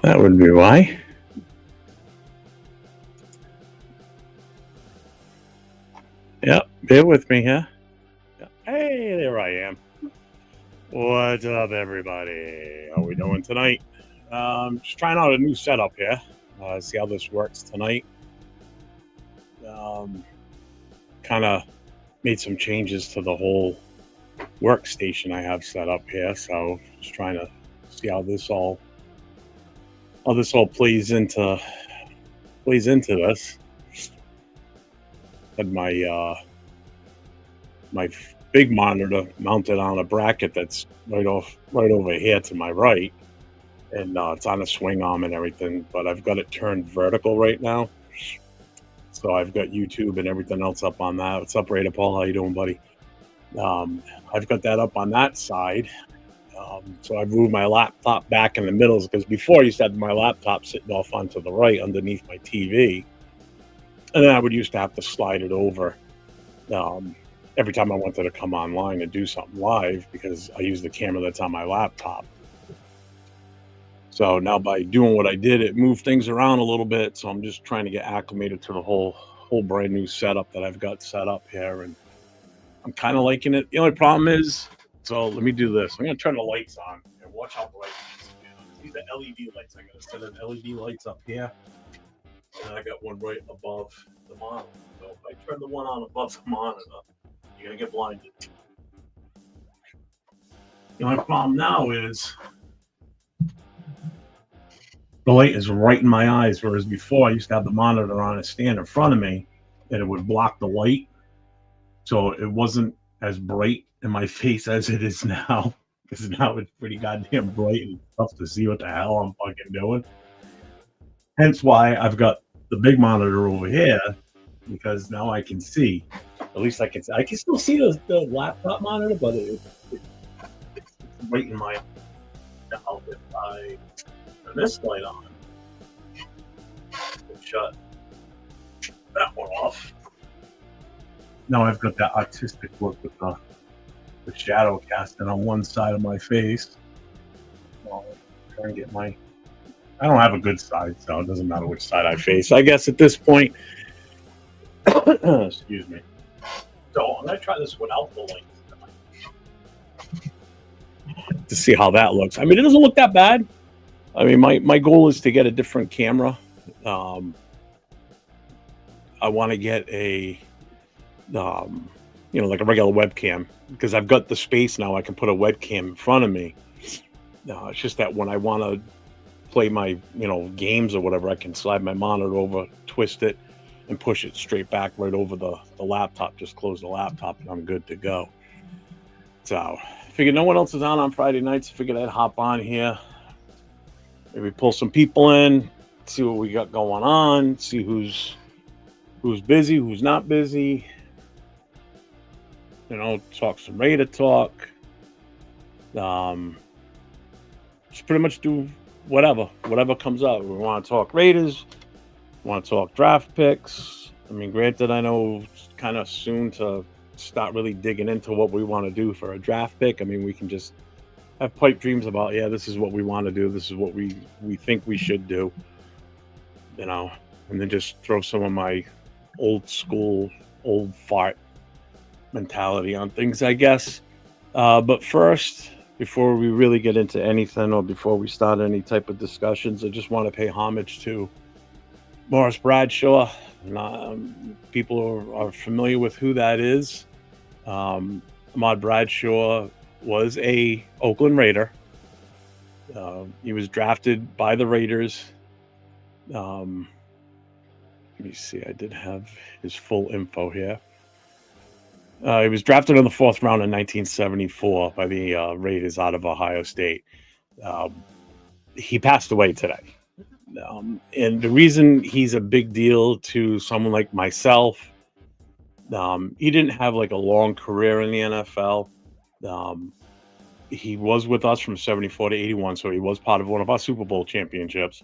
That would be why. Yep, bear with me here. Hey, there I am. What's up, everybody? How we doing tonight? Just trying out a new setup here. See how this works tonight. Um, kind of made some changes to the whole workstation I have set up here. So just trying to see how this all plays into this. Had my big monitor mounted on a bracket that's right over here to my right, and it's on a swing arm and everything. But I've got it turned vertical right now, so I've got YouTube and everything else up on that. What's up, Raider Paul? How you doing, buddy? I've got that up on that side. So I moved my laptop back in the middle because before I used to have my laptop sitting off onto the right underneath my TV, and then I would used to have to slide it over um, every time I wanted to come online and do something live because I use the camera that's on my laptop. So now by doing what I did, it moved things around a little bit. So I'm just trying to get acclimated to the whole brand new setup that I've got set up here, and I'm kind of liking it. The only problem is, so let me do this. I'm gonna turn the lights on and watch how bright it is. These are LED lights. I'm gonna set an LED lights up here, and I got one right above the monitor. So if I turn the one on above the monitor, you're gonna get blinded. The only problem now is the light is right in my eyes, whereas before I used to have the monitor on a stand in front of me, and it would block the light, so it wasn't as bright in my face as it is now. Because now it's pretty goddamn bright and tough to see what the hell I'm fucking doing. Hence why I've got the big monitor over here because now I can see. At least I can. See. I can still see the laptop monitor, but it's right in my. Now if I turn this light on and shut that one off, now I've got that artistic look with the shadow casting on one side of my face. Well, try and get my. I don't have a good side, so it doesn't matter which side I face. I guess at this point, excuse me. So I'm gonna try this without the lights to see how that looks. I mean, it doesn't look that bad. I mean, my goal is to get a different camera. Um, I want to get um, like a regular webcam because I've got the space now. I can put a webcam in front of me. It's just that when I want to play my games or whatever, I can slide my monitor over, twist it, and push it straight back right over the laptop. Just close the laptop, and I'm good to go. So I figured no one else is on Friday nights. I figured I'd hop on here, maybe pull some people in, see what we got going on, see who's busy, who's not busy. Talk some Raider talk. Just pretty much do whatever comes up. We want to talk Raiders, want to talk draft picks. I mean, granted, I know it's kind of soon to start really digging into what we want to do for a draft pick. I mean, we can just have pipe dreams about, this is what we want to do. This is what we think we should do, and then just throw some of my old school, old fart mentality on things, I guess. But first, before we really get into anything or before we start any type of discussions, I just want to pay homage to Morris Bradshaw. People are familiar with who that is. Ahmad Bradshaw was a Oakland Raider. He was drafted by the Raiders. Let me see. I did have his full info here. He was drafted in the 4th round in 1974 by the Raiders out of Ohio State. He passed away today. And the reason he's a big deal to someone like myself, he didn't have like a long career in the NFL. He was with us from 74 to 81, so he was part of one of our Super Bowl championships.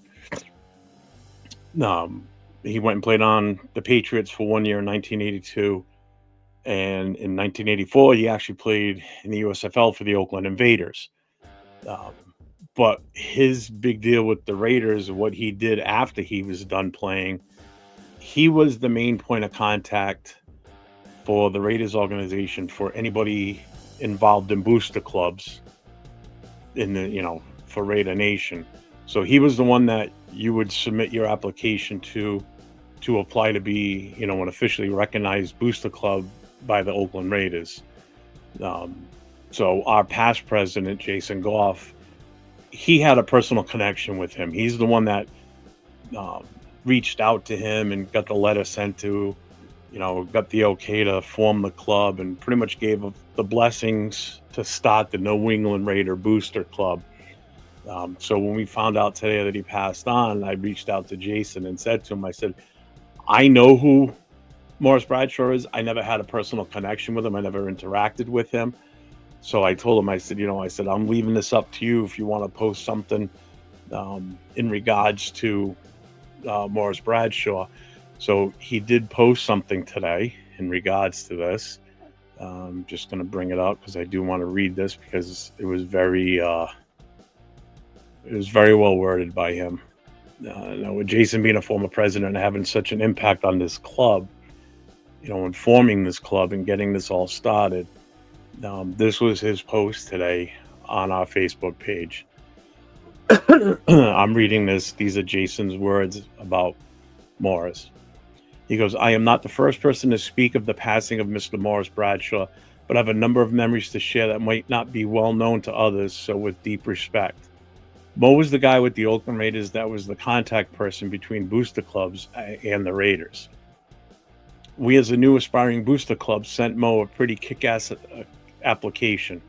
He went and played on the Patriots for 1 year in 1982. And in 1984, he actually played in the USFL for the Oakland Invaders. But his big deal with the Raiders, what he did after he was done playing, he was the main point of contact for the Raiders organization for anybody involved in booster clubs in the, for Raider Nation. So he was the one that you would submit your application to apply to be, an officially recognized booster club by the Oakland Raiders. So our past president, Jason Goff, he had a personal connection with him. He's the one that um, reached out to him and got the letter sent to, got the okay to form the club and pretty much gave the blessings to start the New England Raider Booster Club. So when we found out today that he passed on, I reached out to Jason and said to him, I said, I know who Morris Bradshaw is. I never had a personal connection with him. I never interacted with him. So I told him, I said, I'm leaving this up to you if you want to post something in regards to Morris Bradshaw. So he did post something today in regards to this. I'm just going to bring it up because I do want to read this because it was very well worded by him. Now, with Jason being a former president and having such an impact on this club, and forming this club and getting this all started, this was his post today on our Facebook page. I'm reading this. These are Jason's words about Morris. He goes, I am not the first person to speak of the passing of Mr. Morris Bradshaw, but I have a number of memories to share that might not be well known to others, so with deep respect. Mo was the guy with the Oakland Raiders that was the contact person between booster clubs and the Raiders. We, as a new aspiring booster club, sent Mo a pretty kick-ass application.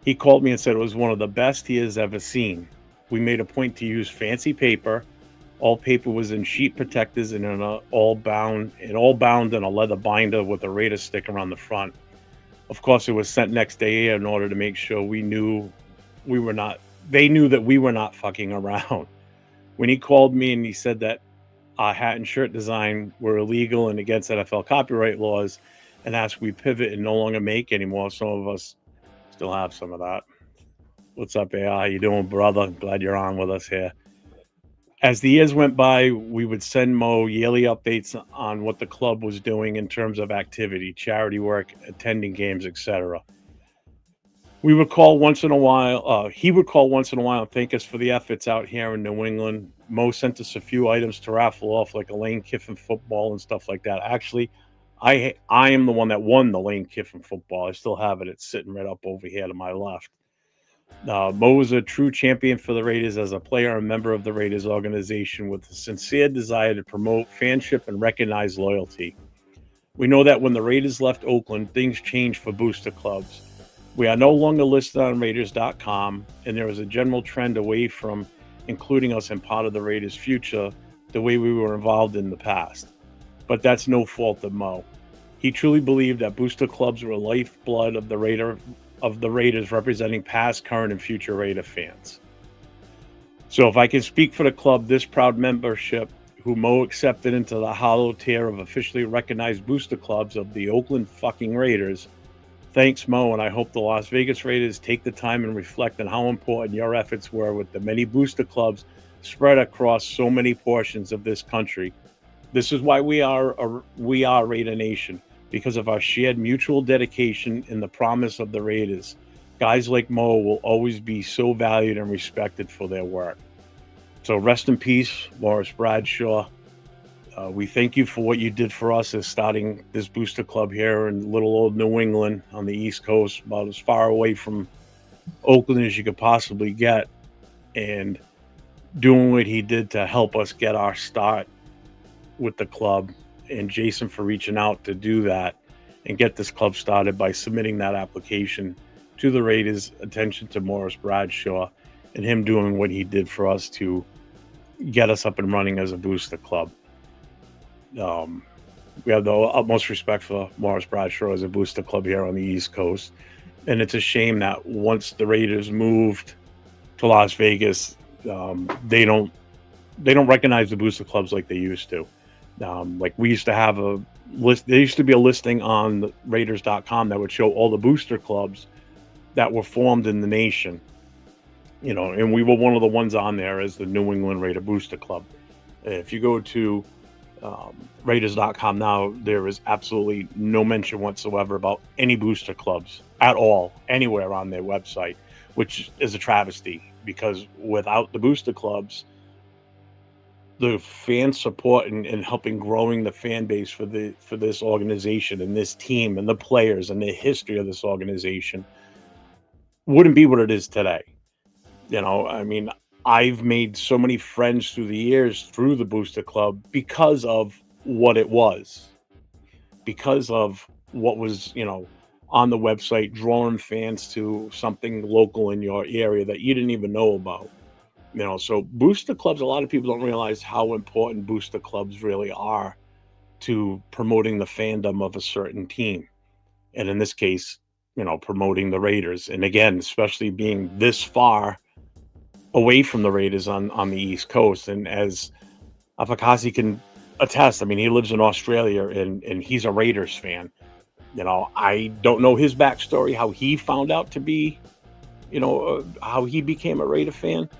He called me and said it was one of the best he has ever seen. We made a point to use fancy paper. All paper was in sheet protectors and all bound in a leather binder with a Raider sticker on the front. Of course, it was sent next day in order to make sure they knew that we were not fucking around. When he called me and he said that our hat and shirt design were illegal and against NFL copyright laws and asked we pivot and no longer make anymore, some of us still have some of that. What's up, AI? How you doing, brother? Glad you're on with us here. As the years went by, we would send Mo yearly updates on what the club was doing in terms of activity, charity work, attending games, etc. We would call once in a while. He would call once in a while and thank us for the efforts out here in New England. Mo sent us a few items to raffle off, like a Lane Kiffin football and stuff like that. Actually, I am the one that won the Lane Kiffin football. I still have it. It's sitting right up over here to my left. Mo was a true champion for the Raiders as a player and member of the Raiders organization with a sincere desire to promote fanship and recognize loyalty. We know that when the Raiders left Oakland, things changed for booster clubs. We are no longer listed on Raiders.com, and there is a general trend away from including us in part of the Raiders' future the way we were involved in the past. But that's no fault of Mo. He truly believed that booster clubs were lifeblood of the Raiders, representing past, current, and future Raider fans. So if I can speak for the club, this proud membership, who Mo accepted into the hollow tier of officially recognized booster clubs of the Oakland fucking Raiders, thanks, Mo, and I hope the Las Vegas Raiders take the time and reflect on how important your efforts were with the many booster clubs spread across so many portions of this country. This is why we are Raider Nation, because of our shared mutual dedication and the promise of the Raiders. Guys like Mo will always be so valued and respected for their work. So rest in peace, Morris Bradshaw. We thank you for what you did for us as starting this booster club here in little old New England on the East Coast, about as far away from Oakland as you could possibly get, and doing what he did to help us get our start with the club, and Jason for reaching out to do that and get this club started by submitting that application to the Raiders' attention to Morris Bradshaw, and him doing what he did for us to get us up and running as a booster club. We have the utmost respect for Morris Bradshaw as a booster club here on the East Coast, and it's a shame that once the Raiders moved to Las Vegas, they don't recognize the booster clubs like they used to. Like we used to have a list. There used to be a listing on Raiders.com that would show all the booster clubs that were formed in the nation. and we were one of the ones on there as the New England Raider Booster Club. If you go to Raiders.com now, there is absolutely no mention whatsoever about any booster clubs at all, anywhere on their website, which is a travesty because without the booster clubs, the fan support and helping growing the fan base for this organization and this team and the players and the history of this organization wouldn't be what it is today. I mean, I've made so many friends through the years through the Booster Club because of what it was, because of what was, on the website, drawing fans to something local in your area that you didn't even know about. So booster clubs, a lot of people don't realize how important booster clubs really are to promoting the fandom of a certain team. And in this case, promoting the Raiders. And again, especially being this far away from the Raiders on the East Coast. And as Afakasi can attest, I mean, he lives in Australia and he's a Raiders fan. I don't know his backstory, how he found out to be, how he became a Raider fan.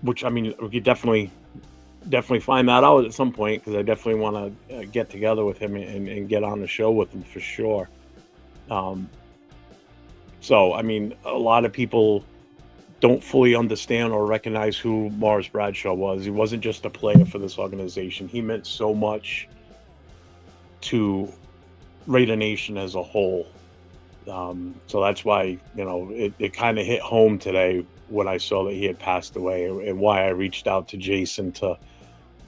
Which, I mean, we could definitely find that out at some point because I definitely want to get together with him and get on the show with him for sure. So, I mean, a lot of people don't fully understand or recognize who Morris Bradshaw was. He wasn't just a player for this organization. He meant so much to Raider Nation as a whole. So that's why, it kind of hit home today when I saw that he had passed away and why I reached out to Jason to,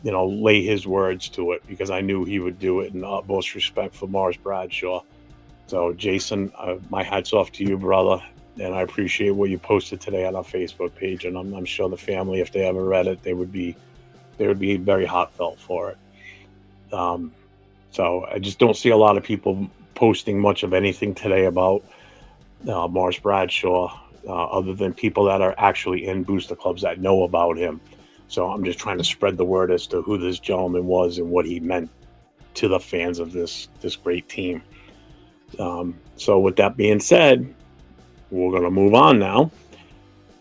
lay his words to it because I knew he would do it in utmost respect for Morris Bradshaw. So Jason, my hat's off to you, brother. And I appreciate what you posted today on our Facebook page. And I'm sure the family, if they ever read it, they would be very heartfelt for it. So I just don't see a lot of people posting much of anything today about Morris Bradshaw, other than people that are actually in booster clubs that know about him. So I'm just trying to spread the word as to who this gentleman was and what he meant to the fans of this great team. So with that being said, we're going to move on now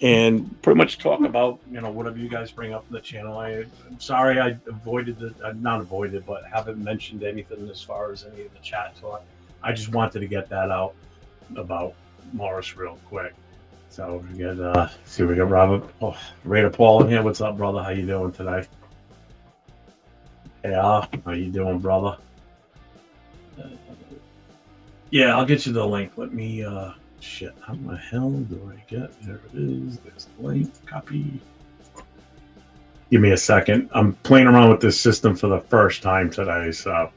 and pretty much talk about, whatever you guys bring up in the channel. I'm sorry I not avoided, but haven't mentioned anything as far as any of the chat talk. I just wanted to get that out about Morris real quick. So we got we got Robert Raider Paul in here. What's up, brother? How you doing today? Yeah, how you doing, brother? Yeah, I'll get you the link. Let me shit. How the hell do I get? There it is. There's the link. Copy. Give me a second. I'm playing around with this system for the first time today, so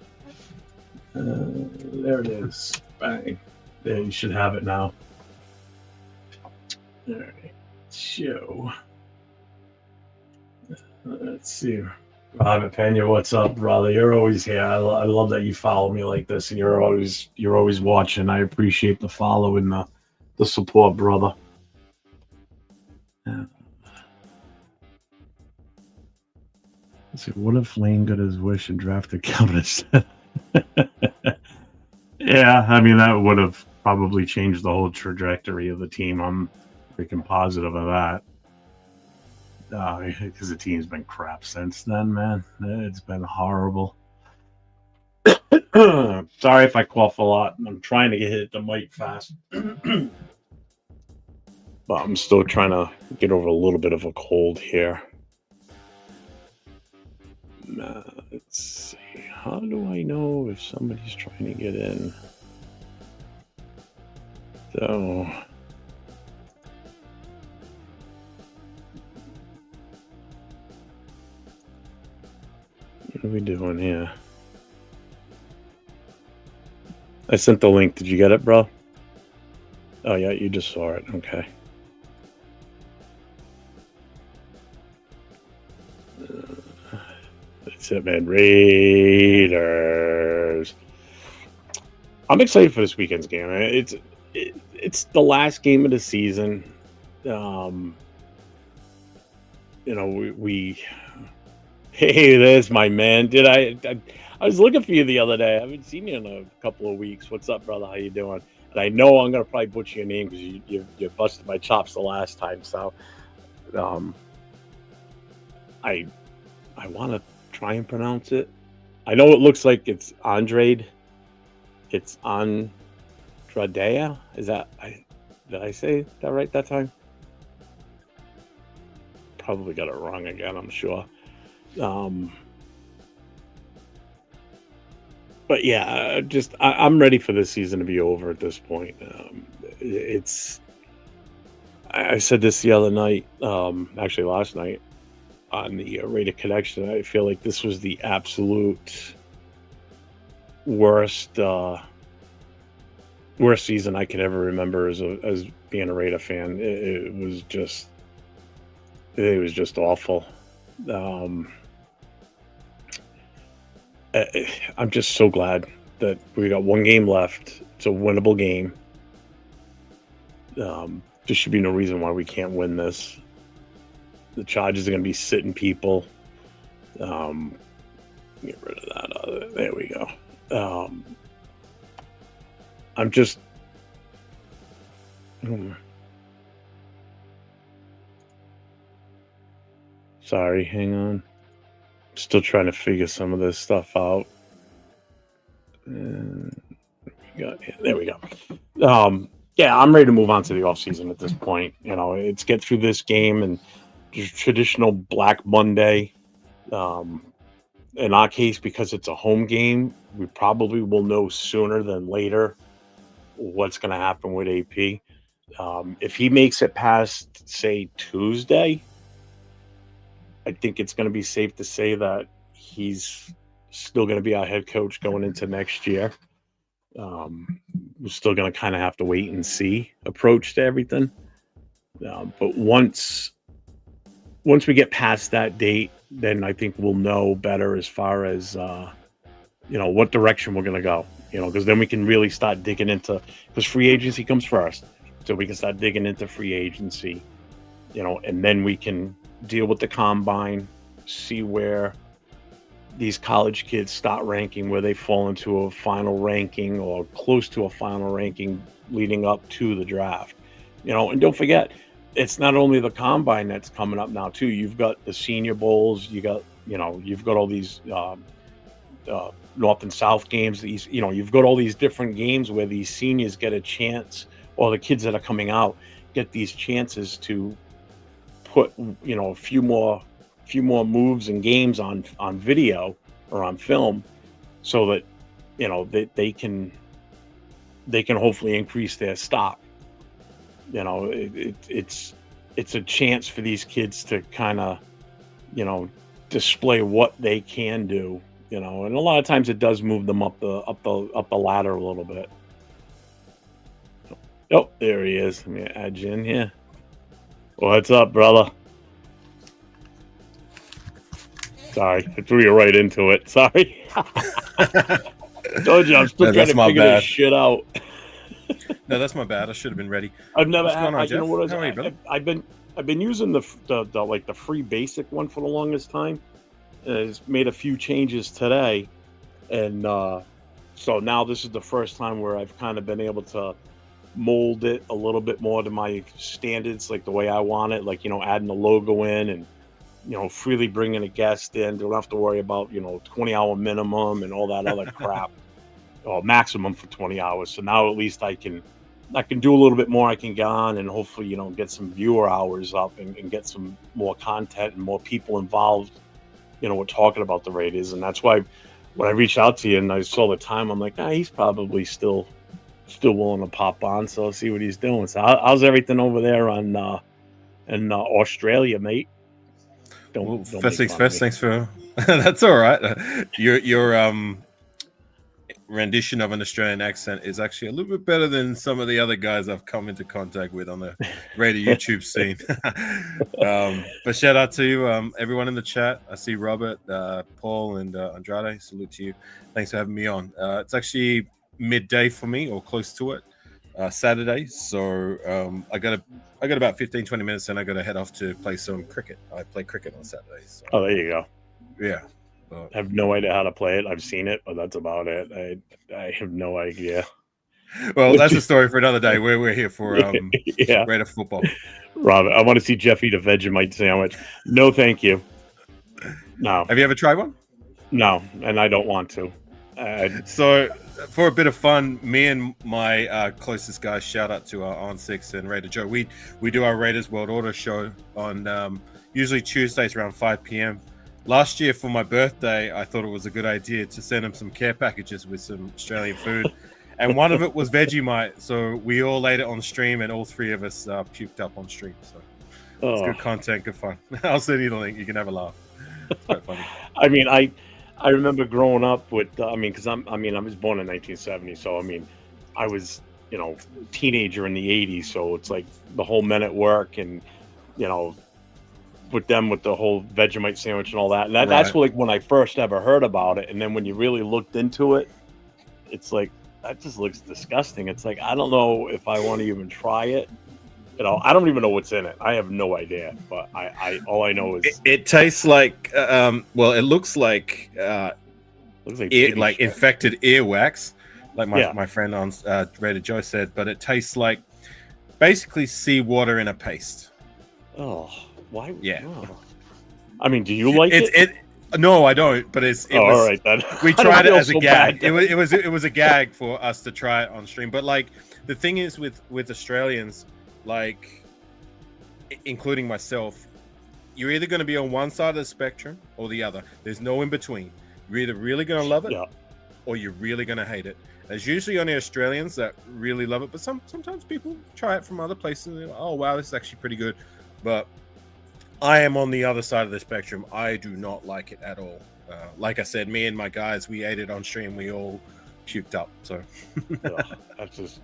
there it is. Bang. There, you should have it now. All right. So let's see. Robert Pena, what's up, brother? You're always here. I love that you follow me like this, and you're always watching. I appreciate the follow and the support, brother. Let's see. What if Lane got his wish and drafted Countess? Yeah, I mean that would have probably changed the whole trajectory of the team. I'm freaking positive of that. Because the team's been crap since then, man. It's been horrible. Sorry if I cough a lot. I'm trying to hit the mic fast. But I'm still trying to get over a little bit of a cold here. Let's see. How do I know if somebody's trying to get in? So... what are we doing here? I sent the link. Did you get it, bro? Oh, yeah, you just saw it. Okay. That's it, man. Raiders. I'm excited for this weekend's game. It's the last game of the season. We hey, there's my man. I was looking for you the other day. I haven't seen you in a couple of weeks. What's up, brother? How you doing? And I know I'm gonna probably butcher your name because you busted my chops the last time. So um, I I want to try and pronounce it. I know it looks like it's Andrade. It's Andradea. Is that I? Did I say that right that time? Probably got it wrong again. I'm sure. Um, but yeah, I'm ready for this season to be over at this point. It's I said this the other night, actually last night on the Raider Connection. I feel like this was the absolute worst worst season I could ever remember as being a Raider fan. It was just awful. Um, I'm just so glad that we got one game left. It's a winnable game. There should be no reason why we can't win this. The Chargers are going to be sitting people. Get rid of that. There we go. I'm just. Sorry, hang on. Still trying to figure some of this stuff out. There we go. Yeah, I'm ready to move on to the offseason at this point. It's get through this game and just traditional Black Monday. In our case, because it's a home game, we probably will know sooner than later what's going to happen with AP. If he makes it past, say, Tuesday, I think it's going to be safe to say that he's still going to be our head coach going into next year. We're still going to kind of have to wait and see approach to everything. But once we get past that date, then I think we'll know better as far as what direction we're going to go. Because then we can really start digging into, because free agency comes first, so we can start digging into free agency. And then we can deal with the combine, see where these college kids start ranking, where they fall into a final ranking or close to a final ranking leading up to the draft. And don't forget, it's not only the combine that's coming up now too. You've got the Senior Bowls. You've got all these North and South games. You've got all these different games where these seniors get a chance, or the kids that are coming out get these chances to put a few more moves and games on video or on film, so that they can hopefully increase their stock. It's a chance for these kids to kind of display what they can do, and a lot of times it does move them up the ladder a little bit. Oh, there he is. Let me add you in here. What's up, brother? Sorry, I threw you right into it. Sorry. Told you I'm still trying to figure this shit out. No, that's my bad. I should have been ready. I've never had. You know what? I've been using the free basic one for the longest time. It's made a few changes today, and so now this is the first time where I've kind of been able to mold it a little bit more to my standards, like the way I want it. Like adding the logo in and freely bringing a guest in. Don't have to worry about 20-hour minimum and all that other crap. Or maximum for 20 hours. So now at least I can do a little bit more. I can get on and hopefully get some viewer hours up and get some more content and more people involved. We're talking about the Raiders, and that's why when I reached out to you and I saw the time, I'm like, he's probably still willing to pop on. So I'll see what he's doing. So how's everything over there in Australia, mate? Don't first things first. Thanks for that's all right. Your rendition of an Australian accent is actually a little bit better than some of the other guys I've come into contact with on the radio YouTube scene. But shout out to everyone in the chat. I see Robert, Paul, and Andrade. Salute to you. Thanks for having me on. It's actually midday for me, or close to it, Saturday. So I got about 15-20 minutes, and I got to head off to play some cricket. I play cricket on Saturdays. So. Oh, there you go. Yeah. I have no idea how to play it. I've seen it, but that's about it. I have no idea. Well, that's a story for another day. We're here for yeah, Raider football. Robert, I want to see Jeff eat a Vegemite sandwich. No, thank you. No. Have you ever tried one? No, and I don't want to. So, for a bit of fun, me and my closest guys, shout out to our On Six and Raider Joe. We do our Raiders World Order show on usually Tuesdays around 5 p.m. Last year for my birthday, I thought it was a good idea to send him some care packages with some Australian food, and one of it was Vegemite. So we all ate it on stream, and all three of us puked up on stream. So it's good content, good fun. I'll send you the link. You can have a laugh. It's quite funny. I mean, I remember growing up with, because I was born in 1970, so I was, teenager in the 80s, so it's like the whole Men at Work and, with them with the whole Vegemite sandwich and all that. And that's like when I first ever heard about it. And then when you really looked into it, it's like, that just looks disgusting. It's like, I don't know if I want to even try it. I don't even know what's in it. I have no idea, but I all I know is it tastes like it looks like infected earwax, like my friend on Raider Joe said, but it tastes like basically seawater in a paste. Oh, why? Yeah. Oh. Do you like it? No, I don't. But it was all right then. We tried it as a gag. It was a gag for us to try it on stream. But like the thing is with Australians, like including myself, you're either going to be on one side of the spectrum or the other. There's no in between. You're either really going to love it or you're really going to hate it. There's usually only Australians that really love it, but sometimes people try it from other places and they're like, oh wow, this is actually pretty good. But I am on the other side of the spectrum. I do not like it at all. Like I said, me and my guys, we ate it on stream. We all puked up. So that's just.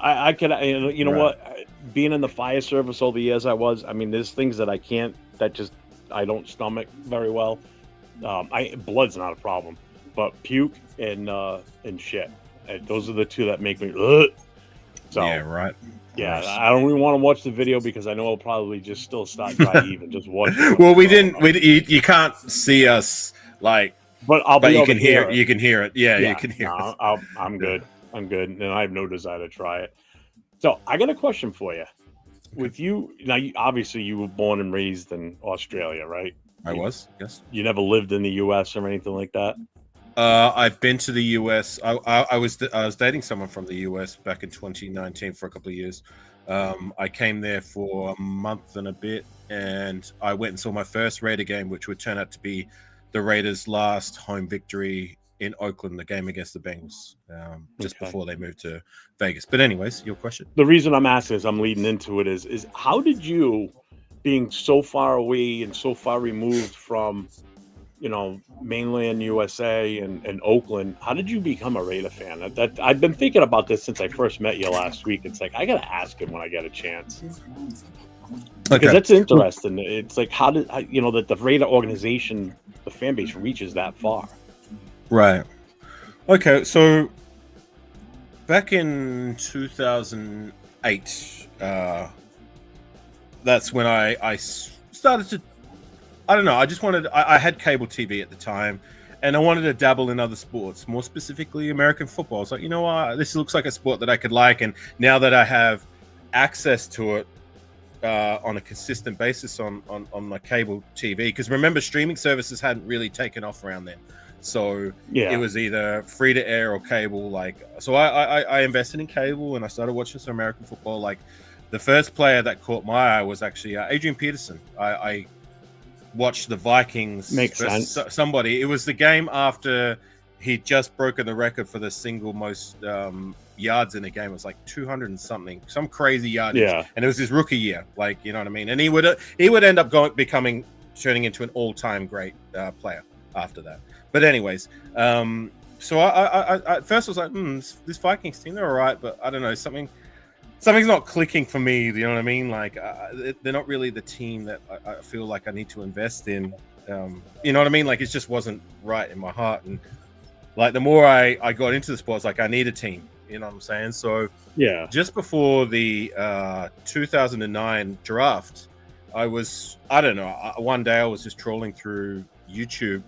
I could, what? Being in the fire service all the years there's things that I don't stomach very well. Blood's not a problem, but puke and shit. Those are the two that make me. So yeah, right. Yeah, I don't even want to watch the video because I know I'll probably just still start dry even just watch it. Well, you can't see us like, but you can hear it. You can hear it. Yeah, you can hear it. I'm good. I'm good, and I have no desire to try it. So I got a question for you. With you now, obviously you were born and raised in Australia, right? I was, yes. You never lived in the U.S. or anything like that? I've been to the U.S. I was dating someone from the U.S. back in 2019 for a couple of years. I came there for a month and a bit, and I went and saw my first Raider game, which would turn out to be the Raiders' last home victory in Oakland, the game against the Bengals, just before they moved to Vegas. But anyways, your question. The reason I'm asking is I'm leading into it is how did you, being so far away and so far removed from, mainland USA and Oakland, how did you become a Raider fan? That I've been thinking about this since I first met you last week. It's like I gotta ask him when I get a chance because that's interesting. It's like how did that the Raider organization, the fan base reaches that far. Right. Okay. So back in 2008, that's when I started to. I don't know. I just wanted. I had cable TV at the time, and I wanted to dabble in other sports, more specifically American football. I was like, you know what, this looks like a sport that I could like, and now that I have access to it on a consistent basis on my cable TV, because remember, streaming services hadn't really taken off around then. So it was either free to air or cable. So I invested in cable and I started watching some American football. Like the first player that caught my eye was actually Adrian Peterson. I watched the Vikings. Makes sense. Somebody. It was the game after he'd just broken the record for the single most yards in a game. It was like 200 and something, some crazy yardage. Yeah. And it was his rookie year. Like, you know what I mean? And he would end up turning into an all-time great player after that. But anyways, so I at first was like, this Vikings team, they're all right, but I don't know, something's not clicking for me. You know what I mean? Like they're not really the team that I feel like I need to invest in. You know what I mean? Like it just wasn't right in my heart. And like the more I got into the sports, like I need a team. You know what I'm saying? So yeah, just before the 2009 draft, I don't know. One day I was just trolling through YouTube.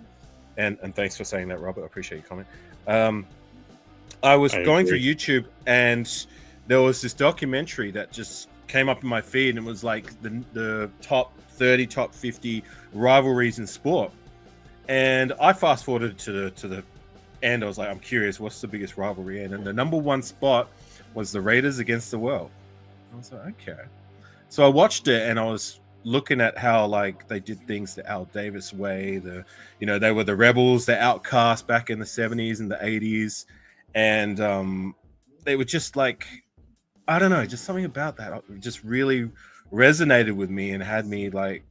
And thanks for saying that, Robert. I appreciate your comment. I was going through YouTube, and there was this documentary that just came up in my feed, and it was like the top 30, top 50 rivalries in sport. And I fast forwarded to the end. I was like, I'm curious, what's the biggest rivalry? And the number one spot was the Raiders against the World. I was like, okay. So I watched it, and I was looking at how like they did things the Al Davis way. They were the rebels, the outcasts back in the 70s and the 80s, and they were just like, I don't know, just something about that just really resonated with me and had me like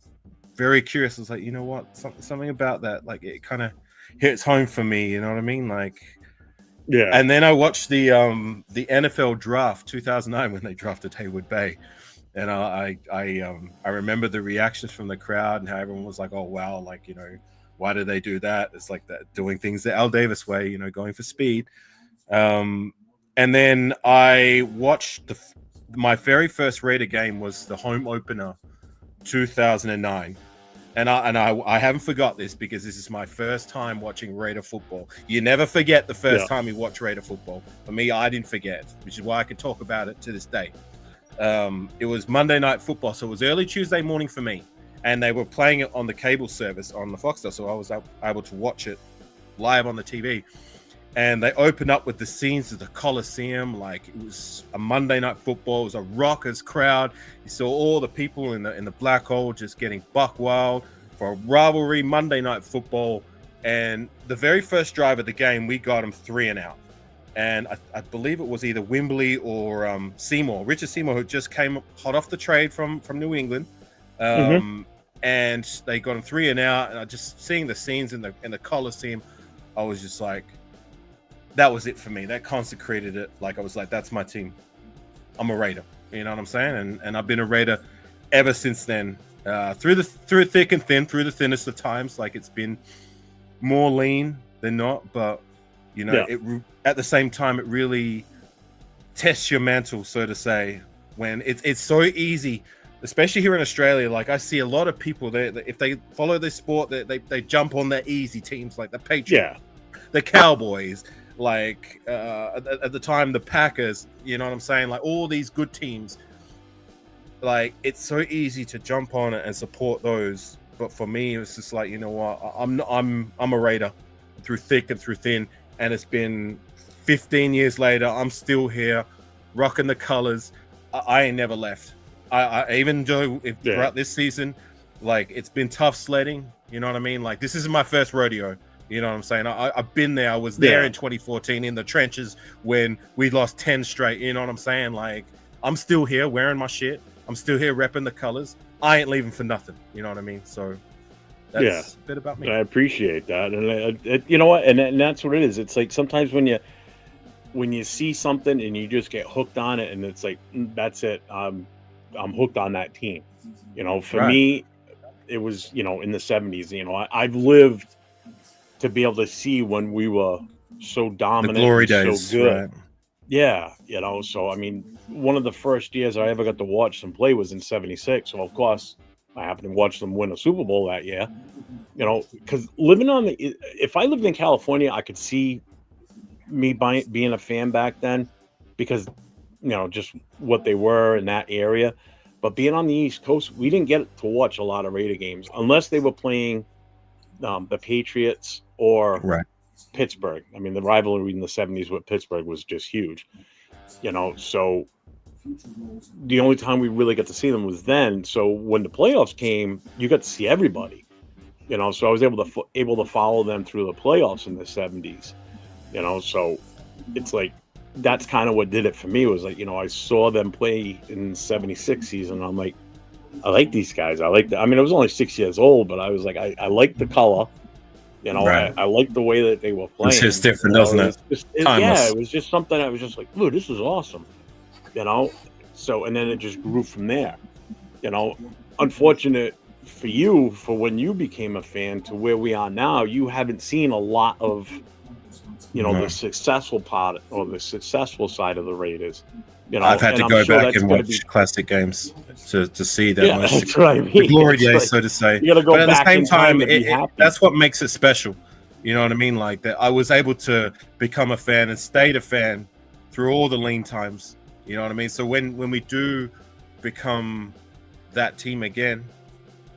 very curious. I was like, you know what, something about that, like it kind of hits home for me, you know what I mean? Like, yeah. And then I watched the NFL draft 2009 when they drafted Haywood Bay, and I remember the reactions from the crowd and how everyone was like, oh wow, like, you know, why did they do that? It's like that, doing things the Al Davis way, you know, going for speed. And then I watched my very first Raider game was the home opener 2009. And I haven't forgot this, because this is my first time watching Raider football. You never forget the first time you watch Raider football. For me, I didn't forget, which is why I can talk about it to this day. It was Monday Night Football, so it was early Tuesday morning for me. And they were playing it on the cable service on the Foxtel, so I was able to watch it live on the TV. And they opened up with the scenes of the Coliseum, like it was a Monday Night Football. It was a rockers crowd. You saw all the people in the black hole just getting buck wild for a rivalry Monday Night Football. And the very first drive of the game, we got them 3 and out. And I believe it was either Wimbley or Seymour, Richard Seymour, who just came hot off the trade from New England. And they got him 3 and out. And I just seeing the scenes in the Coliseum, I was just like, that was it for me. That consecrated it. Like, I was like, that's my team. I'm a Raider. You know what I'm saying? And I've been a Raider ever since then. Through thick and thin, through the thinnest of times. Like, it's been more lean than not, but you know, at the same time, it really tests your mantle, so to say. When it's so easy, especially here in Australia. Like, I see a lot of people that if they follow this sport, they jump on their easy teams, like the Patriots, the Cowboys. Like at the time, the Packers, you know what I'm saying? Like, all these good teams, like, it's so easy to jump on it and support those. But for me, it's just like, you know what? I'm a Raider through thick and through thin. And it's been 15 years later, I'm still here, rocking the colors. I ain't never left. I even though throughout this season, like, it's been tough sledding. You know what I mean? Like, this isn't my first rodeo. You know what I'm saying? I've been there. I was there in 2014 in the trenches when we lost 10 straight. You know what I'm saying? Like, I'm still here wearing my shit. I'm still here repping the colors. I ain't leaving for nothing. You know what I mean? So that's a bit about me. I appreciate that. And you know what? And that's what it is. It's like sometimes when you see something and you just get hooked on it, and it's like, that's it. I'm hooked on that team. You know, for me, it was, you know, in the 70s. You know, I've lived to be able to see when we were so dominant, the glory days, so good. Right. Yeah, you know, so I mean, one of the first years I ever got to watch them play was in '76. So of course, I happened to watch them win a Super Bowl that year. You know, because if I lived in California, I could see me being a fan back then, because, you know, just what they were in that area. But being on the East Coast, we didn't get to watch a lot of Raider games unless they were playing the Patriots or Pittsburgh. I mean, the rivalry in the 70s with Pittsburgh was just huge, you know, so the only time we really got to see them was then. So when the playoffs came, you got to see everybody, you know, so I was able to follow them through the playoffs in the 70s, you know, so it's like, that's kind of what did it for me. Was like, you know, I saw them play in '76 season. I'm like, I like these guys. I like I mean, I was only 6 years old, but I was like, I like the color. You know, I like the way that they were playing. It's just different, doesn't it? It was just something I was just like, ooh, this is awesome. You know, so, and then it just grew from there. You know, unfortunate for you, for when you became a fan to where we are now, you haven't seen a lot of, you know, the successful part or the successful side of the Raiders. You know, I've had to go back and watch classic games to see that. Yeah, that's what I mean. The glory days, so to say. You got to go but back at the same time, that's what makes it special. You know what I mean? Like that, I was able to become a fan and stayed a fan through all the lean times. You know what I mean? So when we do become that team again,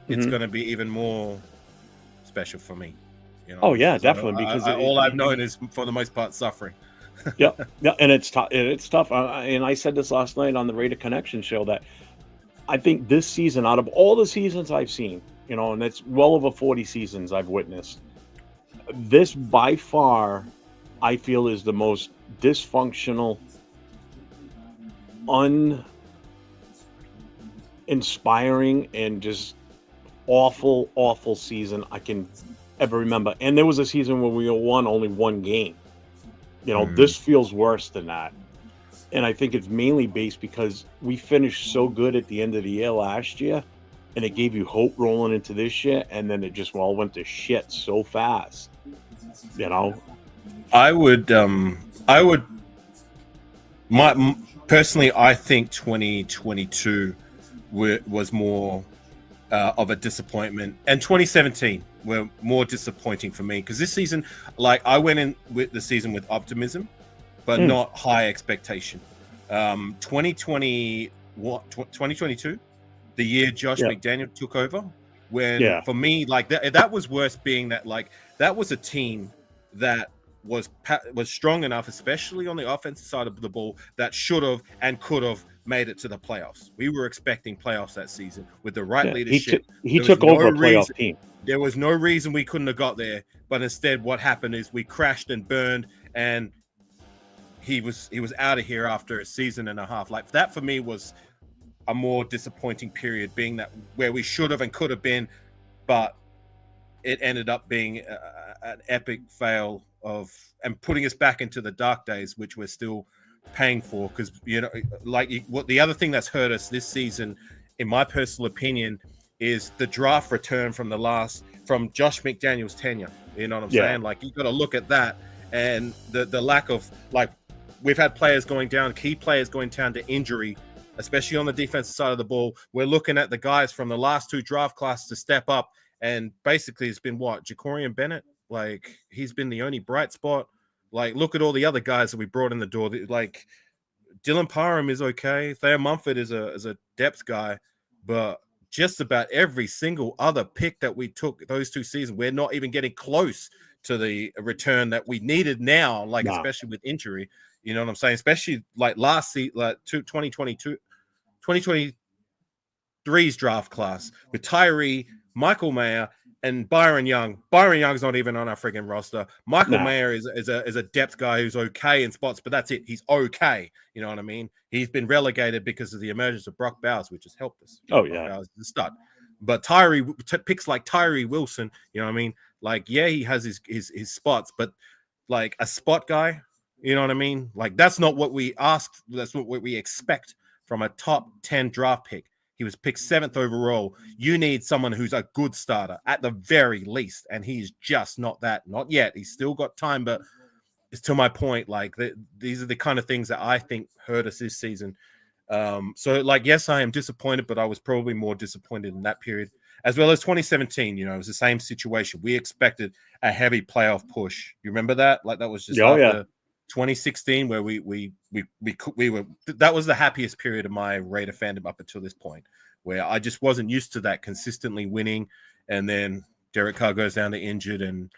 it's going to be even more special for me. You know, oh yeah, definitely. Because all I've known is, for the most part, suffering. yeah, and it's tough. It's tough. And I said this last night on the Raider Connection show that I think this season, out of all the seasons I've seen, you know, and it's well over 40 seasons I've witnessed, this by far, I feel, is the most dysfunctional, uninspiring, and just awful season I can ever remember. And there was a season where we won only one game. You know, this feels worse than that. And I think it's mainly based because we finished so good at the end of the year last year, and it gave you hope rolling into this year, and then it just all went to shit so fast. You know, Personally, I think 2022 was more of a disappointment, and 2017 were more disappointing for me, because this season, like, I went in with the season with optimism, but not high expectation. 2022, the year Josh McDaniel took over, when for me, like, that was worse, being that, like, that was a team that was strong enough, especially on the offensive side of the ball, that should have and could have made it to the playoffs. We were expecting playoffs that season with the right leadership. He took over a playoff team. There was no reason we couldn't have got there, but instead what happened is we crashed and burned, and he was out of here after a season and a half. Like, that for me was a more disappointing period, being that where we should have and could have been, but it ended up being an epic fail and putting us back into the dark days, which we're still paying for. Because, you know, like, what the other thing that's hurt us this season, in my personal opinion, is the draft return from Josh McDaniel's tenure. You know what I'm saying? Like, you got to look at that, and the lack of, like, we've had players going down, key players going down to injury, especially on the defensive side of the ball. We're looking at the guys from the last two draft classes to step up, and basically it's been Jacorian Bennett. Like, he's been the only bright spot. Like, look at all the other guys that we brought in the door. Like, Dylan Parham is okay. Thayer Mumford is a depth guy, but just about every single other pick that we took those two seasons, we're not even getting close to the return that we needed now, like, especially with injury. You know what I'm saying? Especially like last season, like 2023's draft class with Tyree, Michael Mayer, and Byron Young. Byron Young's not even on our friggin' roster. Michael Mayer is a depth guy who's okay in spots, but that's it. He's okay. You know what I mean? He's been relegated because of the emergence of Brock Bowers, which has helped us. Brock Bowers is a stud. But picks like Tyree Wilson, you know what I mean? Like, yeah, he has his spots, but like a spot guy, you know what I mean? Like, that's not what we asked. That's not what we expect from a top 10 draft pick. He was picked 7th overall. You need someone who's a good starter at the very least, and he's just not that. Not yet. He's still got time, but it's to my point. Like, these are the kind of things that I think hurt us this season. So, like, yes, I am disappointed, but I was probably more disappointed in that period, as well as 2017. You know, it was the same situation. We expected a heavy playoff push. You remember that? Like, that was just after 2016, where we were. That was the happiest period of my Raider fandom up until this point, where I just wasn't used to that consistently winning, and then Derek Carr goes down to injured, and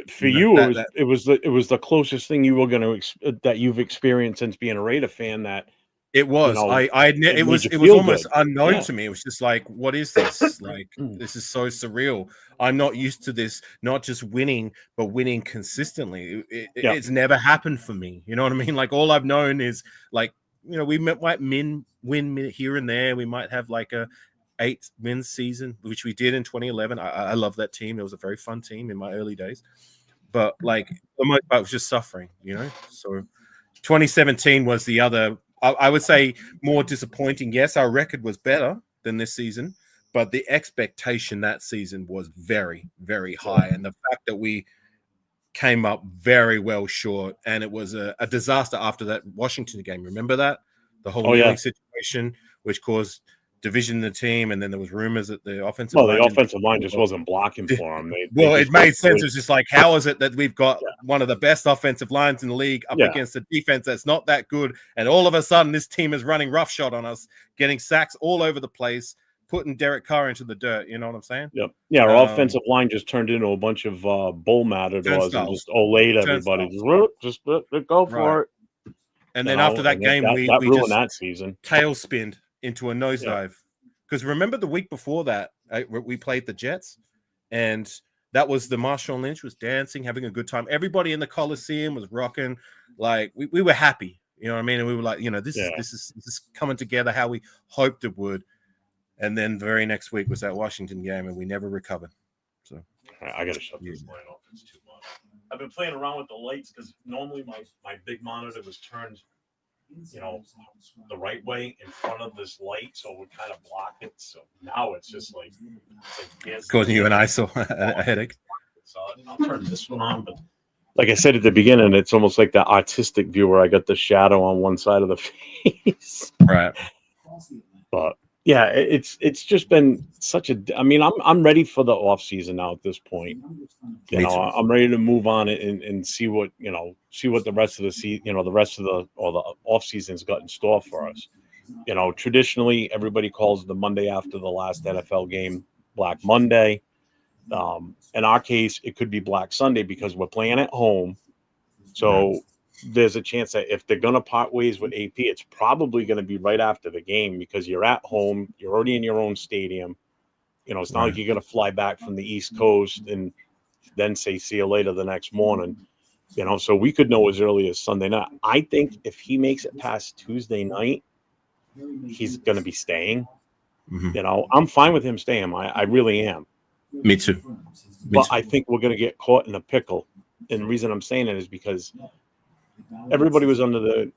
for you, it was the closest thing you were going to that you've experienced since being a Raider fan. That it was. You know, it was almost unknown to me. It was just like, what is this? Like, this is so surreal. I'm not used to this, not just winning, but winning consistently. It's never happened for me. You know what I mean? Like, all I've known is, like, you know, we might win here and there. We might have like a 8-win season, which we did in 2011. I love that team. It was a very fun team in my early days. But, like, the most part was just suffering, you know? So 2017 was the other, I would say, more disappointing. Yes, our record was better than this season, but the expectation that season was very, very high. And the fact that we came up very well short, and it was a disaster after that Washington game. Remember that? The whole kneeling situation, which caused division the team, and then there was rumors that the offensive line just wasn't blocking for him. It made sense. It's just like, how is it that we've got one of the best offensive lines in the league up against a defense that's not that good, and all of a sudden this team is running roughshod on us, getting sacks all over the place, putting Derek Carr into the dirt. You know what I'm saying? Yep. Yeah, our offensive line just turned into a bunch of bull matadors and just laid everybody. Just go for it. And then after that game, we ruined that season. Tailspinned into a nosedive. Because remember the week before that, we played the Jets, and that was the Marshawn Lynch was dancing, having a good time. Everybody in the Coliseum was rocking. Like, we were happy. You know what I mean? And we were like, this is coming together how we hoped it would. And then the very next week was that Washington game, and we never recovered. So I got to shut this light off. It's too much. I've been playing around with the lights because normally my big monitor was turned, the right way in front of this light, so it would kind of block it. So now it's just like causing you an eyesore, a headache. So I'll turn this one on, but like I said at the beginning, it's almost like the artistic viewer. I got the shadow on one side of the face, right? But yeah, it's just been such a. I mean, I'm ready for the off season now at this point. I'm ready to move on and see what the rest of the season, the off season's got in store for us. Traditionally, everybody calls the Monday after the last NFL game Black Monday. In our case, it could be Black Sunday because we're playing at home. So there's a chance that if they're going to part ways with AP, it's probably going to be right after the game because you're at home. You're already in your own stadium. It's not like you're going to fly back from the East Coast and then say, see you later the next morning. So we could know as early as Sunday night. I think if he makes it past Tuesday night, he's going to be staying. Mm-hmm. I'm fine with him staying. I really am. Me too. But I think we're going to get caught in a pickle. And the reason I'm saying it is because everybody was under the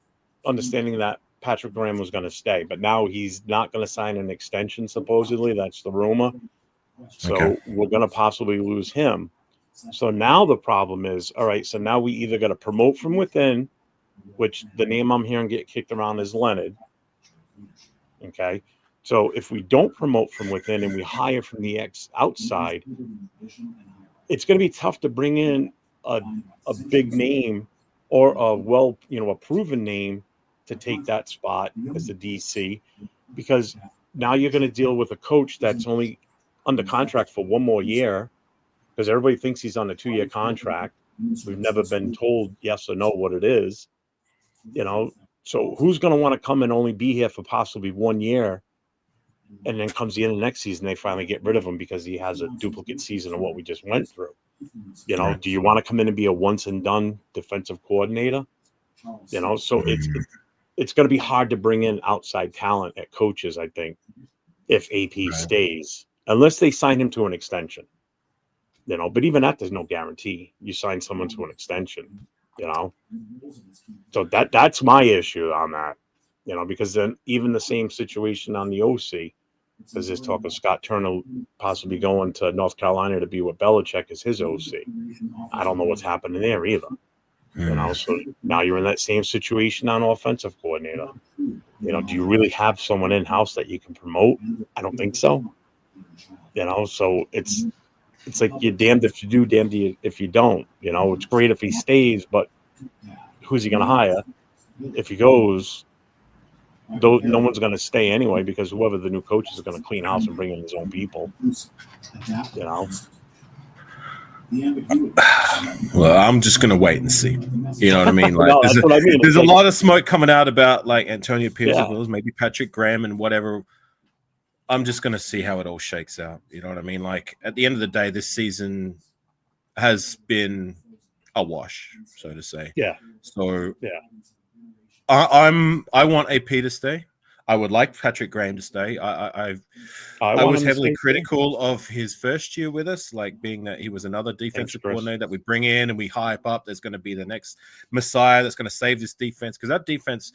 understanding that Patrick Graham was going to stay, but now he's not going to sign an extension, supposedly. That's the rumor. So we're going to possibly lose him. So now the problem is, all right, so now we either got to promote from within, which the name I'm hearing get kicked around is Leonard. Okay. So if we don't promote from within and we hire from the outside, it's going to be tough to bring in a big name or a proven name to take that spot as a DC, because now you're going to deal with a coach that's only under contract for one more year, because everybody thinks he's on a 2-year contract. We've never been told yes or no what it is, so who's going to want to come and only be here for possibly 1 year, and then comes the end of next season, they finally get rid of him because he has a duplicate season of what we just went through. Do you want to come in and be a once and done defensive coordinator? So it's going to be hard to bring in outside talent at coaches, I think, if AP stays, unless they sign him to an extension. But even that, there's no guarantee. You sign someone to an extension, So that's my issue on that, because then even the same situation on the OC. There's this talk of Scott Turner possibly going to North Carolina to be with Belichick as his OC. I don't know what's happening there either. So now you're in that same situation on offensive coordinator. Do you really have someone in-house that you can promote? I don't think so. So it's like you're damned if you do, damned if you don't. It's great if he stays, but who's he going to hire? If he goes, no one's going to stay anyway, because whoever the new coach is going to clean house and bring in his own people. Well, I'm just going to wait and see. You know what I mean? Like, no, there's a lot of smoke coming out about like Antonio Pierce, maybe Patrick Graham and whatever. I'm just going to see how it all shakes out. You know what I mean? Like, at the end of the day, this season has been a wash, so to say. Yeah. So I want AP to stay. I would like Patrick Graham to stay. I was heavily critical of his first year with us, like being that he was another defensive coordinator that we bring in and we hype up. There's going to be the next Messiah that's going to save this defense, because that defense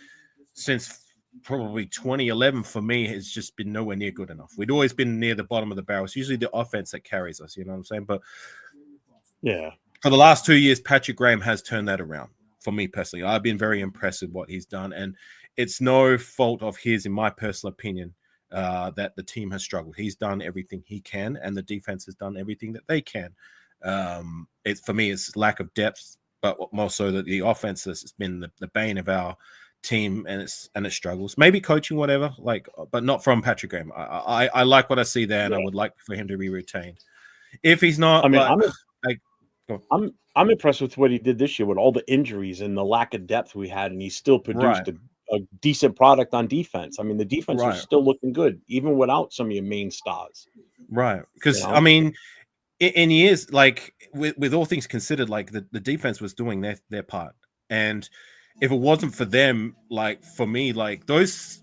since probably 2011 for me has just been nowhere near good enough. We'd always been near the bottom of the barrel. It's usually the offense that carries us. You know what I'm saying? But for the last 2 years, Patrick Graham has turned that around. For me personally, I've been very impressed with what he's done, and it's no fault of his, in my personal opinion, that the team has struggled. He's done everything he can, and the defense has done everything that they can. For me, it's lack of depth, but more so that the offense has been the bane of our team, and it struggles. Maybe coaching, whatever, but not from Patrick Graham. I like what I see there, and I would like for him to be retained. If he's not, I mean, I'm impressed with what he did this year with all the injuries and the lack of depth we had, and he still produced a decent product on defense. I mean, the defense was still looking good, even without some of your main stars. Right. Because, I mean, in years, like, with all things considered, like, the defense was doing their part. And if it wasn't for them, like, for me, like, those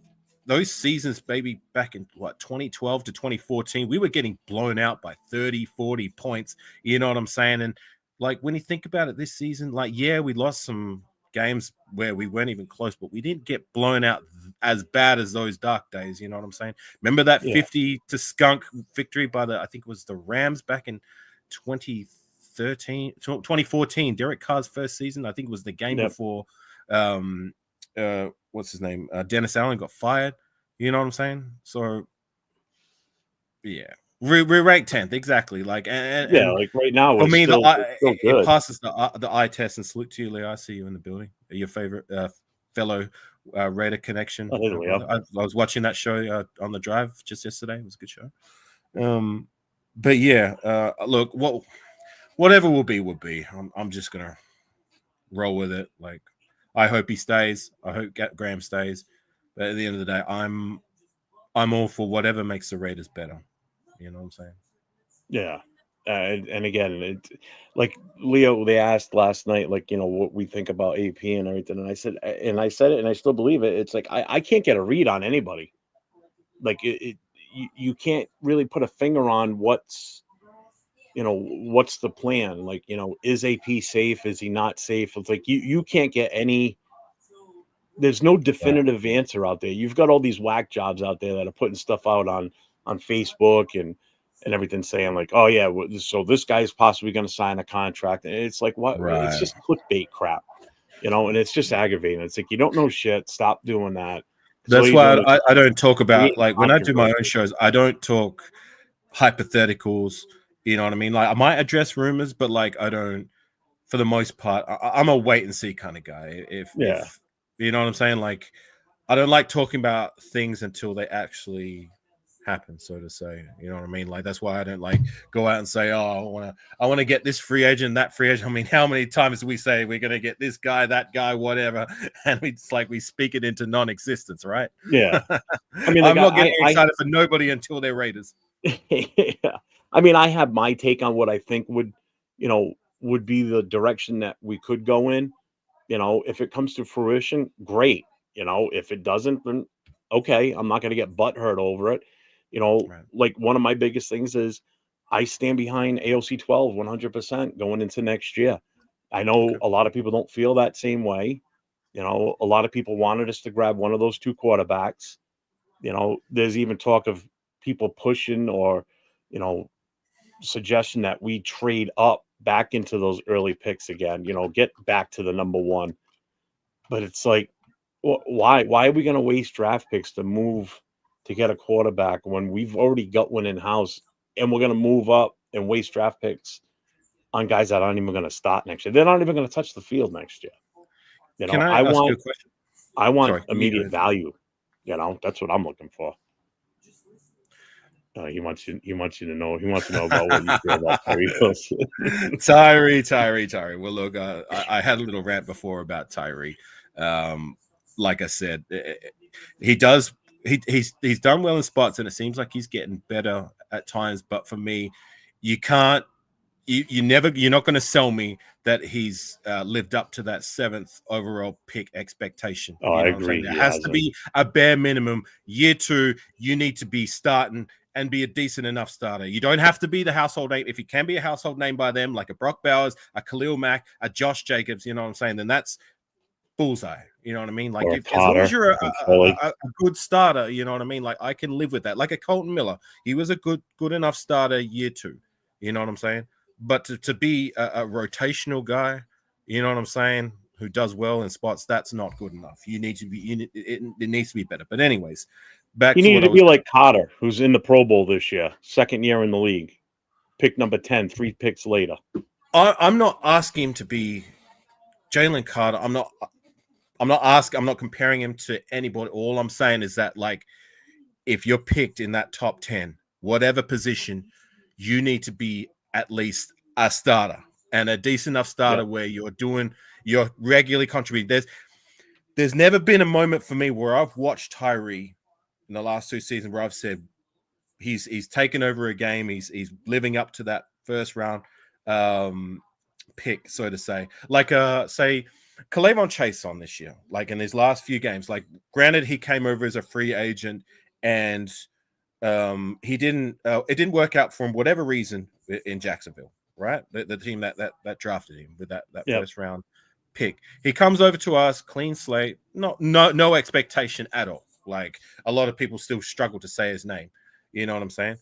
seasons, maybe back in, 2012 to 2014, we were getting blown out by 30, 40 points. You know what I'm saying? And, like, when you think about it this season, like, yeah, we lost some games where we weren't even close, but we didn't get blown out as bad as those dark days. You know what I'm saying? Remember that 50 to skunk victory by I think it was the Rams back in 2014, Derek Carr's first season. I think it was the game before what's his name? Dennis Allen got fired. You know what I'm saying? So yeah. We're ranked 10th, exactly. Like, and like right now, for me, it passes the eye test. And salute to you, Leo. I see you in the building. Your favorite fellow Raider connection. I was watching that show on the drive just yesterday. It was a good show. But yeah, look, whatever will be. I'm just gonna roll with it. Like, I hope he stays. I hope Graham stays. But at the end of the day, I'm all for whatever makes the Raiders better. You know what I'm saying? Yeah. And again, like Leo, they asked last night, like, what we think about AP and everything. And I said it, and I still believe it. It's like, I can't get a read on anybody. Like you can't really put a finger on what's the plan. Like, is AP safe? Is he not safe? It's like, you can't get there's no definitive answer out there. You've got all these whack jobs out there that are putting stuff out on Facebook and everything, saying like, oh yeah, so this guy's possibly going to sign a contract. And it's like, what? Right. It's just clickbait crap, and it's just aggravating. It's like, you don't know shit. Stop doing that. That's why I don't talk about, like, when I do my own shows, I don't talk hypotheticals. You know what I mean? Like, I might address rumors, but like, I don't, for the most part, I'm a wait and see kind of guy. If you know what I'm saying? Like, I don't like talking about things until they actually happen, so to say. You know what I mean? Like, that's why I don't like go out and say, oh, I want to get this free agent, that free agent. I mean, how many times do we say we're going to get this guy, that guy, whatever, and it's like we speak it into non-existence, right? Yeah. I mean, I'm not getting excited for nobody until they're Raiders. Yeah. I mean, I have my take on what I think would be the direction that we could go in. If it comes to fruition, great. If it doesn't, then okay, I'm not going to get butthurt over it. Right. Like, one of my biggest things is I stand behind AOC 12 100% going into next year. I know a lot of people don't feel that same way. A lot of people wanted us to grab one of those two quarterbacks. There's even talk of people pushing or, suggestion that we trade up back into those early picks again, get back to the number one. But it's like, why are we going to waste draft picks to move to get a quarterback when we've already got one in house, and we're going to move up and waste draft picks on guys that aren't even going to start next year? They're not even going to touch the field next year. Can I ask you a question? I want immediate value. That's what I'm looking for. He wants you to know. He wants to know about what you feel about Tyree. Tyree. Well, look, I had a little rant before about Tyree. Like I said, he does. He's done well in spots, and it seems like he's getting better at times. But for me, you can't. You're not going to sell me that he's lived up to that 7th overall pick expectation. Oh, I agree. There has to be a bare minimum. Year 2, you need to be starting and be a decent enough starter. You don't have to be the household name. If you can be a household name by them, like a Brock Bowers, a Khalil Mack, a Josh Jacobs, you know what I'm saying, then that's bullseye. You know what I mean? Like, as long as you're a good starter, you know what I mean? Like, I can live with that. Like a Colton Miller, he was a good enough starter year 2. You know what I'm saying? But to be a rotational guy, you know what I'm saying, who does well in spots, that's not good enough. You need to be it needs to be better. But anyways, back He to needed what I to was. be like Carter, who's in the Pro Bowl this year, second year in the league. Pick number 10, 3 picks later. I'm not asking him to be Jalen Carter. I'm not asking. I'm not comparing him to anybody. All I'm saying is that, like, if you're picked in that top 10, whatever position, you need to be at least a starter, and a decent enough starter where you're regularly contributing. There's never been a moment for me where I've watched Tyree in the last 2 seasons where I've said he's taken over a game. He's living up to that first round pick, so to say. Like say K'Lavon Chaisson this year, like in his last few games. Like, granted, he came over as a free agent, and he didn't. It didn't work out for him, whatever reason, in Jacksonville. Right, the team that drafted him with that first round pick. He comes over to us, clean slate, no expectation at all. Like, a lot of people still struggle to say his name. You know what I'm saying?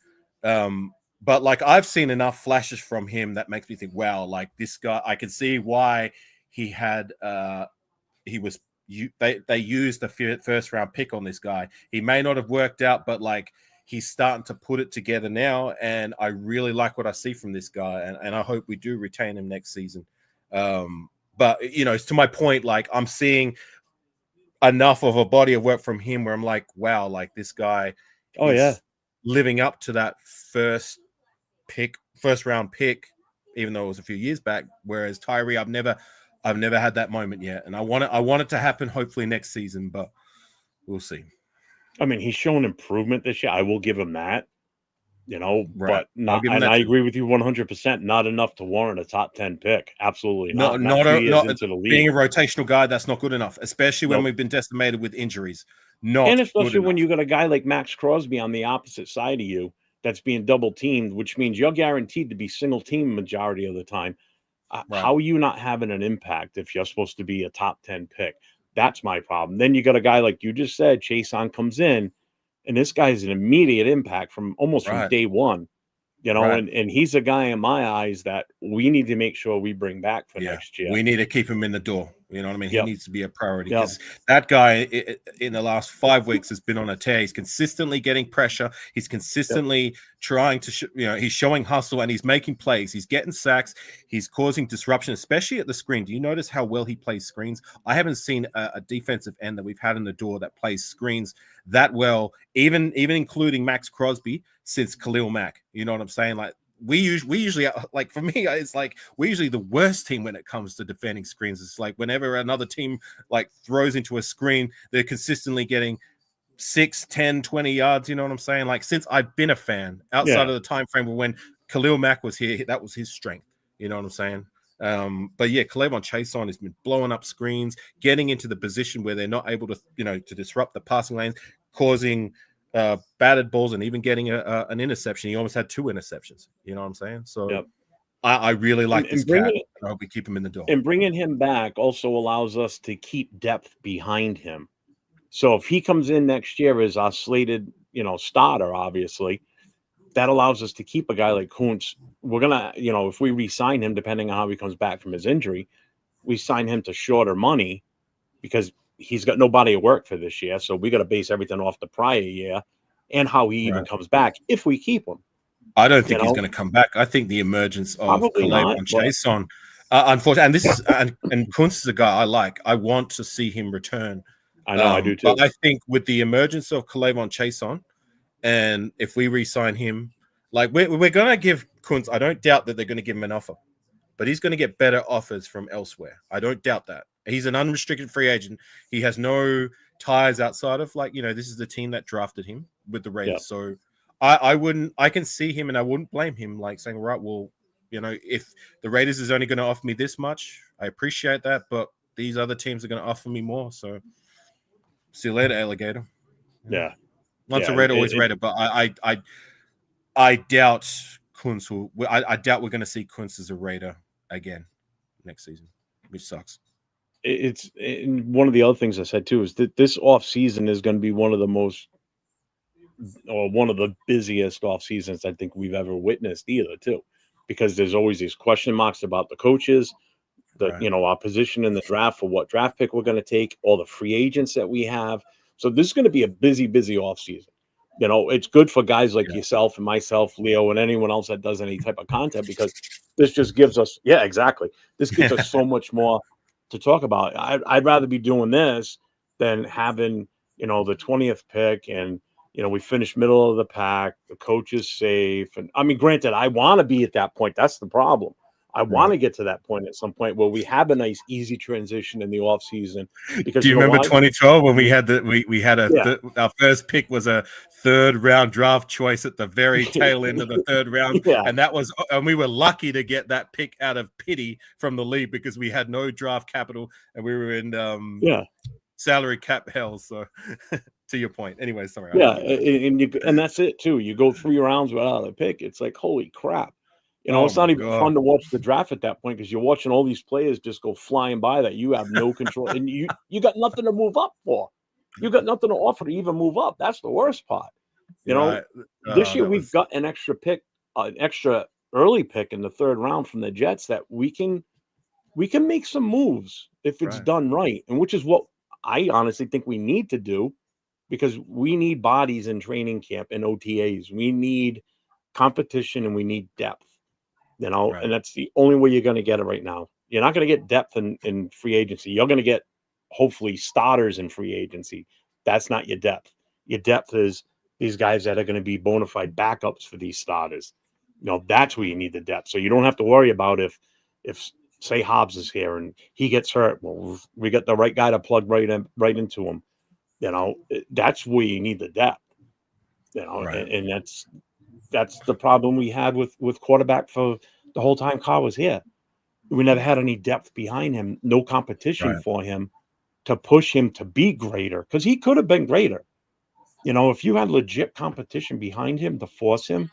But like, I've seen enough flashes from him that makes me think, wow, like, this guy, I can see why he had they used the first round pick on this guy. He may not have worked out, but like, he's starting to put it together now, and I really like what I see from this guy, and I hope we do retain him next season. But to my point, like, I'm seeing enough of a body of work from him where I'm like, wow, like, this guy is living up to that first round pick, even though it was a few years back. Whereas Tyree, I've never had that moment yet, and I want it to happen hopefully next season, but we'll see. I mean, he's shown improvement this year. I will give him that, right. But not. And I agree with you 100%. Not enough to warrant a top 10 pick. Absolutely not. Not into the league. Being a rotational guy, that's not good enough, especially when we've been decimated with injuries. And especially when you got a guy like Max Crosby on the opposite side of you that's being double teamed, which means you're guaranteed to be single team majority of the time. How are you not having an impact if you're supposed to be a top 10 pick? That's my problem. Then you got a guy like you just said, Chaisson comes in, and this guy's an immediate impact from day one, and he's a guy in my eyes that we need to make sure we bring back for next year. We need to keep him in the door. You know what I mean? He needs to be a priority, because that guy in the last 5 weeks has been on a tear. He's consistently getting pressure. He's consistently trying to, he's showing hustle, and he's making plays. He's getting sacks. He's causing disruption, especially at the screen. Do you notice how well he plays screens? I haven't seen a defensive end that we've had in the door that plays screens that well, even including Max Crosby, since Khalil Mack. You know what I'm saying? Like, we usually, like, for me, it's like we're usually the worst team when it comes to defending screens. It's like whenever another team like throws into a screen, they're consistently getting 6, 10, 20 yards. You know what I'm saying? Like, since I've been a fan, outside of the time frame when Khalil Mack was here, that was his strength. You know what I'm saying? But yeah, K'Lavon Chaisson has been blowing up screens, getting into the position where they're not able to, to disrupt the passing lanes, causing batted balls, and even getting an interception. He almost had 2 interceptions. You know what I'm saying? So I really like this cat. I hope we keep him in the door. And bringing him back also allows us to keep depth behind him. So if he comes in next year as our slated, starter, obviously, that allows us to keep a guy like Kuntz. We're gonna, if we re-sign him, depending on how he comes back from his injury, we sign him to shorter money because he's got no body of work for this year. So we got to base everything off the prior year and how he even comes back if we keep him. I don't think he's going to come back. I think the emergence of K'Lavon Chaisson, unfortunately, and this is and Kuntz is a guy I like. I want to see him return. I know, I do too. But I think with the emergence of K'Lavon Chaisson, and if we re-sign him, like, we're going to give Kuntz, I don't doubt that they're going to give him an offer, but he's going to get better offers from elsewhere. I don't doubt that. He's an unrestricted free agent. He has no ties outside of, like, this is the team that drafted him with the Raiders. So I can see him, and I wouldn't blame him, like, saying, right, well, if the Raiders is only going to offer me this much, I appreciate that, but these other teams are going to offer me more. So see you later, alligator. Yeah. Once a Raider, always Raider. But I doubt Kuntz will. I doubt we're going to see Kuntz as a Raider again next season, which sucks. It's one of the other things I said too is that this off season is going to be one of the busiest off seasons I think we've ever witnessed either too, because there's always these question marks about the coaches, our position in the draft for what draft pick we're going to take, all the free agents that we have. So this is going to be a busy offseason. You know, it's good for guys like yourself and myself, Leo, and anyone else that does any type of content, because this just gives us, exactly. This gives us so much more to talk about. I'd rather be doing this than having, the 20th pick and, we finish middle of the pack, the coach is safe. And I mean, granted, I want to be at that point. That's the problem. I want to get to that point at some point where we have a nice, easy transition in the off season. Because do you remember 2012 when we had our first pick was a third round draft choice at the very tail end of the third round, and we were lucky to get that pick out of pity from the league because we had no draft capital and we were in salary cap hell. So to your point, anyway, sorry. And that's it too. You go 3 rounds without a pick. It's like, holy crap. It's not even fun to watch the draft at that point because you're watching all these players just go flying by that you have no control, and you got nothing to move up for. You got nothing to offer to even move up. That's the worst part. This year we've got an extra pick, an extra early pick in the 3rd round from the Jets that we can make some moves if it's done right, and which is what I honestly think we need to do, because we need bodies in training camp and OTAs. We need competition and we need depth. And that's the only way you're going to get it right now. You're not going to get depth in free agency. You're going to get, hopefully, starters in free agency. That's not your depth. Your depth is these guys that are going to be bona fide backups for these starters. That's where you need the depth. So you don't have to worry about if say Hobbs is here and he gets hurt. Well, we got the right guy to plug right into him. That's where you need the depth. And that's the problem we had with quarterback for the whole time Carr was here. We never had any depth behind him, no competition for him to push him to be greater, because he could have been greater. If you had legit competition behind him to force him,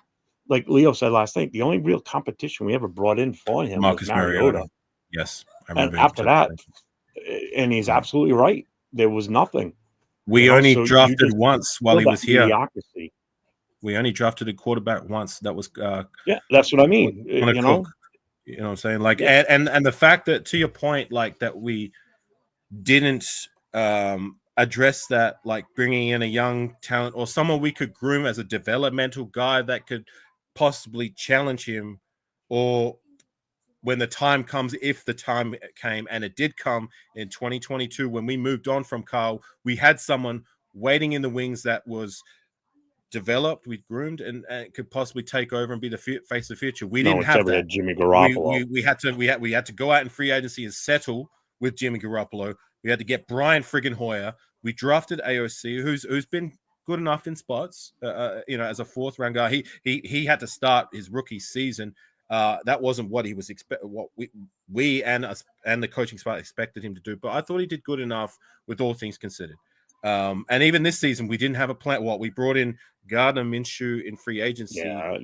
like Leo said last night, the only real competition we ever brought in for him was Mariota. Yes. And after that, and he's absolutely right, there was nothing. We only drafted once while he was here. Mediocrity. We only drafted a quarterback once. That was that's what I mean. You know what I'm saying? Like, and the fact that, to your point, like that we didn't address that, like bringing in a young talent or someone we could groom as a developmental guy that could possibly challenge him, or when the time comes, if the time came, and it did come in 2022 when we moved on from Carl, we had someone waiting in the wings that was developed, we groomed, and could possibly take over and be the face of the future. We didn't have that. Jimmy Garoppolo. We had to go out in free agency and settle with Jimmy Garoppolo. We had to get Brian friggin' Hoyer. We drafted AOC, who's been good enough in spots, as a 4th round guy. He had to start his rookie season. That wasn't what he was what we and the coaching staff expected him to do. But I thought he did good enough with all things considered. And even this season, we didn't have a plan. We brought in Gardner Minshew in free agency,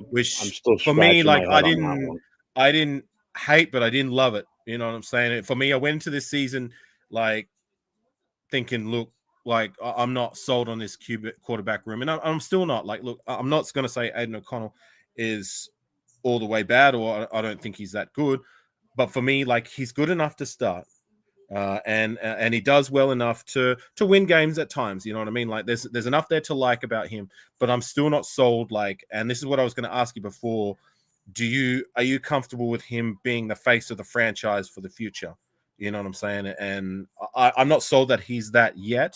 which for me, like I didn't hate, but I didn't love it. You know what I'm saying? For me, I went into this season like thinking, look, like I'm not sold on this quarterback room, and I'm still not. Like, look, I'm not going to say Aiden O'Connell is all the way bad, or I don't think he's that good. But for me, like, he's good enough to start. And he does well enough to win games at times. You know what I mean? Like there's enough there to like about him, but I'm still not sold. Like, and this is what I was going to ask you before. Are you comfortable with him being the face of the franchise for the future? You know what I'm saying? And I'm not sold that he's that yet.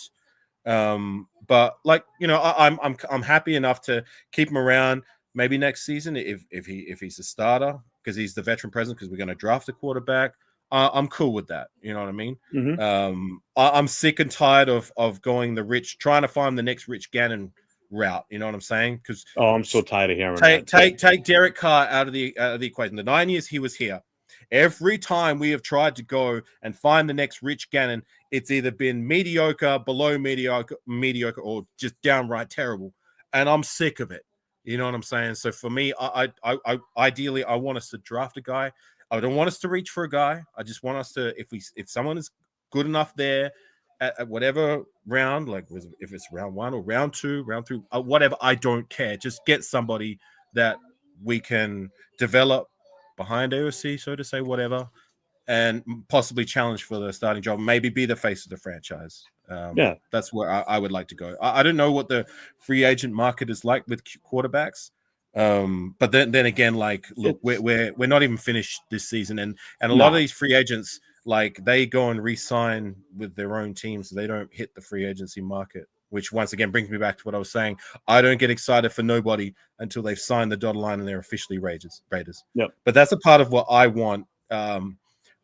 But like, I'm happy enough to keep him around maybe next season if he's a starter, because he's the veteran presence, because we're going to draft a quarterback. I'm cool with that. You know what I mean? Mm-hmm. I'm sick and tired of going trying to find the next Rich Gannon route. You know what I'm saying? Because I'm so tired of hearing that. Take Derek Carr out of the equation. The 9 years he was here, every time we have tried to go and find the next Rich Gannon, it's either been mediocre, below mediocre, or just downright terrible. And I'm sick of it. You know what I'm saying? So for me, I ideally I want us to draft a guy. I don't want us to reach for a guy. I just want us to, if someone is good enough there at whatever round, like if it's round 1 or round 2, round 3, whatever, I don't care. Just get somebody that we can develop behind AOC, so to say, whatever, and possibly challenge for the starting job, maybe be the face of the franchise. That's where I would like to go. I don't know what the free agent market is like with quarterbacks. But then again, like, look, we're not even finished this season, and a lot of these free agents, like, they go and re-sign with their own teams, so they don't hit the free agency market. Which once again brings me back to what I was saying. I don't get excited for nobody until they've signed the dotted line and they're officially Raiders. Yep. But that's a part of what I want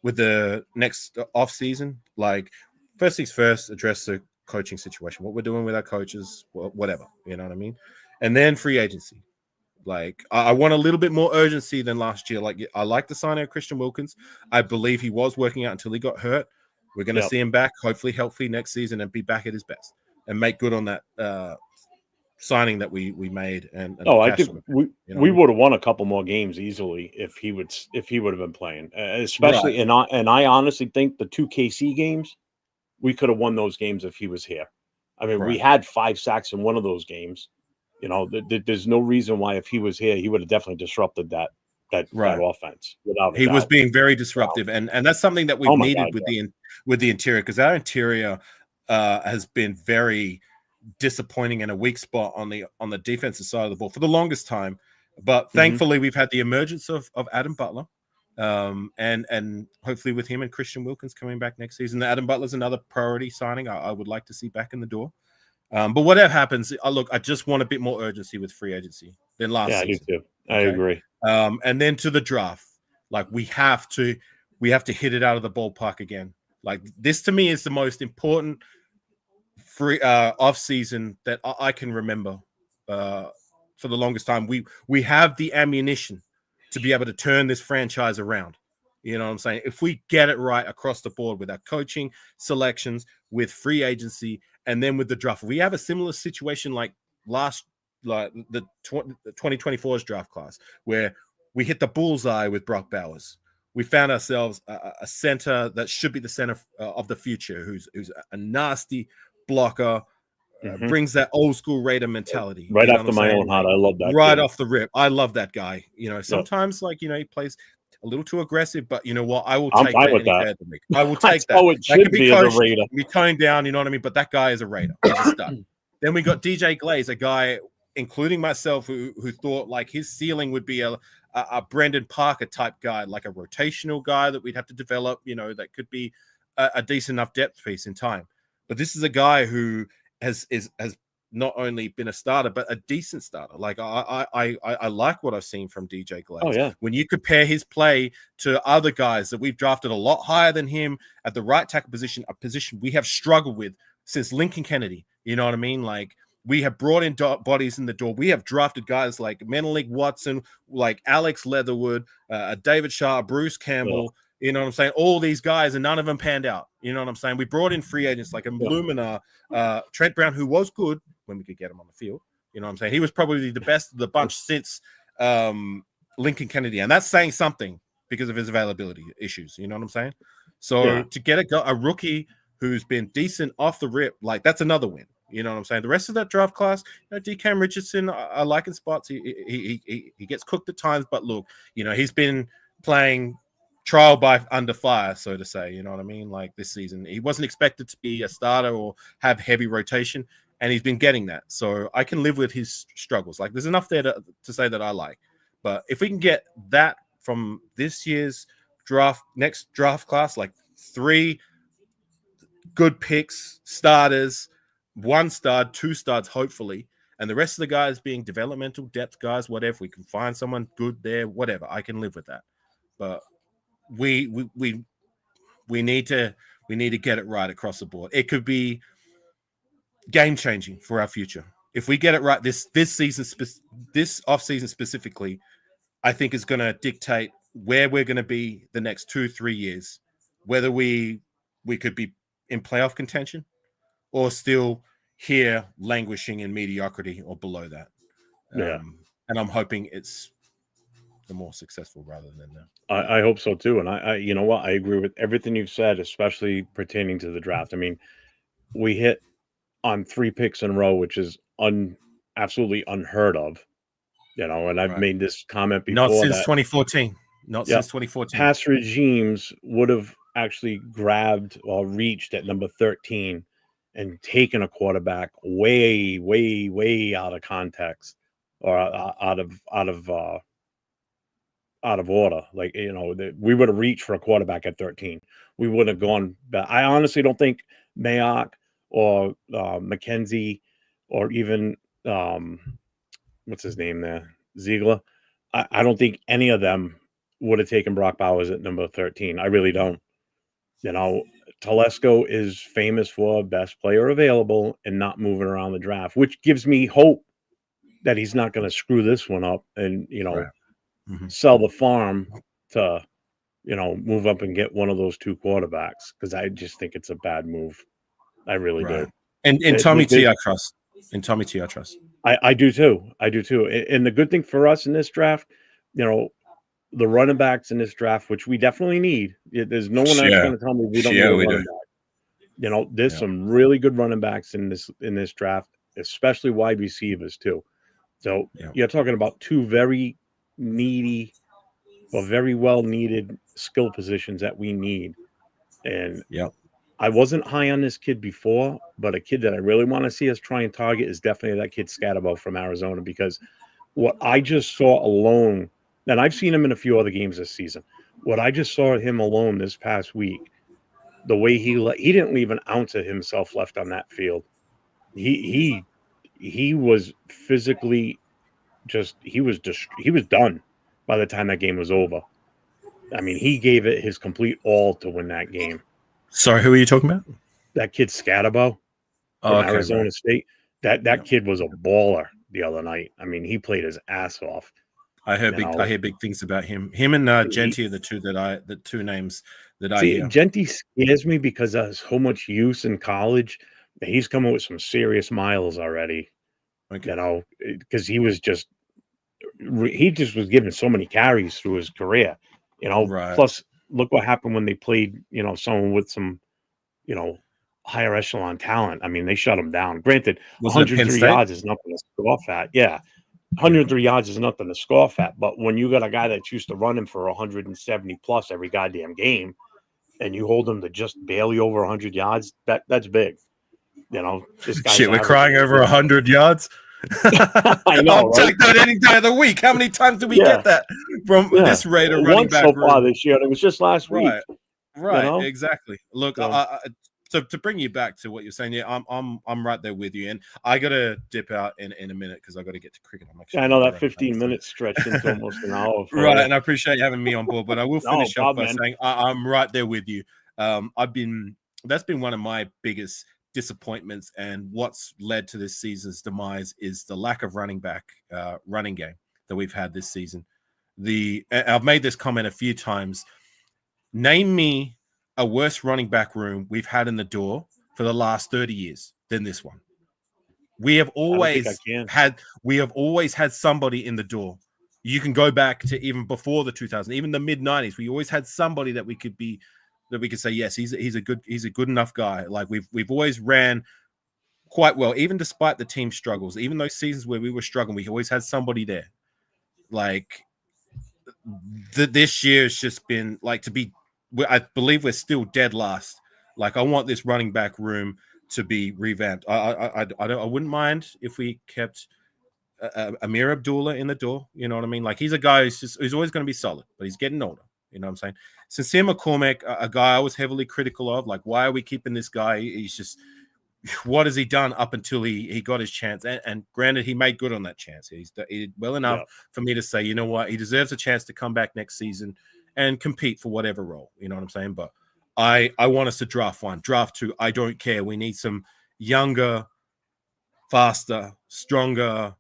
with the next off season. Like, first things first, address the coaching situation, what we're doing with our coaches, whatever, you know what I mean? And then free agency. Like, I want a little bit more urgency than last year. Like, I like the signing of Christian Wilkins. I believe he was working out until he got hurt. We're going to see him back, hopefully healthy next season, and be back at his best and make good on that signing that we made. And I think we would have won a couple more games easily if he would have been playing, especially. Right. And I honestly think the 2 KC games, we could have won those games if he was here. I mean, we had 5 sacks in one of those games. You know, there's no reason why if he was here, he would have definitely disrupted that offense. He was being very disruptive, and that's something that we've needed with the interior, because our interior has been very disappointing and a weak spot on the defensive side of the ball for the longest time. But thankfully, we've had the emergence of Adam Butler, and hopefully with him and Christian Wilkins coming back next season. Adam Butler's another priority signing I would like to see back in the door. But whatever happens, I just want a bit more urgency with free agency than last season. I do too. I agree. And then to the draft, like, we have to hit it out of the ballpark again. Like, this to me is the most important free off season that I can remember for the longest time. We have the ammunition to be able to turn this franchise around. You know what I'm saying? If we get it right across the board with our coaching selections, with free agency, and then with the draft, we have a similar situation like the 2024's draft class, where we hit the bullseye with Brock Bowers. We found ourselves a center that should be the center of the future, who's a nasty blocker, brings that old school Raider mentality. Right after my own heart. I love that. Right off the rip. I love that guy. You know, sometimes he plays a little too aggressive, but you know what? I will take that. I will take that. Oh, it should be as a Raider. We toned down, you know what I mean? But that guy is a Raider. He's a stud. Then we got DJ Glaze, a guy, including myself, who thought like his ceiling would be a Brendan Parker type guy, like a rotational guy that we'd have to develop, you know, that could be a decent enough depth piece in time. But this is a guy who has not only been a starter, but a decent starter. Like, I like what I've seen from DJ Glaze. Oh, yeah. When you compare his play to other guys that we've drafted a lot higher than him at the right tackle position, a position we have struggled with since Lincoln Kennedy. You know what I mean? Like, we have brought in bodies in the door. We have drafted guys like Menelik Watson, like Alex Leatherwood, David Shaw, Bruce Campbell. You know what I'm saying? All these guys, and none of them panned out. You know what I'm saying? We brought in free agents like Luminar, Trent Brown, who was good when we could get him on the field. You know what I'm saying? He was probably the best of the bunch since Lincoln Kennedy. And that's saying something because of his availability issues. You know what I'm saying? So to get a rookie who's been decent off the rip, like, that's another win. You know what I'm saying? The rest of that draft class, you know, DeCam Richardson, I like in spots. He gets cooked at times, but look, you know, he's been playing trial by under fire, so to say. You know what I mean? Like, this season, he wasn't expected to be a starter or have heavy rotation, and he's been getting that. So I can live with his struggles. Like, there's enough there to say that I like. But if we can get that from this year's next draft class, like 3 good picks, starters, 1 stud, 2 studs, hopefully, and the rest of the guys being developmental depth guys, whatever, we can find someone good there, whatever, I can live with that. But we need to get it right across the board. It could be game changing for our future if we get it right. This season, this off season specifically, I think is going to dictate where we're going to be the next 2-3 years, whether we could be in playoff contention or still here languishing in mediocrity or below that. And I'm hoping it's the more successful rather than that. I hope so too. And I you know what? I agree with everything you've said, especially pertaining to the draft. I mean, we hit on 3 picks in a row, which is absolutely unheard of. You know, and I've made this comment before. Not since 2014. Since 2014. Past regimes would have actually grabbed or reached at number 13 and taking a quarterback way, way, way out of context or out of order. Like, we would have reached for a quarterback at 13. We would have gone back. I honestly don't think Mayock or McKenzie or even what's his name there, Ziegler. I don't think any of them would have taken Brock Bowers at number 13. I really don't. Telesco is famous for best player available and not moving around the draft, which gives me hope that he's not going to screw this one up and, Right. Mm-hmm. sell the farm to, move up and get one of those two quarterbacks, because I just think it's a bad move. I really do. And Tommy T, I trust. And Tommy T, I trust. I do too. I do too. And the good thing for us in this draft, the running backs in this draft, which we definitely need. There's no one else going to tell me we don't need a running back. There's some really good running backs in this draft, especially wide receivers too. So you're talking about two very needy or very well needed skill positions that we need. And I wasn't high on this kid before, but a kid that I really want to see us try and target is definitely that kid Scatterbo from Arizona, because what I just saw alone, and I've seen him in a few other games this season, what I just saw him alone this past week, the way he didn't leave an ounce of himself left on that field. He was physically he was done by the time that game was over. I mean, he gave it his complete all to win that game. Sorry, who are you talking about? That kid Scatterbo from Arizona State. That kid was a baller the other night. I mean, he played his ass off. I hear big things about him. Him and Genty are the two names that I hear. Genty scares me because of so much use in college. He's coming with some serious miles already. Okay. Because he just was given so many carries through his career. Plus look what happened when they played, someone with some, higher echelon talent. I mean, they shut him down. Granted, 103 yards is nothing to scoff at. Yeah. 103 yards is nothing to scoff at, but when you got a guy that's used to running for 170 plus every goddamn game, and you hold him to just barely over 100 yards, that's big. This guy's shit. We're crying over 100 yards. I know. I'll take that any day of the week. How many times do we get that from this Raider running back? So far this year, it was just last week. Right. Exactly. Look, So to bring you back to what you're saying, I'm right there with you, and I gotta dip out in a minute because I got to get to cricket. I know that 15 minutes stretched into almost an hour. Right, and I appreciate you having me on board, but I will finish up by saying I'm right there with you. That's been one of my biggest disappointments, and what's led to this season's demise is the lack of running game that we've had this season. I've made this comment a few times. Name me a worse running back room we've had in the door for the last 30 years than this one. We have always had somebody in the door. You can go back to even before the 2000s, even the mid 90s. We always had somebody that we could say, yes, he's a good enough guy. Like we've always ran quite well, even despite the team struggles, even those seasons where we were struggling, we always had somebody there. Like this year has just been like I believe we're still dead last. Like I want this running back room to be revamped. I wouldn't mind if we kept Amir Abdullah in the door. You know what I mean? Like he's a guy who's always going to be solid, but he's getting older. You know what I'm saying? Sincere McCormick, a guy I was heavily critical of. Like, why are we keeping this guy? He's just, what has he done up until he got his chance? And granted, he made good on that chance. He did well enough for me to say, you know what? He deserves a chance to come back next season and compete for whatever role. You know what I'm saying? But I want us to draft one, draft two. I don't care. We need some younger, faster, stronger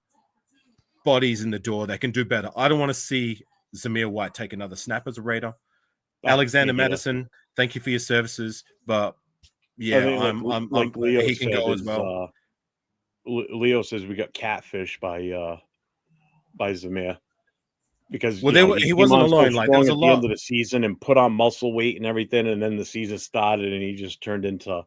bodies in the door that can do better. I don't want to see Zamir White take another snap as a Raider. Alexander Madison, thank you for your services, but yeah, he can go as well. Leo says we got catfish by Zamir because he wasn't alone. Like there was a lot at the end of the season and put on muscle weight and everything, and then the season started and he just turned into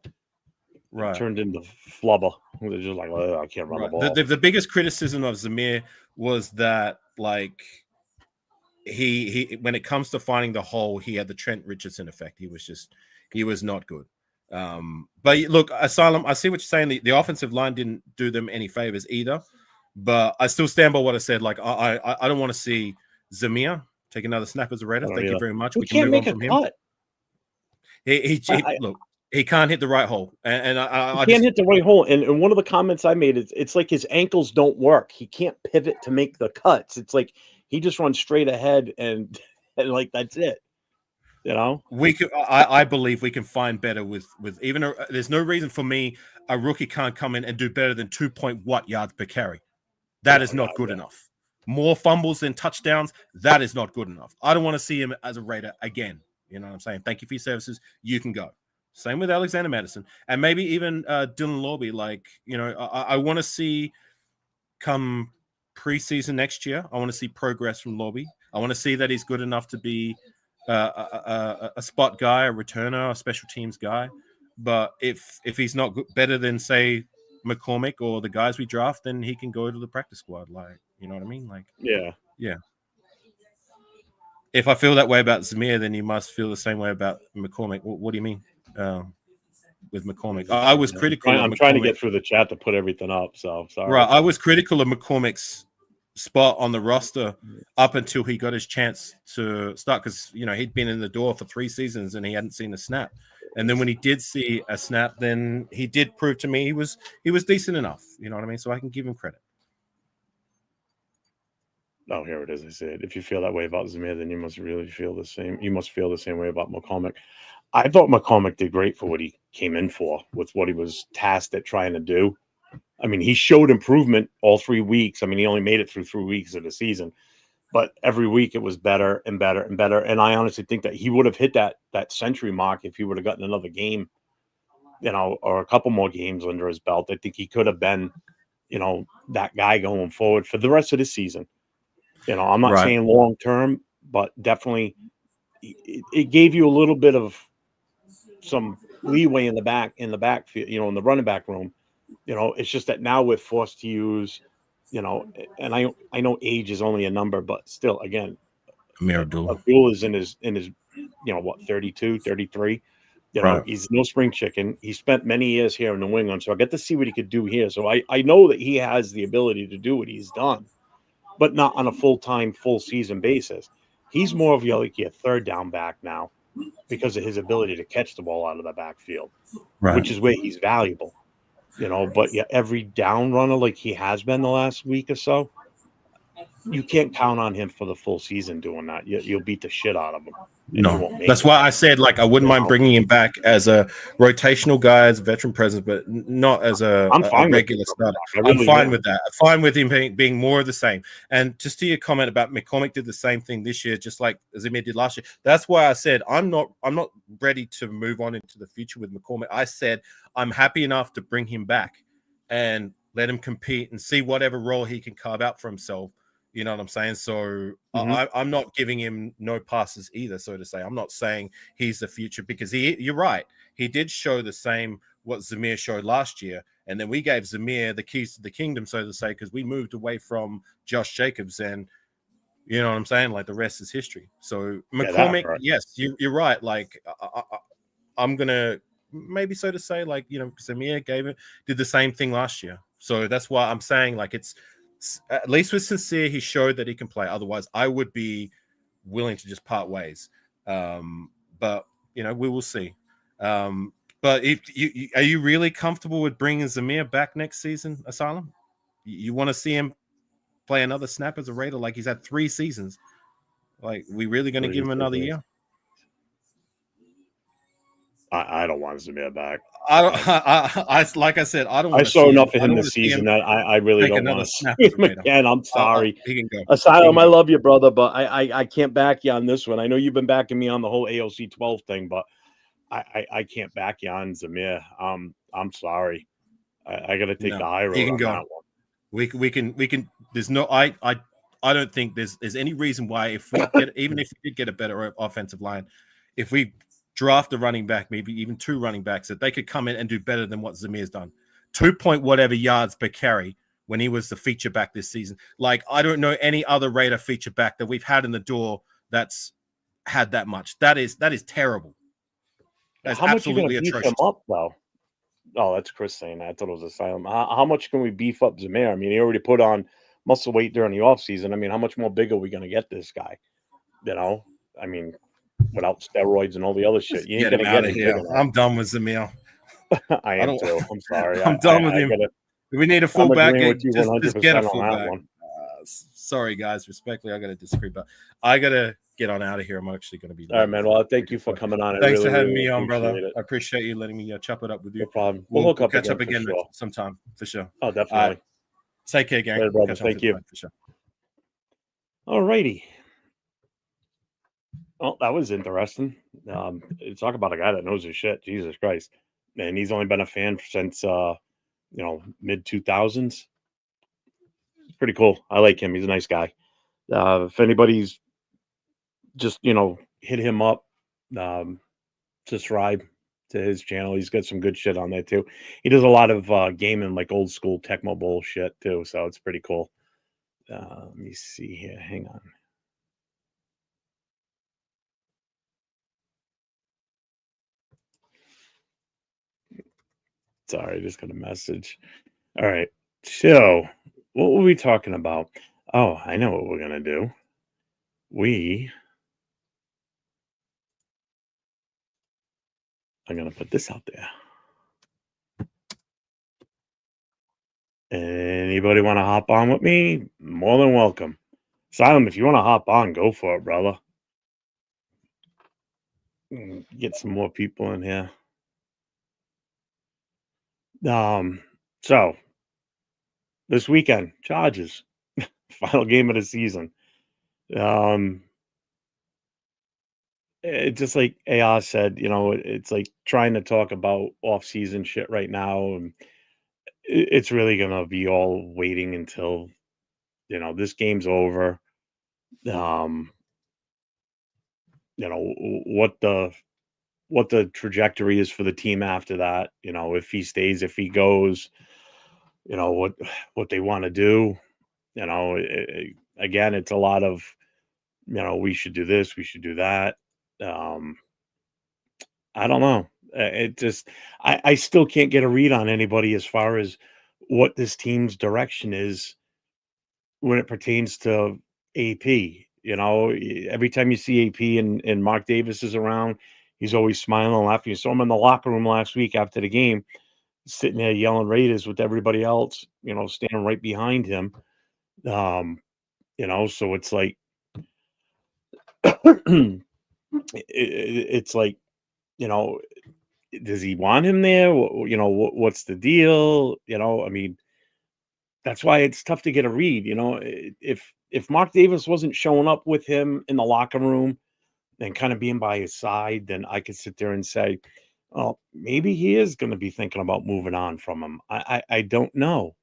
flubber. They're just like, I can't run the ball. The biggest criticism of Zamir was that like. He when it comes to finding the hole, he had the Trent Richardson effect. He was not good. But look, Asylum, I see what you're saying. The offensive line didn't do them any favors either. But I still stand by what I said. Like, I don't want to see Zamir take another snap as a Raider. Thank you very much. We can move on from him. Look, he can't hit the right hole, and I can't hit the right hole. And one of the comments I made is, it's like his ankles don't work. He can't pivot to make the cuts. It's like he just runs straight ahead, and like that's it. You know, I believe we can find better with even. There's no reason for me a rookie can't come in and do better than 2 point what yards per carry. That is not good enough. More fumbles than touchdowns. That is not good enough. I don't want to see him as a Raider again. You know what I'm saying? Thank you for your services. You can go. Same with Alexander Madison, and maybe even Dylan Lorby. Like, you know, I want to see come preseason next year. I want to see progress from Lorby. I want to see that he's good enough to be a spot guy, a returner, a special teams guy. But if he's not better than, say, McCormick or the guys we draft, then he can go to the practice squad. Like, you know what I mean? Like, yeah. If I feel that way about Zamir, then you must feel the same way about McCormick. What do you mean with McCormick? I was critical. I'm trying to get through the chat to put everything up. So sorry. Right, I was critical of McCormick's spot on the roster up until he got his chance to start, because, you know, he'd been in the door for 3 seasons and he hadn't seen a snap. And then when he did see a snap, then he did prove to me he was decent enough. You know what I mean? So I can give him credit. Oh, here it is. I said, if you feel that way about Zamir, then you must really feel the same. You must feel the same way about McCormick. I thought McCormick did great for what he came in for, with what he was tasked at trying to do. I mean, he showed improvement all 3 weeks. I mean, he only made it through 3 weeks of the season, but every week it was better and better and better. And I honestly think that he would have hit that century mark if he would have gotten another game, you know, or a couple more games under his belt. I think he could have been, you know, that guy going forward for the rest of the season. You know, I'm not saying long term, but definitely it gave you a little bit of some leeway in the backfield, you know, in the running back room. You know, it's just that now we're forced to use, you know, and I know age is only a number, but still, again, Abdul is in his, you know, what, 32, 33. You know, he's no spring chicken. He spent many years here in New England, so I get to see what he could do here. So I know that he has the ability to do what he's done, but not on a full-time, full-season basis. He's more of your third down back now because of his ability to catch the ball out of the backfield, which is where he's valuable. You know, but yeah, every down runner like he has been the last week or so, you can't count on him for the full season doing that. You'll beat the shit out of him. No, that's why I said, like, I wouldn't mind bringing him back as a rotational guy, as a veteran presence, but not as a regular starter. I'm fine with that. I'm fine with him being more of the same. And just to your comment about McCormick did the same thing this year, just like Zamir did last year. That's why I said I'm not ready to move on into the future with McCormick. I said I'm happy enough to bring him back and let him compete and see whatever role he can carve out for himself. You know what I'm saying? So I'm not giving him no passes either, so to say. I'm not saying he's the future, because you're right. He did show the same what Zamir showed last year. And then we gave Zamir the keys to the kingdom, so to say, because we moved away from Josh Jacobs. And you know what I'm saying? Like, the rest is history. So McCormick, yes, you're right. Like, I'm going to maybe, so to say, like, you know, Zamir did the same thing last year. So that's why I'm saying, like, it's, at least with Sincere, he showed that he can play. Otherwise, I would be willing to just part ways. But, you know, we will see. But if are you really comfortable with bringing Zamir back next season, Asylum? You want to see him play another snap as a Raider? Like, he's had 3 seasons. Like, we really going to give him another year? I don't want Zamir back. Like I said, I don't. I saw enough of him this season that I really don't want to see him again. I'm sorry, he can go. Asylum. I love you, brother, but I can't back you on this one. I know you've been backing me on the whole AOC 12 thing, but I can't back you on Zamir. I'm sorry. I got to take the high road on that one. We can. There's no. I don't think there's any reason why, if we get, even if we did get a better offensive line, if we draft a running back, maybe even 2 running backs, that they could come in and do better than what Zamir's done. 2 point whatever yards per carry when he was the feature back this season. Like, I don't know any other Raider feature back that we've had in the door that's had that much. That is terrible. That's How much you gonna absolutely beef him atrocious. up though? Oh, that's Chris saying that. I thought it was Asylum. How much can we beef up Zamir? I mean, he already put on muscle weight during the offseason. I mean, how much more big are we gonna get this guy? You know, I mean, without steroids and all the other shit, Let's you ain't get him gonna get out of any here. bigger than I'm done with Zamir. that. I I am don't. too. I'm sorry. I'm done with him. Gotta. We need a I'm fullback. agreeing with you Just get a 100% on that fullback. one. Sorry, guys. Respectfully, I got to disagree, but I got to get on out of here. I'm actually going to be. All right, man. Well, thank you for coming on. I Thanks really, for having really me on, brother. appreciate it. I appreciate you letting me chop it up with you. No problem. We'll hook up catch up again again for sure. sometime for sure. Oh, definitely. Take care, gang. Later, We'll brother. catch up Thank you. for sure. All righty. Well, that was interesting. Talk about a guy that knows his shit. Jesus Christ. And he's only been a fan since, mid 2000s. Pretty cool. I like him. He's a nice guy. If anybody's just, hit him up, subscribe to his channel. He's got some good shit on there too. He does a lot of gaming, like old school Tecmo Bowl shit too. So it's pretty cool. Let me see here. Hang on. Sorry, I just got a message. All right. So, what were we talking about? Oh, I know what we're going to do. I'm going to put this out there. Anybody want to hop on with me? More than welcome. Asylum, if you want to hop on, go for it, brother. Get some more people in here. So this weekend, Chargers, final game of the season. Just like AR said, it's like trying to talk about off-season shit right now, and it's really gonna be all waiting until this game's over. What the trajectory is for the team after that. If he stays, if he goes, what they want to do. Again, it's a lot of we should do this, we should do that. I don't know. It just I still can't get a read on anybody as far as what this team's direction is when it pertains to AP. Every time you see AP and Mark Davis is around, he's always smiling and laughing. You saw him in the locker room last week after the game, sitting there yelling Raiders with everybody else, standing right behind him. So it's like it's like, does he want him there? What's the deal? I mean, that's why it's tough to get a read. If Mark Davis wasn't showing up with him in the locker room and kind of being by his side, then I could sit there and say, oh, maybe he is going to be thinking about moving on from him. I don't know,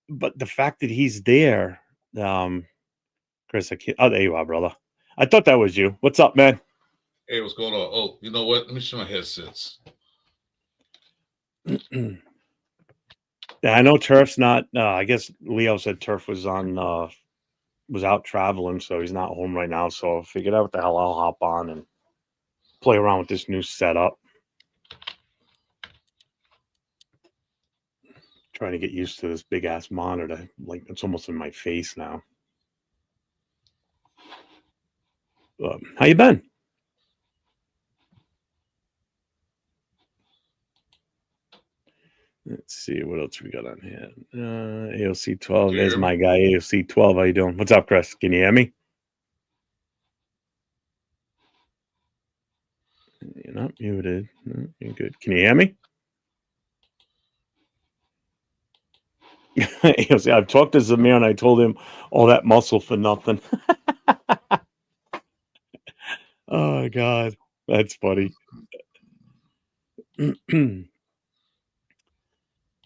but the fact that he's there, Chris, oh, there you are, brother. I thought that was you. What's up, man? Hey, what's going on? Oh, you know what? Let me show my headsets. Yeah, I know Turf's not. I guess Leo said Turf was was out traveling, so he's not home right now. So I figured out what the hell I'll hop on and play around with this new setup. Trying to get used to this big ass monitor. Like it's almost in my face now. How you been? Let's see what else we got on here. AOC 12. There's my guy, AOC 12. How you doing? What's up, Chris? Can you hear me? You're not muted. No, you're good. Can you hear me? I've talked to Zamir and I told him all that muscle for nothing. Oh God, that's funny.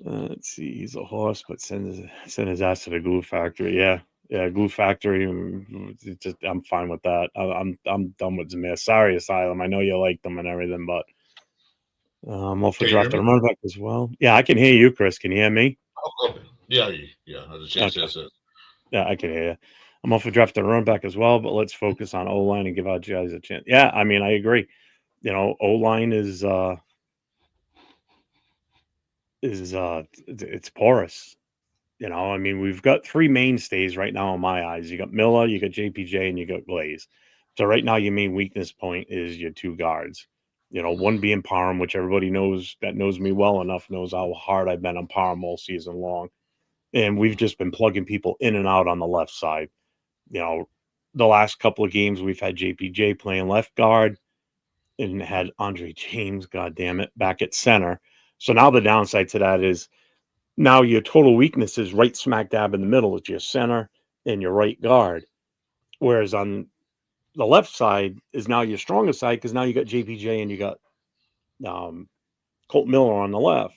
Let's see. He's a horse, but send his ass to the glue factory. Yeah, glue factory. I'm fine with that. I'm done with Zamir. Sorry, Asylum. I know you like them and everything, but I'm off for draft and run back as well. Yeah, I can hear you, Chris. Can you hear me? Okay. Yeah. I just changed okay. Yeah, I can hear you. I'm off for draft and run back as well, but let's focus on O-line and give our guys a chance. Yeah, I mean, I agree. O-line is it's porous. I mean, we've got three mainstays right now in my eyes. You got Miller, you got JPJ, and you got Glaze. So right now, your main weakness point is your two guards. One being Parham, which everybody knows that knows me well enough knows how hard I've been on Parham all season long. And we've just been plugging people in and out on the left side. The last couple of games we've had JPJ playing left guard and had Andre James, God damn it, back at center. So now the downside to that is now your total weakness is right smack dab in the middle. It's your center and your right guard. Whereas on the left side is now your strongest side because now you got JPJ and you got Colt Miller on the left.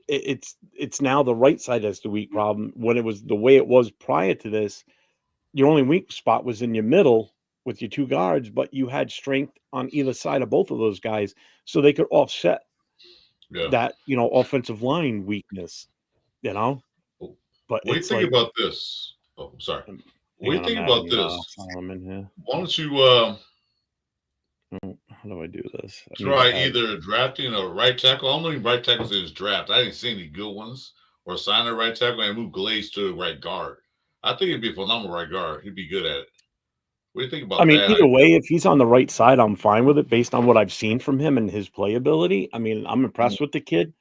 It's now the right side that's the weak problem. When it was the way it was prior to this, your only weak spot was in your middle with your two guards, but you had strength on either side of both of those guys, so they could offset that offensive line weakness. But what do you think about this? Oh, I'm sorry. What do you think about this? Solomon here. Why don't you how do I do this? Try either drafting a right tackle. How many right tackles in his draft? I didn't see any good ones. Or sign a right tackle and move Glaze to right guard. I think it'd be a phenomenal right guard. He'd be good at it. What do you think about that? I mean, either way, if he's on the right side, I'm fine with it based on what I've seen from him and his playability. I mean, I'm impressed with the kid.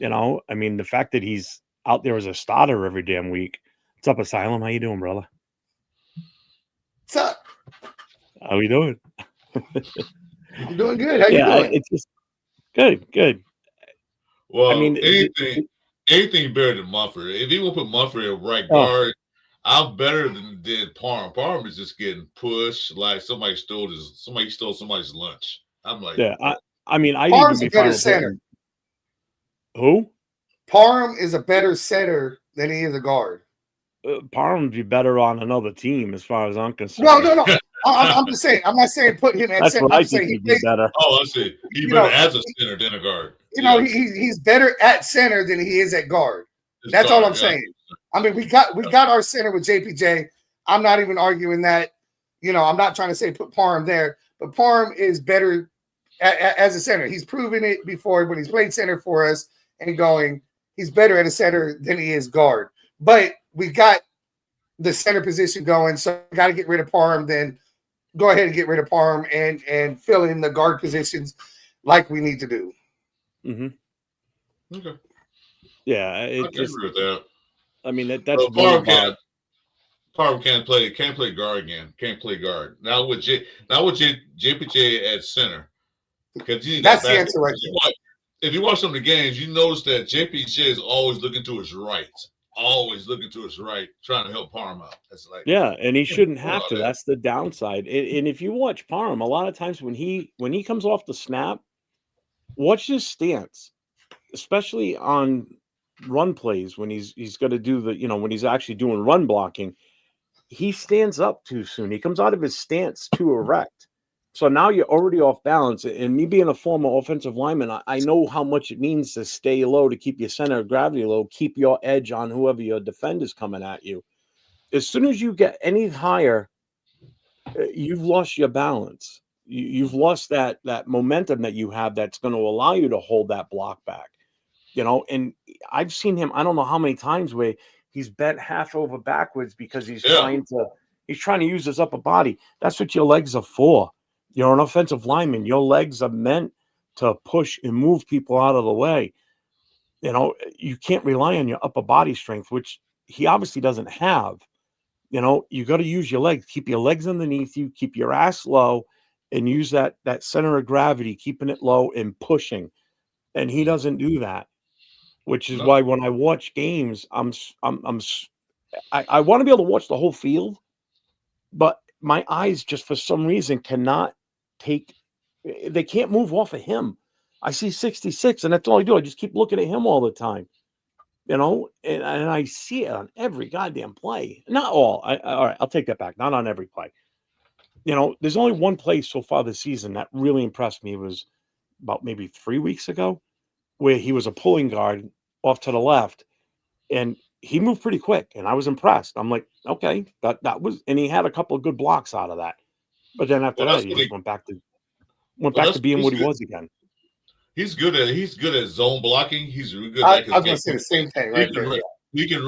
I mean, the fact that he's out there as a starter every damn week. What's up, Asylum? How you doing, brother? What's up? How you doing? You're doing good. How you doing? It's just good. Well, I mean, anything better than Mumford. If he will put Mumford at right guard, I'm better than Parham. Parham is just getting pushed like somebody stole somebody's lunch. I'm like, I mean, Parham's a better center. Who? Parham is a better center than he is a guard. Parham would be better on another team, as far as I'm concerned. No. I'm just saying. I'm not saying put him at center. I'm saying he'd be better. Oh, I see. He's better as a center than a guard. He's better at center than he is at guard. That's all I'm saying. I mean, we got our center with JPJ. I'm not even arguing that. I'm not trying to say put Parham there, but Parham is better as a center. He's proven it before when he's played center for us and going. He's better at a center than he is guard. But we got the center position going, so we got to get rid of Parham. Then go ahead and get rid of Parham and fill in the guard positions like we need to do. Mm-hmm. Okay. Yeah, I agree with that. I mean, that's Parham can't play guard again. Can't play guard now with JPJ at center because that's the answer right there. If you watch some of the games, you notice that JPJ is always looking to his right. Always looking to his right, trying to help Parham out. That's like and he shouldn't have to. That's the downside. And if you watch Parham, a lot of times when he comes off the snap, watch his stance, especially on run plays when he's got to do when he's actually doing run blocking. He stands up too soon. He comes out of his stance too erect. So now you're already off balance. And me being a former offensive lineman, I know how much it means to stay low, to keep your center of gravity low, keep your edge on whoever your defender's coming at you. As soon as you get any higher, you've lost your balance. You've lost that momentum that you have that's going to allow you to hold that block back. And I've seen him, I don't know how many times where he's bent half over backwards because he's trying to use his upper body. That's what your legs are for. You're an offensive lineman. Your legs are meant to push and move people out of the way. You can't rely on your upper body strength, which he obviously doesn't have. You got to use your legs. Keep your legs underneath you. Keep your ass low, and use that center of gravity, keeping it low and pushing. And he doesn't do that, which is why when I watch games, I want to be able to watch the whole field, but my eyes just for some reason cannot they can't move off of him. I see 66 and that's all I do. I just keep looking at him all the time, and I see it on every goddamn play. Not all. All right, I'll take that back. Not on every play. There's only one play so far this season that really impressed me. It was about maybe 3 weeks ago where he was a pulling guard off to the left and he moved pretty quick and I was impressed. I'm like, okay, that was, and he had a couple of good blocks out of that. But then after that, he just went back to being what he was again. He's good at zone blocking. He's really good. I was going to say the same thing right there. He can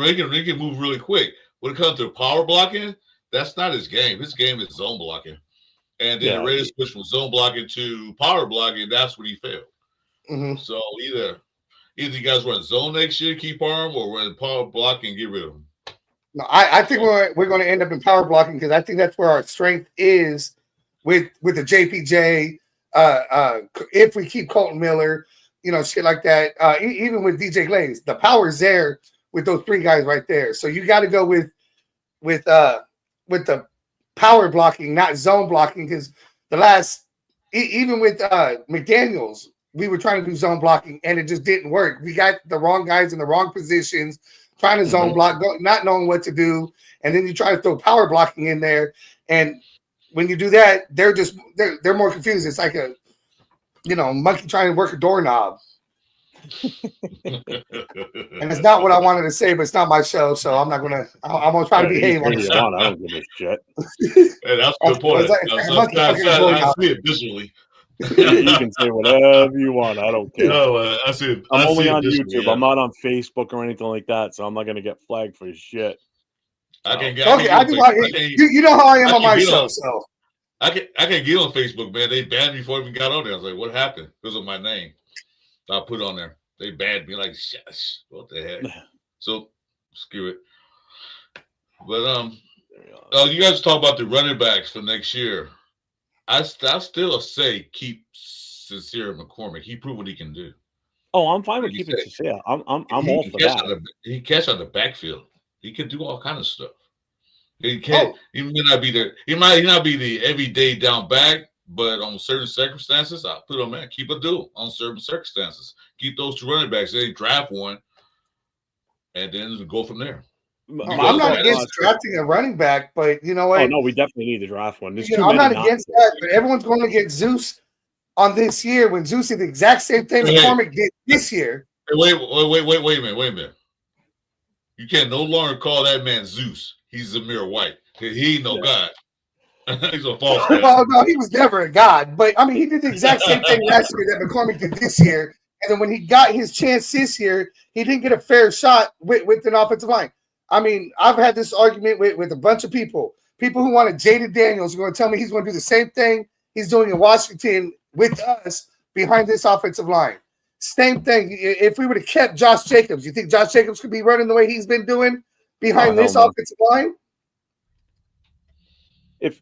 move really quick. When it comes to power blocking, that's not his game. His game is zone blocking. And then the Raiders switched from zone blocking to power blocking. That's what he failed. Mm-hmm. So either you guys run zone next year, keep arm, or run power blocking and get rid of him. No, I think we're going to end up in power blocking because I think that's where our strength is with the JPJ. If we keep Colton Miller, shit like that. Even with DJ Glaze, the power's there with those three guys right there. So you got to go with the power blocking, not zone blocking, because even with McDaniels, we were trying to do zone blocking and it just didn't work. We got the wrong guys in the wrong positions, trying to zone block, not knowing what to do, and then you try to throw power blocking in there, and when you do that, they're more confused. It's like a monkey trying to work a doorknob. And it's not what I wanted to say, but it's not my show, so I'm gonna try to behave on the show. I don't give a shit. Hey, that's a good point. I see it visually. You can say whatever you want. I don't care. No, I see it. I'm only on YouTube. I'm not on Facebook or anything like that, so I'm not gonna get flagged for shit. I can get. You know how I am on my show, so I can get on Facebook, man. They banned me before I even got on there. I was like, what happened? Because of my name. I put it on there. They banned me like, what the heck? So screw it. But you guys talk about the running backs for next year. I still say keep Sincere McCormick. He proved what he can do. Oh, I'm fine with keeping Sincere. I'm all for that. He catch on the backfield. He can do all kind of stuff. He can't. He may not be the. He might not be the everyday down back, but on certain circumstances, I put him in. Keep a duel on certain circumstances. Keep those two running backs. They draft one, and then go from there. I'm not against drafting a running back, but you know what? Oh no, we definitely need to draft one. I'm not against that, but everyone's going to get Zeus on this year when Zeus did the exact same thing McCormick did this year. Wait a minute. You can no longer call that man Zeus. He's Zamir White. He ain't no god. He's a false god. Well, no, he was never a god. But, I mean, he did the exact same thing last year that McCormick did this year. And then when he got his chance this year, he didn't get a fair shot with an offensive line. I mean, I've had this argument with a bunch of people. People who wanted Jaden Daniels are going to tell me he's going to do the same thing he's doing in Washington with us behind this offensive line. Same thing. If we would have kept Josh Jacobs, you think Josh Jacobs could be running the way he's been doing behind this offensive line? If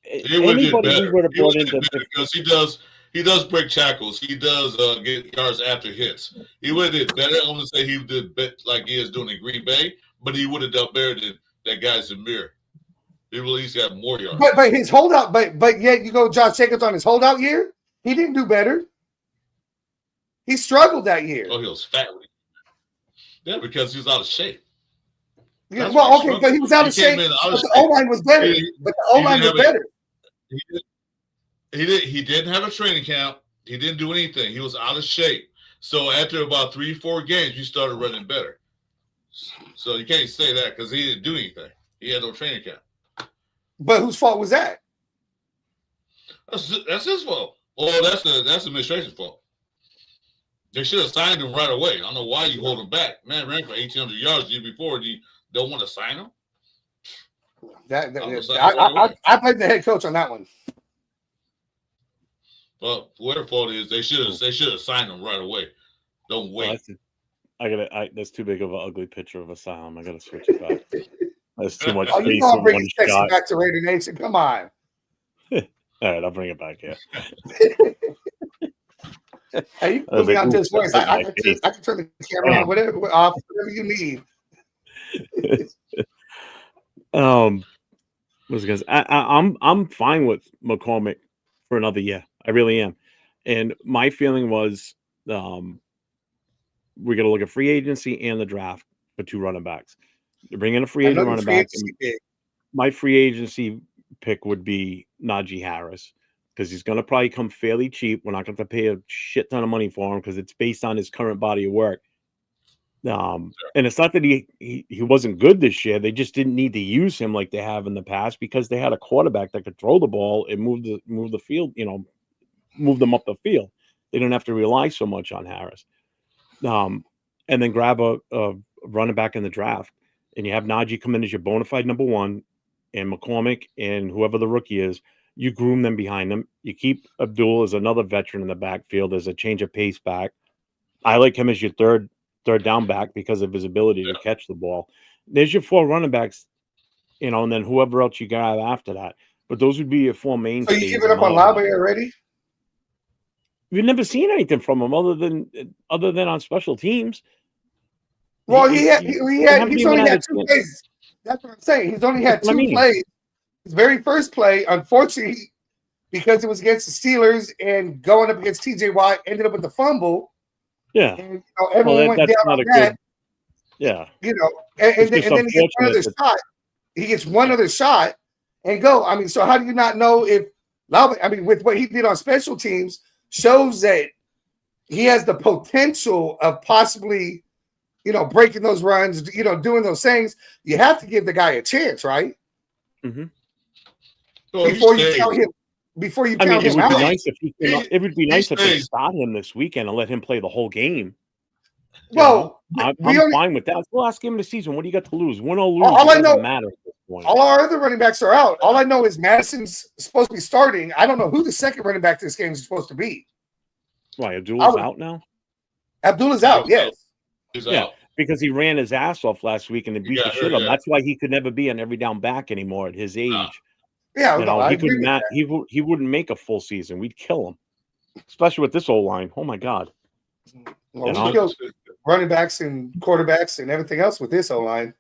anybody we would have brought in because he does break tackles, he does get yards after hits. He would have did better. I'm gonna say he did like he is doing in Green Bay, but he would have done better than that guy Zamir. He at least got more yards. But his holdout, but yet you go Josh Jacobs on his holdout year, he didn't do better. He struggled that year. Oh, he was fat. Yeah, because he was out of shape. Yeah, well, okay, but he was out of shape. But the O-line was better. But the O-line was better. He didn't have a training camp. He didn't do anything. He was out of shape. So after about 3-4 games, you started running better. So you can't say that because he didn't do anything. He had no training camp. But whose fault was that? That's his fault. Well, that's the administration's fault. They should have signed him right away. I don't know why you hold him back. Man ran for 1,800 yards the year before. You don't want to sign him? I blame the head coach on that one. Well, whatever fault it is, they should have signed him right away. Don't wait. That's too big of an ugly picture of Asylum. I gotta switch it back. That's too much space you know, in bring one sexy shot. back to Raider Nation. Come on. All right, I'll bring it back here. Hey, you can put me on this voice. I can turn the camera on, whatever you need. I'm fine with McCormick for another year. I really am. And my feeling was we're gonna look at free agency and the draft for 2 running backs. To bring in a free agent running back. My free agency pick would be Najee Harris, because he's going to probably come fairly cheap. We're not going to pay a shit ton of money for him because it's based on his current body of work. And it's not that he wasn't good this year. They just didn't need to use him like they have in the past because they had a quarterback that could throw the ball and move the field, move them up the field. They didn't have to rely so much on Harris. And then grab a running back in the draft, and you have Najee come in as your bona fide number one, and McCormick and whoever the rookie is, you groom them behind them. You keep Abdul as another veteran in the backfield as a change of pace back. I like him as your third down back because of his ability to catch the ball. There's your 4 running backs, and then whoever else you got after that. But those would be your 4 main. So you giving up on Olave already? We've never seen anything from him other than on special teams. Well, he's only had 2 plays. That's what I'm saying. He's only had 2 plays. His very first play, unfortunately, because it was against the Steelers and going up against TJ Watt, ended up with the fumble. Yeah. And, everyone went down on that. Yeah. And then he gets one other shot. He gets one other shot and go. I mean, so how do you not know if with what he did on special teams shows that he has the potential of possibly, breaking those runs, doing those things. You have to give the guy a chance, right? Mm-hmm. Before you count him out. It would be nice if they start him this weekend and let him play the whole game. Well, I'm fine with that. It's the last game of the season. What do you got to lose? Win or lose, all I know, matter at this point. All our other running backs are out. All I know is Madison's supposed to be starting. I don't know who the second running back to this game is supposed to be. Why, Abdullah's out now? Abdullah's out, yes. He's yeah, out. because he ran his ass off last week and they beat the shit out of him. That's why he could never be an every down back anymore at his age. Yeah, he wouldn't make a full season. We'd kill him, especially with this old line. Oh my god! Well, we killed running backs and quarterbacks and everything else with this O line.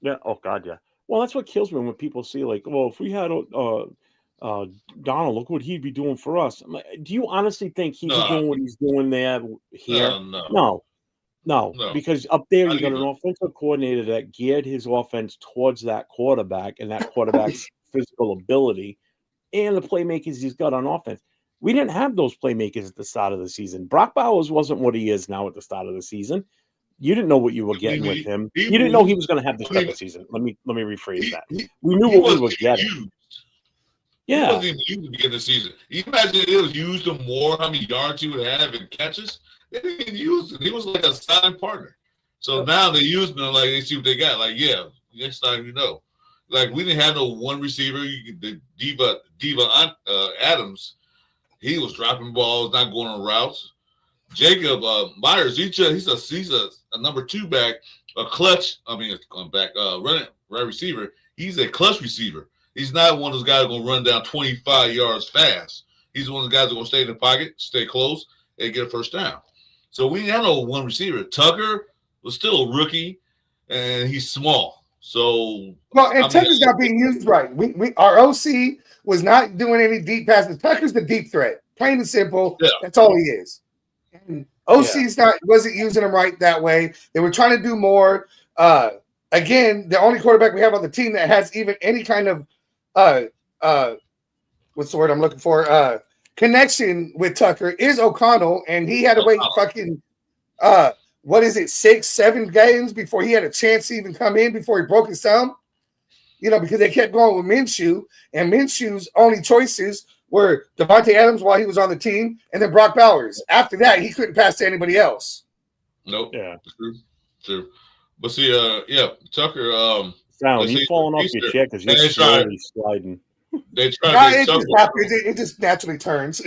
Yeah. Oh god, yeah. Well, that's what kills me when people see like, well, if we had Donald, look what he'd be doing for us. I'm like, do you honestly think he'd be doing what he's doing here? No, because up there you got an offensive coordinator that geared his offense towards that quarterback and that quarterback's physical ability and the playmakers he's got on offense. We didn't have those playmakers at the start of the season. Brock Bowers wasn't what he is now at the start of the season. You didn't know what you were getting with him. You didn't know he was going to have this type of season. Let me rephrase that. We knew what we were getting. Yeah. He wasn't even used at the beginning of the season. You imagine it was used him more, how many yards he would have and catches? They didn't even use him. He was like a silent partner. So now they use him like they see what they got. Like, yeah, next time you know. Like, we didn't have no one receiver. The Diva Adams, he was dropping balls, not going on routes. Jacob Myers, he's a number 2 back, a clutch. Running right receiver. He's a clutch receiver. He's not one of those guys going to run down 25 yards fast. He's one of the guys that going to stay in the pocket, stay close, and get a first down. So we didn't have no one receiver. Tucker was still a rookie, and he's small. So Tucker's not being used right. Our OC was not doing any deep passes. Tucker's the deep threat, plain and simple. Yeah. That's all he is. And OC's wasn't using him right that way. They were trying to do more. Again, the only quarterback we have on the team that has even any kind of what's the word I'm looking for? Connection with Tucker is O'Connell, and he had to wait fucking 6-7 games before he had a chance to even come in before he broke his thumb. Because they kept going with Minshew, and Minshew's only choices were Devontae Adams while he was on the team, and then Brock Bowers. After that, he couldn't pass to anybody else. Nope. Yeah. True. But see, Tucker. You're falling off your chair because you're slowly sliding. They try to make Tucker. It just naturally turns.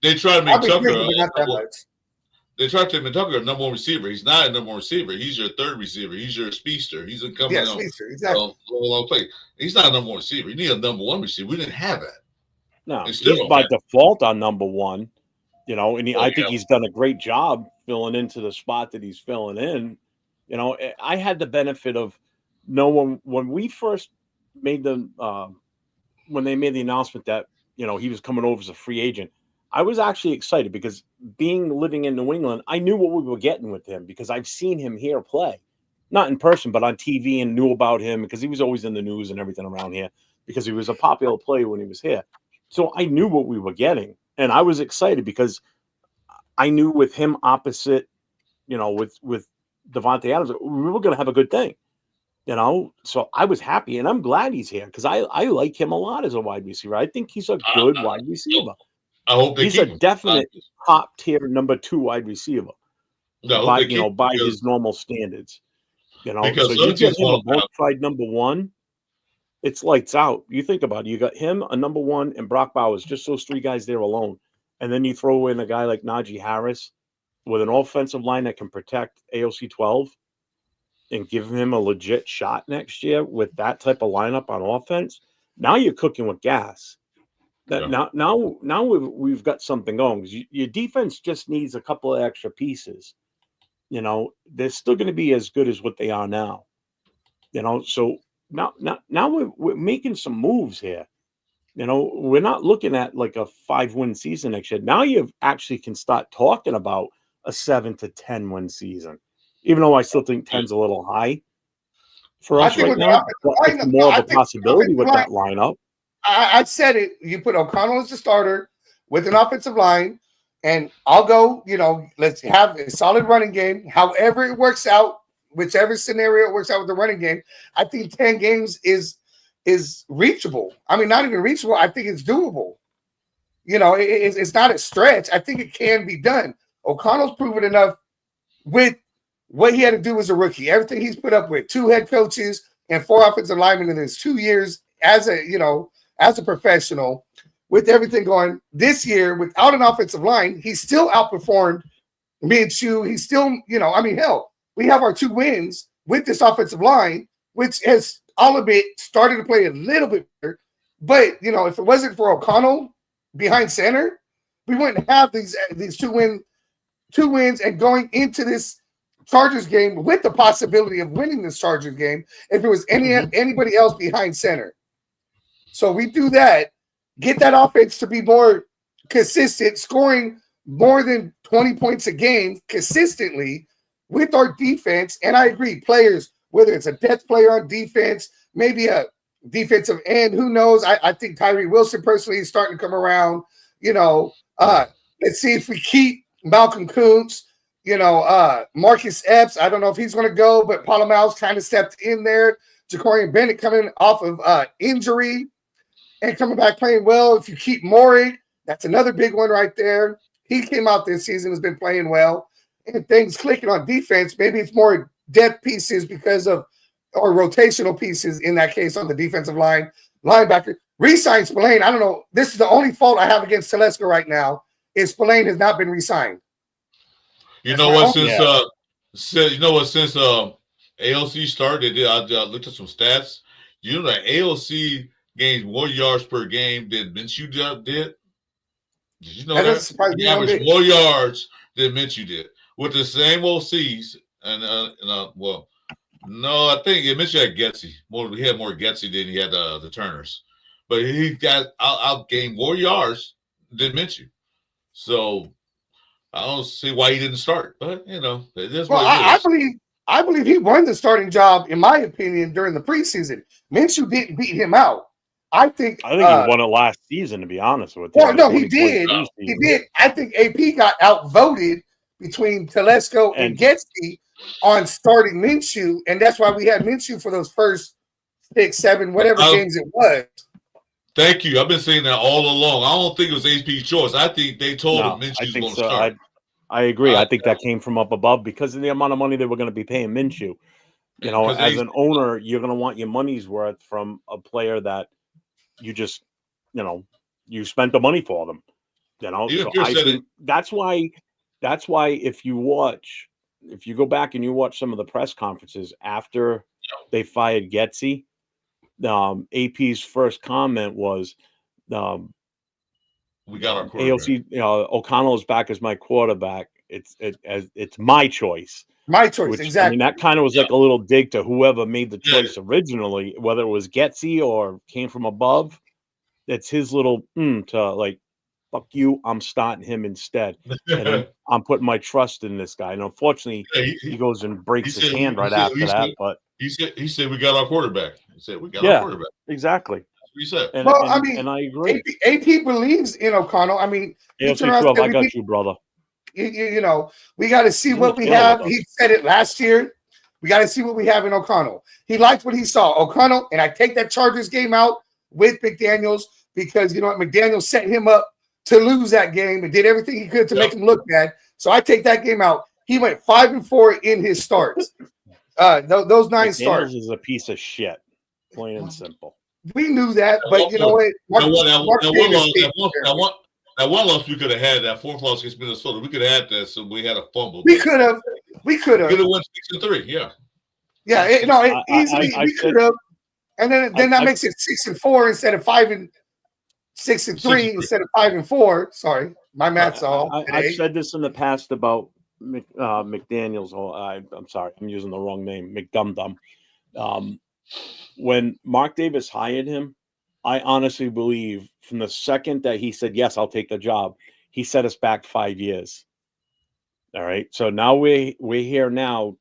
They try to make Tucker. They try to make Tucker a number 1 receiver. He's not a number 1 receiver. He's your 3rd receiver. He's your speedster. He's a coming on exactly. Long play. He's not a number 1 receiver. You need a number 1 receiver. We didn't have that. No, he's by default on number 1. And I think he's done a great job filling into the spot that he's filling in. I had the benefit of knowing when we first made when they made the announcement that he was coming over as a free agent. I was actually excited because living in New England, I knew what we were getting with him because I've seen him here play, not in person, but on TV, and knew about him because he was always in the news and everything around here because he was a popular player when he was here. So I knew what we were getting, and I was excited because I knew with him opposite, with Devontae Adams, we were going to have a good thing. So I was happy, and I'm glad he's here because I like him a lot as a wide receiver. I think he's a good wide receiver. I hope he's a definite top tier number 2 wide receiver. By his normal standards. So you get him a bona fide number 1, it's lights out. You think about it. You got him, a number 1, and Brock Bowers, just those 3 guys there alone. And then you throw in a guy like Najee Harris with an offensive line that can protect AOC 12 and give him a legit shot next year with that type of lineup on offense. Now you're cooking with gas. Now we've got something going. Your defense just needs a couple of extra pieces. They're still going to be as good as what they are now. So now we're making some moves here. We're not looking at like a 5-win season next year. Now you actually can start talking about a 7 to 10 win season. Even though I still think 10's a little high for us right now, it's more of a possibility with that lineup. I said it. You put O'Connell as the starter with an offensive line, and I'll go, let's have a solid running game. However it works out, whichever scenario it works out with the running game, I think 10 games is reachable. I mean, not even reachable. I think it's doable. It's not a stretch. I think it can be done. O'Connell's proven enough with what he had to do as a rookie. Everything he's put up with, 2 head coaches and 4 offensive linemen in his 2 years as a professional, with everything going this year without an offensive line, he still outperformed Minshew. He's still, hell, we have our 2 wins with this offensive line, which has all of it started to play a little bit better. But, if it wasn't for O'Connell behind center, we wouldn't have these 2 wins and going into this Chargers game with the possibility of winning this Chargers game if it was anybody else behind center. So we do that, get that offense to be more consistent, scoring more than 20 points a game consistently with our defense. And I agree, players, whether it's a depth player on defense, maybe a defensive end, who knows? I think Tyree Wilson personally is starting to come around. Let's see if we keep Malcolm Kuntz. Marcus Epps, I don't know if he's going to go, but Palomalu's kind of stepped in there. Jacorian Bennett coming off of injury and coming back playing well. If you keep Maury, that's another big one right there. He came out this season, has been playing well, and things clicking on defense. Maybe it's more depth pieces or rotational pieces in that case on the defensive line. Linebacker. Re-signed Spillane. I don't know. This is the only fault I have against Telesco right now is Spillane has not been re-signed. Since AOC started, I looked at some stats. That AOC gains more yards per game than Minshew did. Did you know that? He averaged more yards than Minshew did with the same OCs. No, I think Minshew had Getsy. He had more Getsy than he had the Turners, but he got outgained more yards than Minshew. So I don't see why he didn't start, but it is what it is. I believe he won the starting job, in my opinion, during the preseason. Minshew didn't beat him out. I think he won it last season, to be honest with you. Well, no, he did. He did. I think AP got outvoted between Telesco and Getsy on starting Minshew, and that's why we had Minshew for those first 6, 7, whatever games it was. Thank you. I've been saying that all along. I don't think it was AP's choice. I think they told him Minshew was going to start. I agree. I think that came from up above because of the amount of money they were going to be paying Minshew. As an owner, you're going to want your money's worth from a player that you just, you spent the money for them. So I think that's why if you go back and you watch some of the press conferences after they fired Getsy, AP's first comment was, we got our AOC. O'Connell is back as my quarterback. It's my choice. My choice, exactly. I mean, that kind of was like a little dig to whoever made the choice originally, whether it was Getsy or came from above. It's his little to like, fuck you. I'm starting him instead, and I'm putting my trust in this guy. And unfortunately, he goes and breaks his hand right after that. But he said we got our quarterback. He said we got our quarterback. Exactly. He said. And I agree. AP believes in O'Connell. I mean, I got you, brother. You know, we got to see what we have. He said it last year. We got to see what we have in O'Connell. He liked what he saw. O'Connell, and I take that Chargers game out with McDaniels because, you know what, McDaniels set him up to lose that game and did everything he could to make him look bad. So I take that game out. He went 5-4 in his starts. Those 9 starts. is a piece of shit, plain and simple. We knew that, but you know what? That one loss we could have had, that 4th loss against Minnesota, we could have had that, so we had a fumble. We could have. We could have won 6-3. Yeah. Yeah. Easily we could have. And then that makes it 6-4 instead of 5-6-3 instead of 5-4. Sorry, my math's all. I've said this in the past about McDaniels. I'm sorry, I'm using the wrong name. McDumdum. When Mark Davis hired him, I honestly believe from the second that he said, yes, I'll take the job, he set us back 5 years. All right. So now we're here now,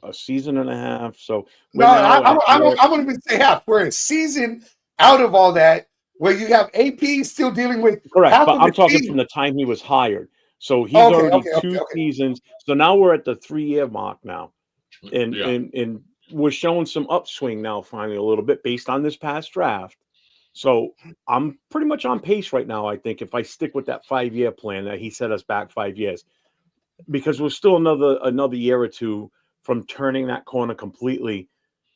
a season and a half. So I wouldn't even say half. We're a season out of all that where you have AP still dealing with. Correct. But I'm talking from the time he was hired. So he's already two seasons. So now we're at the 3-year mark now. And we're showing some upswing now, finally, a little bit based on this past draft. So I'm pretty much on pace right now, I think, if I stick with that 5-year plan that he set us back 5 years, because we're still another year or two from turning that corner completely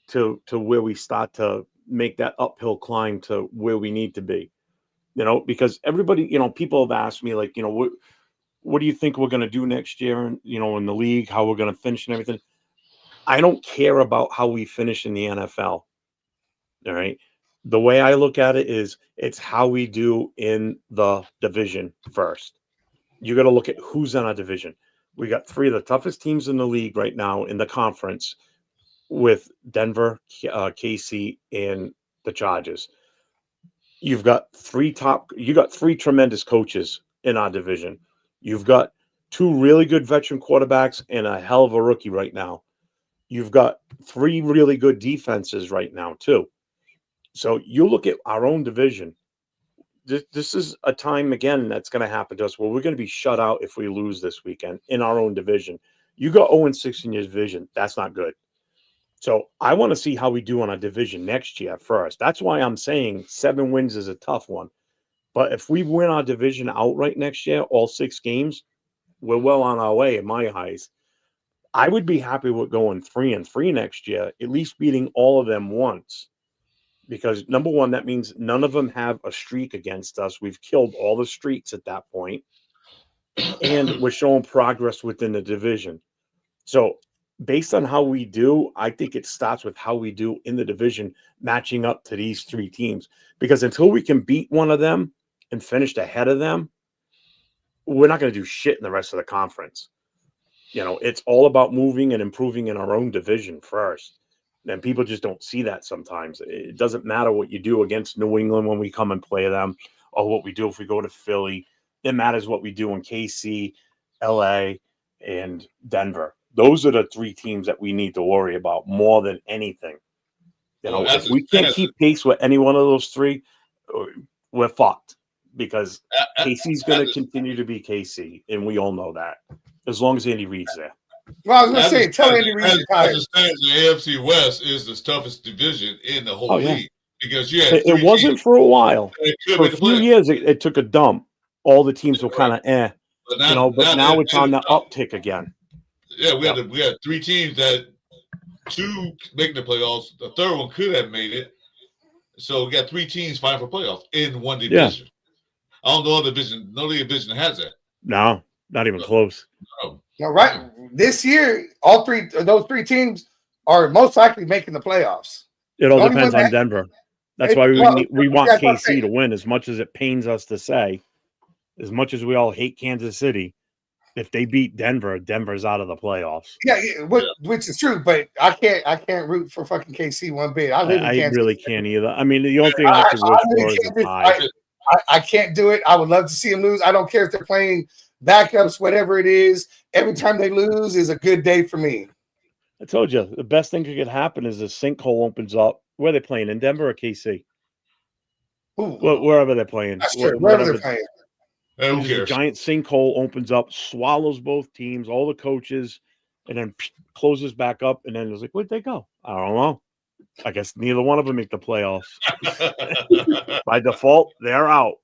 to where we start to make that uphill climb to where we need to be. You know, because everybody, you know, people have asked me, like, you know, what do you think we're going to do next year, you know, in the league, how we're going to finish and everything. I don't care about how we finish in the NFL. All right. The way I look at it is it's how we do in the division first. You got to look at who's in our division. We got 3 of the toughest teams in the league right now in the conference with Denver, KC, and the Chargers. You've got 3 tremendous coaches in our division. You've got 2 really good veteran quarterbacks and a hell of a rookie right now. You've got 3 really good defenses right now, too. So you look at our own division. This is a time, again, that's going to happen to us where we're going to be shut out if we lose this weekend in our own division. You go 0-6 in your division. That's not good. So I want to see how we do on our division next year first. That's why I'm saying 7 wins is a tough one. But if we win our division outright next year, all 6 games, we're well on our way in my eyes. I would be happy with going 3-3 next year, at least beating all of them once. Because, number one, that means none of them have a streak against us. We've killed all the streaks at that point. And we're showing progress within the division. So, based on how we do, I think it starts with how we do in the division, matching up to these 3 teams. Because until we can beat one of them and finish ahead of them, we're not going to do shit in the rest of the conference. You know, it's all about moving and improving in our own division first. And people just don't see that sometimes. It doesn't matter what you do against New England when we come and play them or what we do if we go to Philly. It matters what we do in KC, LA, and Denver. Those are the 3 teams that we need to worry about more than anything. You know, if we can't keep pace with any one of those 3, we're fucked. Because KC's going to continue to be KC, and we all know that. As long as Andy Reid's there. Well, I was going to say, tell Andy Reid. The AFC West is the toughest division in the whole league because it wasn't for a while. For a few years, it took a dump. All the teams were kind of but now it's on the uptick again. Yeah, we had 3 teams that 2 making the playoffs. The third one could have made it. So we got 3 teams fighting for playoffs in one division. I don't know other division. No division has that. No, not even close. No, right. This year, those 3 teams are most likely making the playoffs. It all depends on Denver. That's why we want KC to win, as much as it pains us to say. As much as we all hate Kansas City, if they beat Denver, Denver's out of the playoffs. Yeah, which is true, but I can't root for fucking KC one bit. I really can't either. I mean, the only thing I can wish for is a tie. I can't do it. I would love to see them lose. I don't care if they're playing backups, whatever it is. Every time they lose is a good day for me. I told you, the best thing that could happen is a sinkhole opens up. Where are they playing, in Denver or KC? Wherever they're playing. That's true. Wherever they're playing. Who cares? A giant sinkhole opens up, swallows both teams, all the coaches, and then closes back up. And then it's like, where'd they go? I don't know. I guess neither one of them make the playoffs. By default, they're out.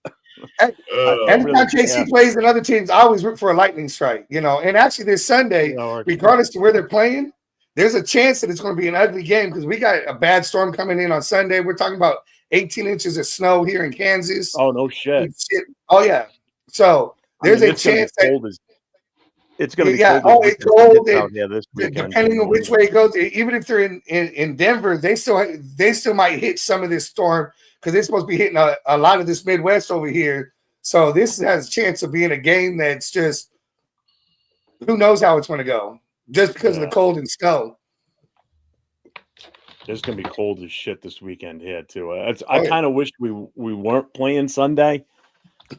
Anytime KC plays in other teams, I always root for a lightning strike, you know. And actually, this Sunday, regardless of where they're playing, there's a chance that it's going to be an ugly game because we got a bad storm coming in on Sunday. We're talking about 18 inches of snow here in Kansas. Oh, no shit. Oh, yeah. So there's a chance that it's going to be cold. Oh, it's cold. Out here this weekend. Depending on which way it goes, even if they're in Denver, they still might hit some of this storm because they're supposed to be hitting a lot of this Midwest over here. So this has a chance of being a game that's just who knows how it's going to go just because of the cold and snow. It's going to be cold as shit this weekend here too. I kind of wish we weren't playing Sunday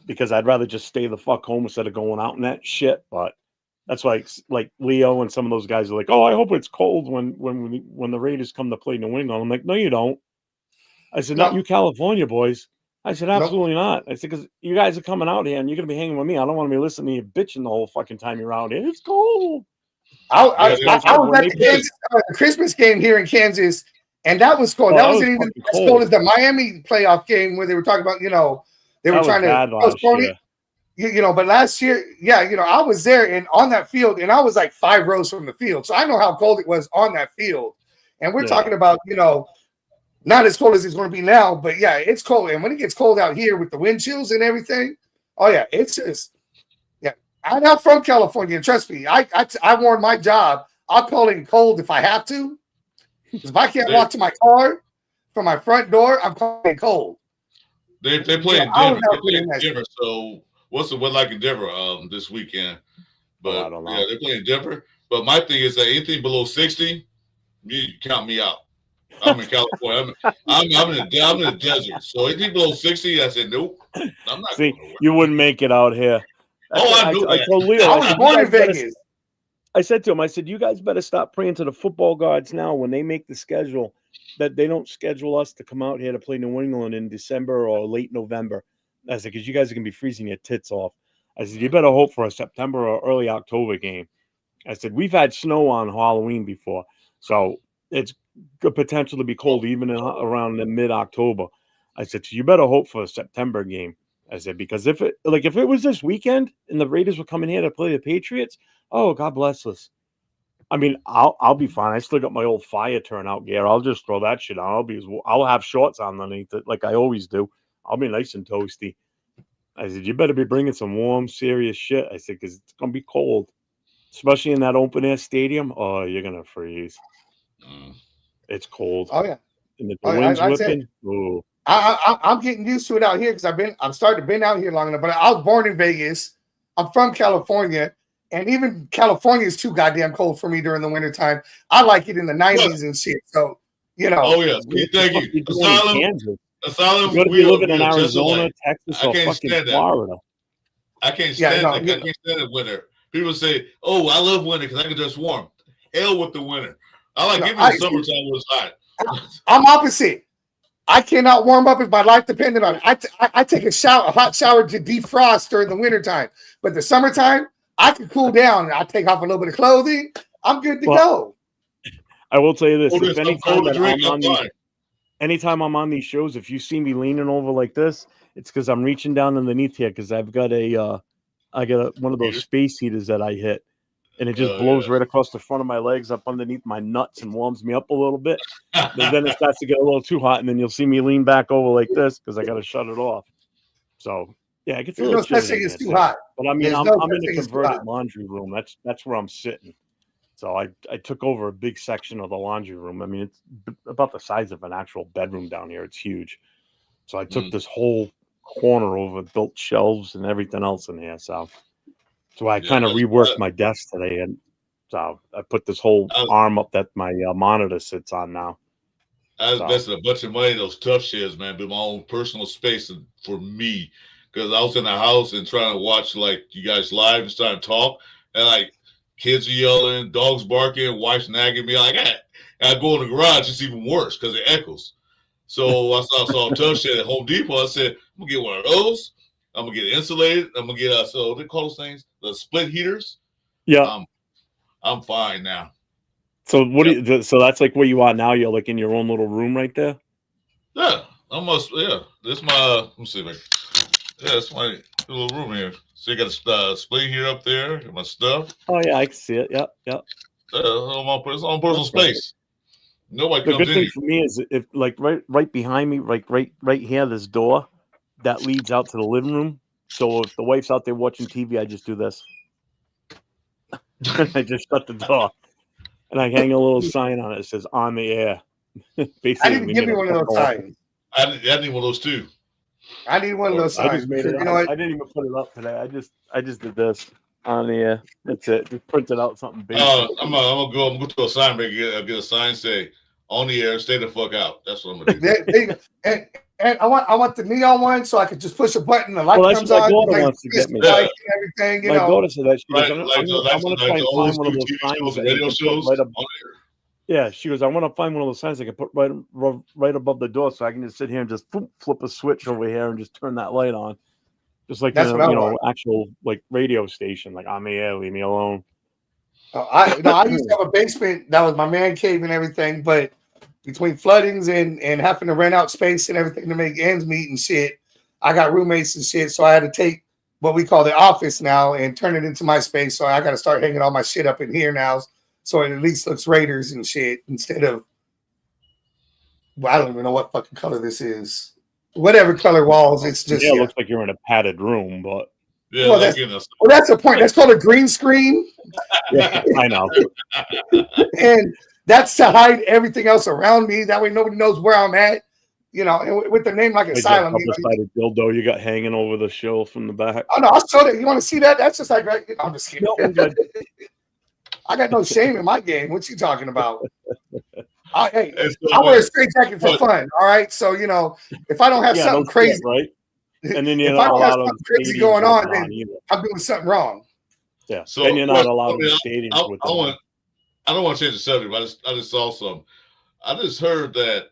because I'd rather just stay the fuck home instead of going out in that shit. But that's why, like Leo and some of those guys are like, "Oh, I hope it's cold when the Raiders come to play New England." I'm like, "No, you don't." I said, "Not you, California boys." I said, "Absolutely not." I said, "Because you guys are coming out here and you're going to be hanging with me. I don't want to be listening to you bitching the whole fucking time you're out here. It's cold." I was at the Christmas game here in Kansas, and that was cold. That wasn't even as cold as the Miami playoff game where they were talking about, they were trying to postpone it. But last year, I was there and on that field, and I was like 5 rows from the field. So I know how cold it was on that field. And we're talking about, not as cold as it's going to be now, but yeah, it's cold. And when it gets cold out here with the wind chills and everything, oh yeah, it's just, I'm not from California. Trust me, I warned my job. I'll call it cold if I have to. Because if I can't walk to my car from my front door, I'm calling it cold. They play in Denver. They play in Denver. So what's the weather like in Denver this weekend? But I don't know. Yeah, they play in Denver. But my thing is that anything below 60, you count me out. I'm in California. I'm in the desert. So anything below 60, I said nope. I'm not. See, you wouldn't make it out here. I told Leo. I was born in Vegas. I said to him, I said, you guys better stop praying to the football gods now when they make the schedule that they don't schedule us to come out here to play New England in December or late November. I said, because you guys are going to be freezing your tits off. I said, you better hope for a September or early October game. I said, we've had snow on Halloween before, so it's good potential to be cold even around the mid-October. I said, so you better hope for a September game. I said, because if it was this weekend and the Raiders were coming here to play the Patriots, oh, God bless us. I mean, I'll be fine. I still got my old fire turnout gear. I'll just throw that shit on. I'll have shorts on underneath it like I always do. I'll be nice and toasty. I said, you better be bringing some warm, serious shit. I said, because it's going to be cold, especially in that open-air stadium. Oh, you're going to freeze. It's cold. Oh, yeah. And the wind's whipping. Oh. I'm getting used to it out here because I'm starting to been out here long enough. But I was born in Vegas. I'm from California, and even California is too goddamn cold for me during the wintertime. I like it in the 90s and shit. So Oh yeah, thank you. Asylum. You're living in Arizona, Texas, or fucking Florida. I can't stand that. I can't stand the winter. People say, "Oh, I love winter because I can dress warm." Hell with the winter. I like giving the summertime when it's hot. I'm opposite. I cannot warm up if my life depended on it. I take a hot shower to defrost during the wintertime. But the summertime, I can cool down. I take off a little bit of clothing. I'm good to go. I will tell you this. Anytime I'm on these shows, if you see me leaning over like this, it's because I'm reaching down underneath here because I've got one of those space heaters that I hit. And it just blows right across the front of my legs up underneath my nuts and warms me up a little bit. But then it starts to get a little too hot, and then you'll see me lean back over like this because I got to shut it off. So, yeah, it gets a little chilly. There's no such thing as too hot. But I mean, I'm in a converted laundry room. That's where I'm sitting. So I took over a big section of the laundry room. I mean, it's about the size of an actual bedroom down here. It's huge. So I took this whole corner over, built shelves and everything else in here. So I kind of reworked my desk today, and so I put this whole arm up that my monitor sits on now. I was investing a bunch of money in those tough shares, man, but my own personal space for me, because I was in the house and trying to watch like you guys live and starting to talk, and like kids are yelling, dogs barking, wife's nagging me. Like I go in the garage, it's even worse because it echoes. So I saw a tough shed at Home Depot. I said, I'm gonna get one of those. I'm gonna get insulated. I'm gonna get so they call those things the split heaters. Yeah. I'm fine now. So what do you? So that's like where you are now. You're like in your own little room right there. Yeah, almost. Yeah, this is my. Let me see. Yeah, it's my little room here. So you got a split here up there. My stuff. Oh yeah, I can see it. Yep, yep. It's on personal space. Nobody the comes good in. thing for me is if like right behind me, right here, this door that leads out to the living room. So if the wife's out there watching TV, I just do this. I just shut the door, and I hang a little sign on it that says "on the air." Basically, I didn't give me one of those signs. I need one of those too. I need one of those signs. I just made it. You know what? I didn't even put it up today. I just did this on the air. That's it. Just printed out something basic. I'm gonna go to a sign break. Get a sign say "on the air, stay the fuck out." That's what I'm gonna do. There you go. And I want the neon one so I could just push a button, the light comes on, like, wants to get me. Light and everything. You my know, daughter said that she goes, Like I want to try and find one of those signs that radio you can shows. put right up. Yeah, she goes, I want to find one of those signs I can put right above the door, so I can just sit here and just flip a switch over here and just turn that light on, just like that's actual like radio station, like on the air, leave me alone. I used to have a basement that was my man cave and everything, but between floodings and having to rent out space and everything to make ends meet and shit, I got roommates and shit, so I had to take what we call the office now and turn it into my space. So I got to start hanging all my shit up in here now, so it at least looks Raiders and shit instead of, well, I don't even know what fucking color this is. Whatever color walls, it's just it looks like you're in a padded room, but yeah, well, that's the point. That's called a green screen. Yeah, I know. And that's to hide everything else around me. That way nobody knows where I'm at. You know, and with the name like Asylum. Double-sided dildo you got hanging over the shelf from the back. Oh no, I'll show that. You want to see that? That's just like right. I'm just kidding. No, I got no shame in my game. What you talking about? I wear a straight jacket for fun. All right. So, you know, if I don't have something crazy, right? And then you're if not I don't have allowed something crazy going on, then I'm doing something wrong. Yeah. So then you're not allowed in stadiums with them. I don't want to change the subject, but I just saw some. I just heard that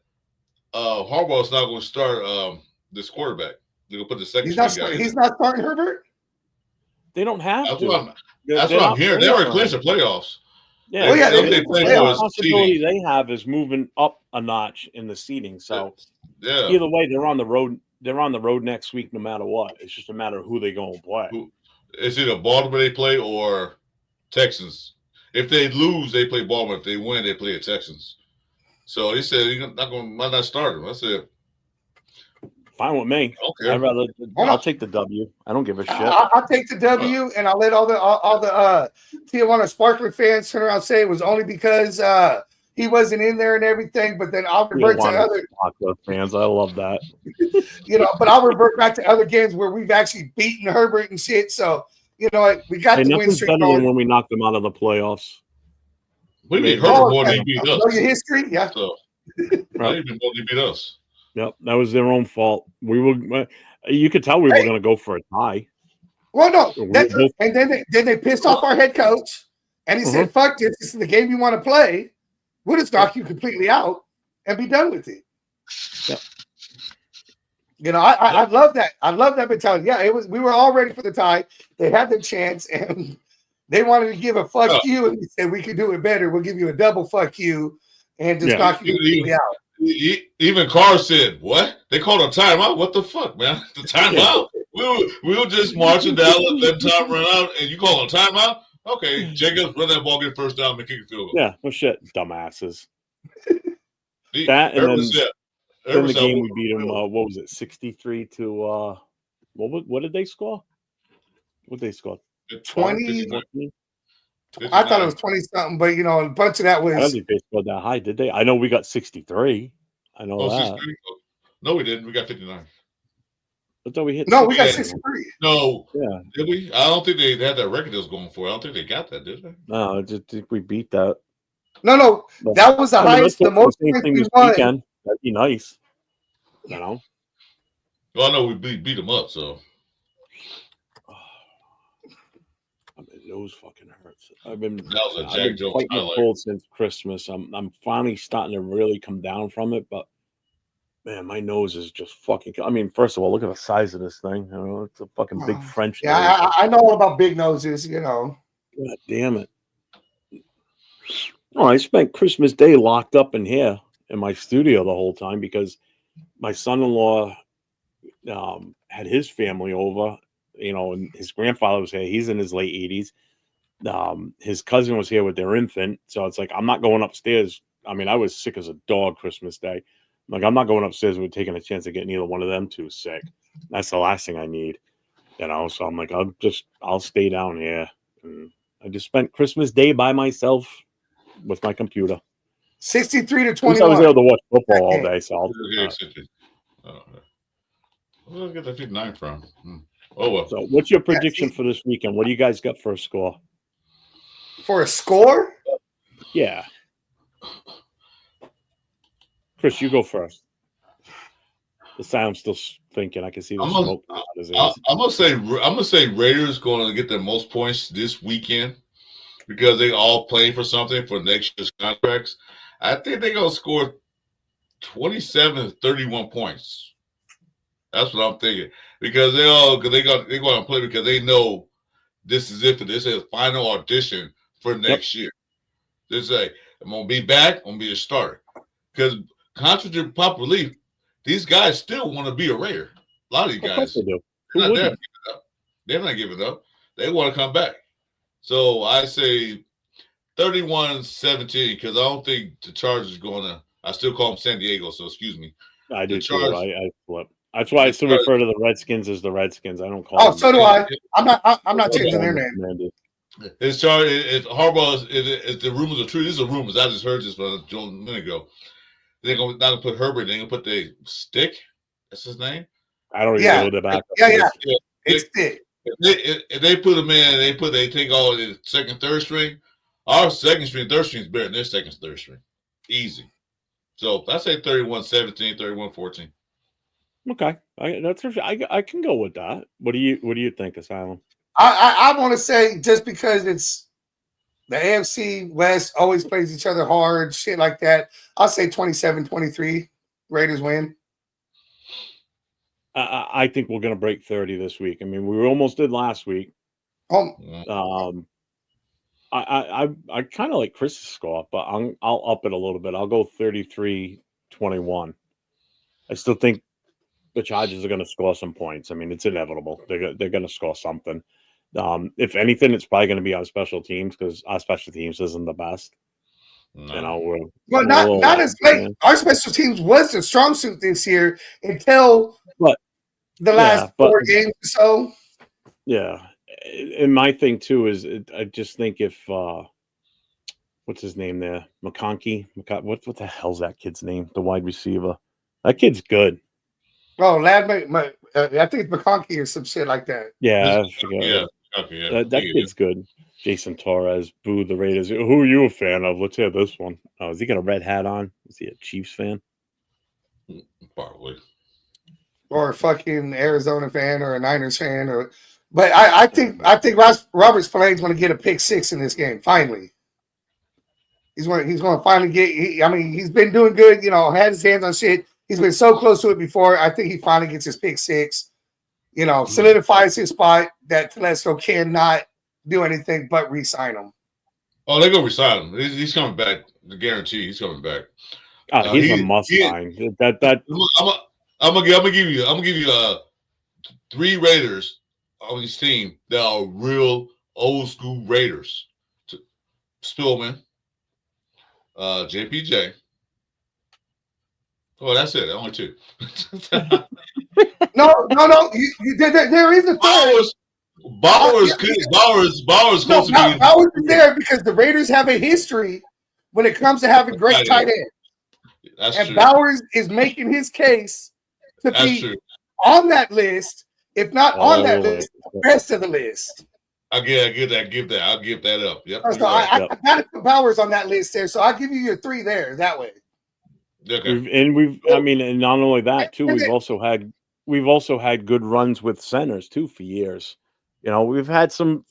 Harbaugh's not going to start this quarterback. They're going to put the second. He's not starting Herbert. They don't have to. That's what I'm hearing. They already clinched the playoffs. Yeah, the possibility they have is moving up a notch in the seeding. So either way, they're on the road. They're on the road next week, no matter what. It's just a matter of who they go and play. It's either Baltimore they play or Texans. If they lose, they play Baltimore. If they win, they play the Texans. So he said he's might not start him. I said, fine with me. Okay. I'll take the W. I don't give a shit. I'll take the W, and I'll let all the Tijuana Sparkler fans turn around and say it was only because he wasn't in there and everything. But then I'll revert to other Sparkler fans. I love that. You know, but I'll revert back to other games where we've actually beaten Herbert and shit. So you know what, we got the win streak better than when we knocked them out of the playoffs. We beat Herbert more than he beat us. Know your history, yeah. So right. Even more than he beat us. Yep, that was their own fault. We were. You could tell we were going to go for a tie. Well, no, and then they pissed off our head coach, and he said, "Fuck this! This is the game you want to play. We'll just knock you completely out and be done with it." Yep. You know, I love that. I love that mentality. Yeah, it was. We were all ready for the tie. They had the chance, and they wanted to give a fuck you, and we said we could do it better. We'll give you a double fuck you, and just knock you completely out. Even Carr said, "What? They called a timeout? What the fuck, man? The timeout? we were just marching down, let time run out, and you call a timeout? Okay, Jacobs, run that ball, get first down, and kick a field goal." Yeah, no shit, dumbasses. That and then the game we beat them. What was it? 63 to what did they score? What did they score? 20. I thought it was 20 something, but you know, a bunch of that was. I don't think they scored that high, did they? I know we got 63. I know that. 63? No, we didn't. We got 59. I thought we hit. No, we got 63. No, yeah, did we? I don't think they had that record they was going for. I don't think they got that, did they? No, I just think we beat that. No, that was the highest, the most thing this weekend. That'd be nice, you know. Well, I know we beat them up, so. My nose fucking hurts. I've been fighting a cold since Christmas. I'm finally starting to really come down from it, but Man, my nose is just fucking. I mean, first of all, look at the size of this thing. You know, it's a fucking big French nose. Yeah, I know all about big noses. You know. God damn it! Oh, I spent Christmas Day locked up in here in my studio the whole time because my son-in-law had his family over. You know, and his grandfather was here. He's in his late 80s. His cousin was here with their infant, so it's like I'm not going upstairs. I mean, I was sick as a dog Christmas Day. Like, I'm not going upstairs with taking a chance of getting either one of them two sick. That's the last thing I need, you know. So I'm like, I'll stay down here. And I just spent Christmas Day by myself with my computer. 63 to 21. I was able to watch football all day. So where did I get that 9 from? Oh well. So what's your prediction for this weekend? What do you guys got for a score? For a score? Yeah. Chris, you go first. The sound's still thinking. I can see the smoke. I'm gonna say Raiders going to get the most points this weekend because they all play for something for next year's contracts. I think they're gonna score 27 to 31 points. That's what I'm thinking because they're going to play because they know this is it for this is final audition for next year. They say I'm gonna be back. I'm gonna be a starter because contrary to popular belief, these guys still want to be a Raider. A lot of these guys, they do. They're not giving up. They want to come back. So I say 31-17 because I don't think the Chargers are going to. I still call them San Diego, so excuse me. I do too. I flip. That's why I still refer to the Redskins as the Redskins. I don't call them. So do I. I'm not changing their name. It's Chargers. If Harbaugh, if the rumors are true, these are rumors. I just heard this from a minute ago. They're not gonna put Herbert. They're gonna put the Stick. That's his name. I don't even know the back. Yeah. It's Stick. If they put him in, they take all the second, third string. Our second string, third string is better than their second, third string. Easy. So I say 31-17, 31-14. Okay, I can go with that. What do you think, Asylum? I want to say just because it's the AFC West always plays each other hard, shit like that. I'll say 27-23. Raiders win. I think we're going to break 30 this week. I mean, we almost did last week. I kind of like Chris's score, but I'll up it a little bit. I'll go 33-21. I still think the Chargers are going to score some points. I mean, it's inevitable. They're going to score something. If anything, it's probably going to be on special teams because our special teams isn't the best. No. You know, we're not as late. Our special teams was the strong suit this year until the last 4 games or so. Yeah, and my thing too is I just think if what's his name there, McConkey, what the hell's that kid's name? The wide receiver. That kid's good. Oh, I think it's McConkey or some shit like that. Yeah, that kid's good. Jason Torres, boo the Raiders. Who are you a fan of? Let's hear this one. Oh, is he got a red hat on? Is he a Chiefs fan? Probably. Or a fucking Arizona fan or a Niners fan. But I think Robert Spillane's going to get a pick 6 in this game. Finally, he's going to finally get. He's been doing good. You know, had his hands on shit. He's been so close to it before. I think he finally gets his pick 6. You know, solidifies his spot that Telesco cannot do anything but re-sign him. Oh, they're gonna re-sign him. He's coming back. The guarantee he's coming back. He's a must sign. I'm gonna give you 3 Raiders on his team that are real old school Raiders. Spillman, JPJ. Oh, that's it. Only 2. No. There is a third. Bowers supposed to be. Bowers is there because the Raiders have a history when it comes to having great tight ends. That's and true. Bowers is making his case to be on that list, if not on that list, the rest of the list. I give that. I'll give that up. Yep. So I got to put Bowers on that list there. So I'll give you your 3 there that way. Okay. And not only that too, we've also had good runs with centers too for years. You know, we've had some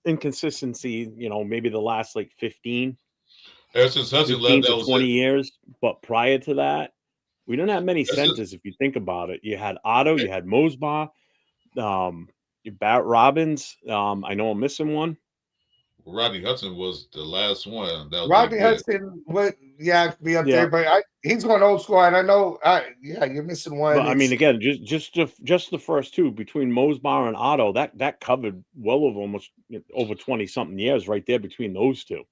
inconsistency, you know, maybe the last like 15 ever since Hudson left, that was 20 years. But prior to that, We don't have many centers if you think about it. You had Otto, you had Mosbaugh, Barrett Robbins. I know I'm missing one. Rodney Hudson was the last one. Rodney Hudson would, be up there, but he's going old school, and I know, you're missing one. But I mean, again, just the first two between Mosbaugh and Otto, that covered well over almost over 20 something years right there between those two.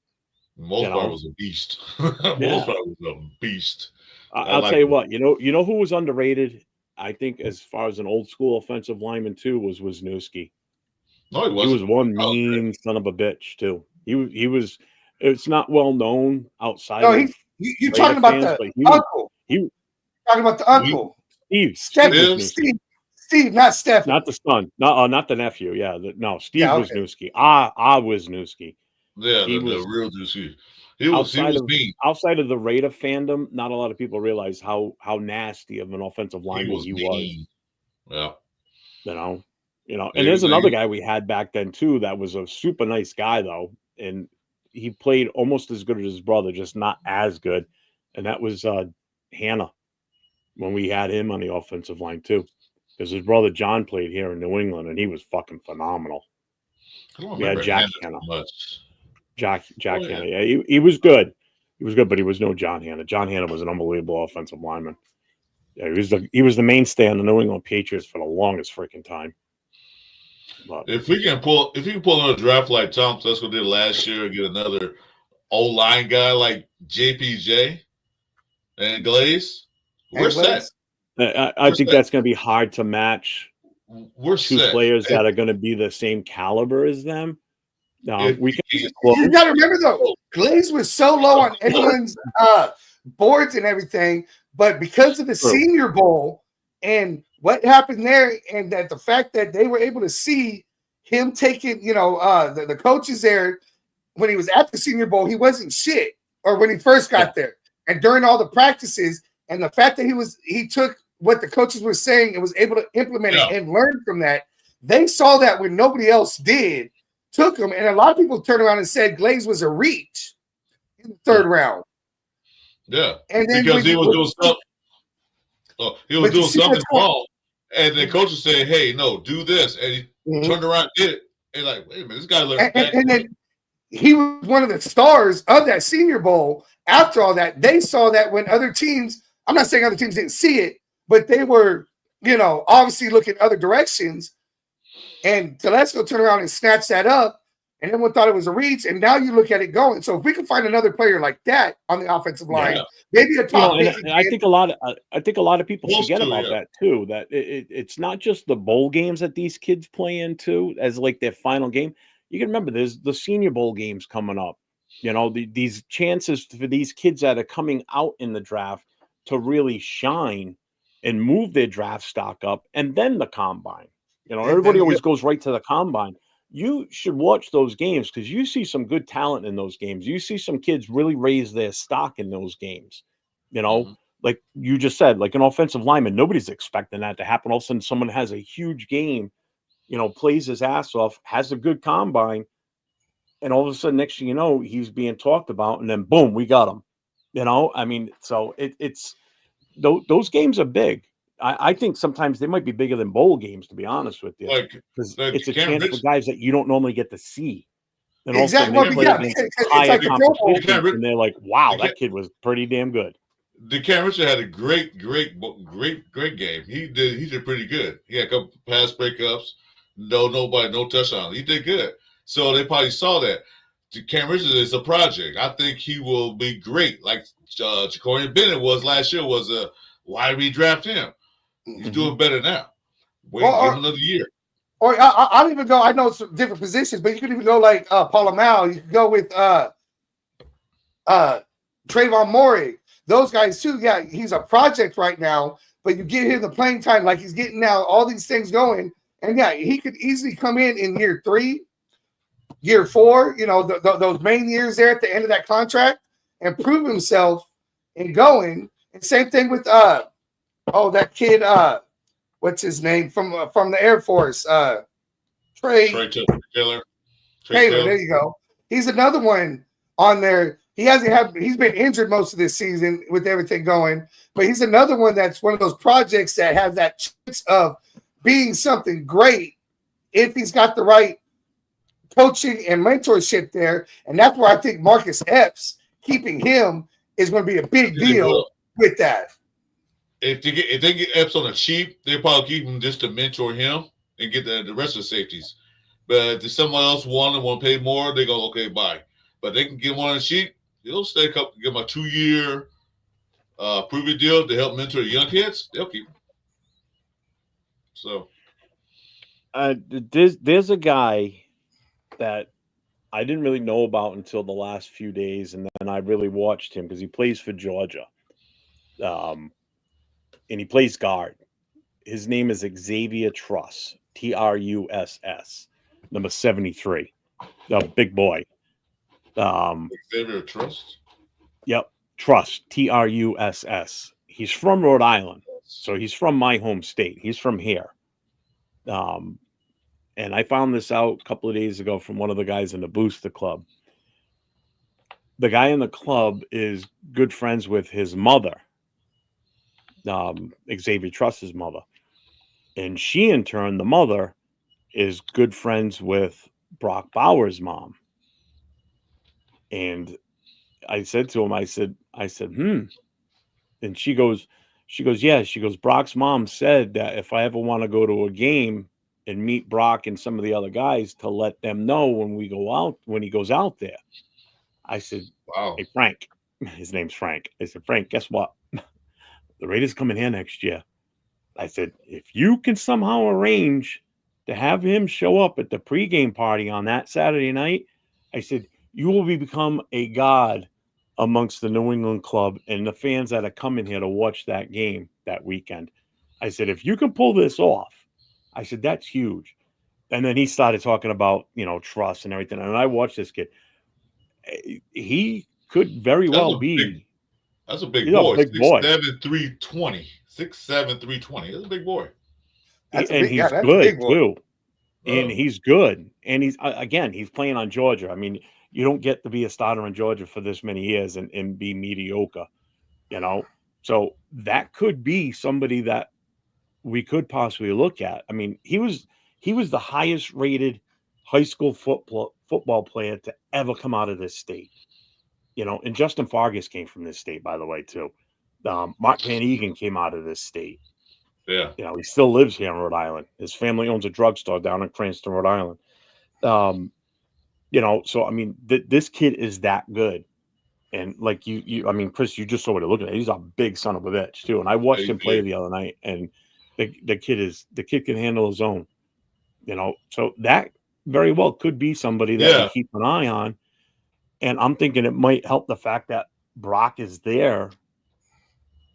Mosbaugh was a beast. Mosbaugh was a beast. I'll tell you what, you know who was underrated. I think as far as an old school offensive lineman too was Wisniewski. No, he wasn't. He was one mean son of a bitch too. He was. It's not well known outside. No, you're talking about the uncle. Talking about the uncle. Steve, not Steph. Not the son. Not the nephew. Yeah, Steve Wisniewski. Wisniewski. Yeah, the real Wisniewski. He was mean. Outside of the Raider fandom, not a lot of people realize how nasty of an offensive lineman he was. Yeah. And there's another guy we had back then too that was a super nice guy though, and he played almost as good as his brother, just not as good, and that was Hannah when we had him on the offensive line too, because his brother John played here in New England and he was fucking phenomenal. We had Jack Hannah. Jack Hannah. Yeah, he was good. He was good, but he was no John Hannah. John Hannah was an unbelievable offensive lineman. Yeah, he was the mainstay on the New England Patriots for the longest freaking time. But if you can pull another draft like Tom Telesco did last year and get another O-line guy like JPJ and Glaze, we're set. I think that's going to be hard to match. We're two set. Players that are going to be the same caliber as them. You got to remember though, Glaze was so low on everyone's boards and everything, but because of the Senior Bowl and what happened there, and that the fact that they were able to see him taking, the coaches there when he was at the Senior Bowl, he wasn't shit, or when he first got there, and during all the practices, and the fact that he took what the coaches were saying and was able to implement it and learn from that. They saw that when nobody else did, took him, and a lot of people turned around and said Glaze was a reach in the third round. Yeah, and then because he was doing stuff. He was doing something wrong. And the coach was saying, "Hey, no, do this," and he turned around and did it. And like, wait a minute, this guy learned. And then he was one of the stars of that Senior Bowl. After all that, they saw that when other teams, I'm not saying other teams didn't see it, but they were, obviously looking other directions. And Telesco turned around and snatched that up, and everyone thought it was a reach. And now you look at it going. So if we can find another player like that on the offensive line, maybe a top. I think a lot of people forget about that too. That it's not just the bowl games that these kids play into as like their final game. You can remember there's the Senior Bowl games coming up. These chances for these kids that are coming out in the draft to really shine and move their draft stock up, and then the combine. Everybody always goes right to the combine. You should watch those games because you see some good talent in those games. You see some kids really raise their stock in those games. Like you just said, like an offensive lineman, nobody's expecting that to happen. All of a sudden, someone has a huge game, plays his ass off, has a good combine, and all of a sudden, next thing you know, he's being talked about, and then boom, we got him. So it's those games are big. I think sometimes they might be bigger than bowl games, to be honest with you, because it's a chance for guys that you don't normally get to see. And exactly. And they're like, "Wow, that kid was pretty damn good." DeCam Richard had a great game. He did pretty good. He had a couple pass breakups, no touchdown. He did good. So they probably saw that. DeCam Richard is a project. I think he will be great, like Jacorian Bennett was last year. Why did we draft him? He's doing better now. Wait, give him another year. Or I'll even go. I know it's different positions, but you could even go like Paul Amal. You could go with Trayvon Morey. Those guys too. Yeah, he's a project right now, but you get him the playing time like he's getting now. All these things going, and yeah, he could easily come in year 3, year 4. Those main years there at the end of that contract and prove himself and going. And same thing with that kid, what's his name from the Air Force, Trey Taylor. There you go. He's another one on there He's been injured most of this season with everything going, but he's another one that's one of those projects that has that chance of being something great if he's got the right coaching and mentorship there. And that's where I think Marcus Epps, keeping him, is going to be a big deal with that. If they get Epps on the cheap, they'll probably keep him just to mentor him and get the rest of the safeties. But if someone else want to pay more, they go, okay, bye. But they can get one on the cheap. They'll stay give them a 2-year prove-it deal to help mentor the young kids. They'll keep them. So there's a guy that I didn't really know about until the last few days, and then I really watched him because he plays for Georgia. And he plays guard. His name is Xavier Truss, Truss, number 73. A big boy. Xavier Truss? Yep, Truss, Truss. He's from Rhode Island, so he's from my home state. He's from here. And I found this out a couple of days ago from one of the guys in the Booster Club. The guy in the club is good friends with his mother, Xavier Truss's mother. And she, in turn, the mother, is good friends with Brock Bowers' mom. And I said to him, I said, And she goes, yeah. She goes, Brock's mom said that if I ever want to go to a game and meet Brock and some of the other guys, to let them know when he goes out there. I said, wow. Hey, Frank, his name's Frank. I said, Frank, guess what? The Raiders coming here next year. I said, if you can somehow arrange to have him show up at the pregame party on that Saturday night, I said, you will become a god amongst the New England club and the fans that are coming here to watch that game that weekend. I said, if you can pull this off, I said, that's huge. And then he started talking about, trust and everything. And I watched this kid. He could very well be. That's a big boy. 6'7", 320. 6'7", 320. That's a big boy. He's good too. And he's good. And he's playing on Georgia. I mean, you don't get to be a starter in Georgia for this many years and be mediocre, So that could be somebody that we could possibly look at. I mean, he was the highest rated high school football player to ever come out of this state. And Justin Fargas came from this state, by the way, too. Mark Van Egan came out of this state. Yeah. He still lives here in Rhode Island. His family owns a drugstore down in Cranston, Rhode Island. So, I mean, this kid is that good. And like Chris, you just saw what he looked at. He's a big son of a bitch, too. And I watched him play the other night, and the kid can handle his own, So that very well could be somebody that we keep an eye on. And I'm thinking it might help the fact that Brock is there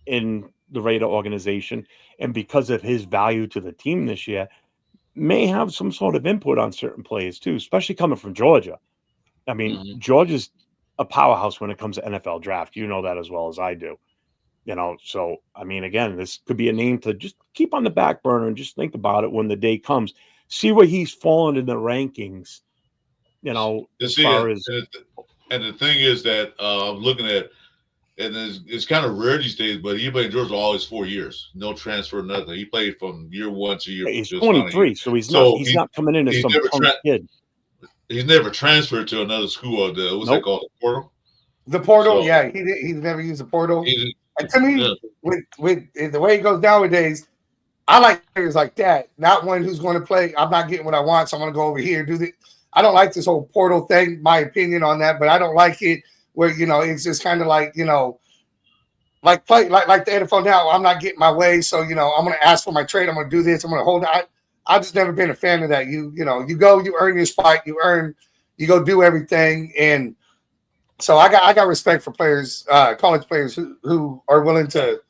in the Raider organization, and because of his value to the team this year, may have some sort of input on certain plays too, especially coming from Georgia. I mean, Georgia's a powerhouse when it comes to NFL draft. You know that as well as I do. So, I mean, again, this could be a name to just keep on the back burner and just think about it when the day comes. See where he's fallen in the rankings, as far as... And the thing is that I'm looking at, and it's kind of rare these days, but he played in Georgia all his 4 years, no transfer, nothing. He played from year one to year. He's 23, so he's not coming in as some kid. He's never transferred to another school. What's that called? The portal. The portal, yeah. He never used the portal. And to me, with the way it goes nowadays, I like players like that. Not one who's going to play. I'm not getting what I want, so I'm going to go over here do the. I don't like this whole portal thing, my opinion on that, but I don't like it where, it's just kind of like, like play like the NFL now. I'm not getting my way. So, I'm going to ask for my trade. I'm going to do this. I'm going to hold out. I've just never been a fan of that. You go, you earn your spot, you go do everything. And so I got respect for players, college players who are willing to.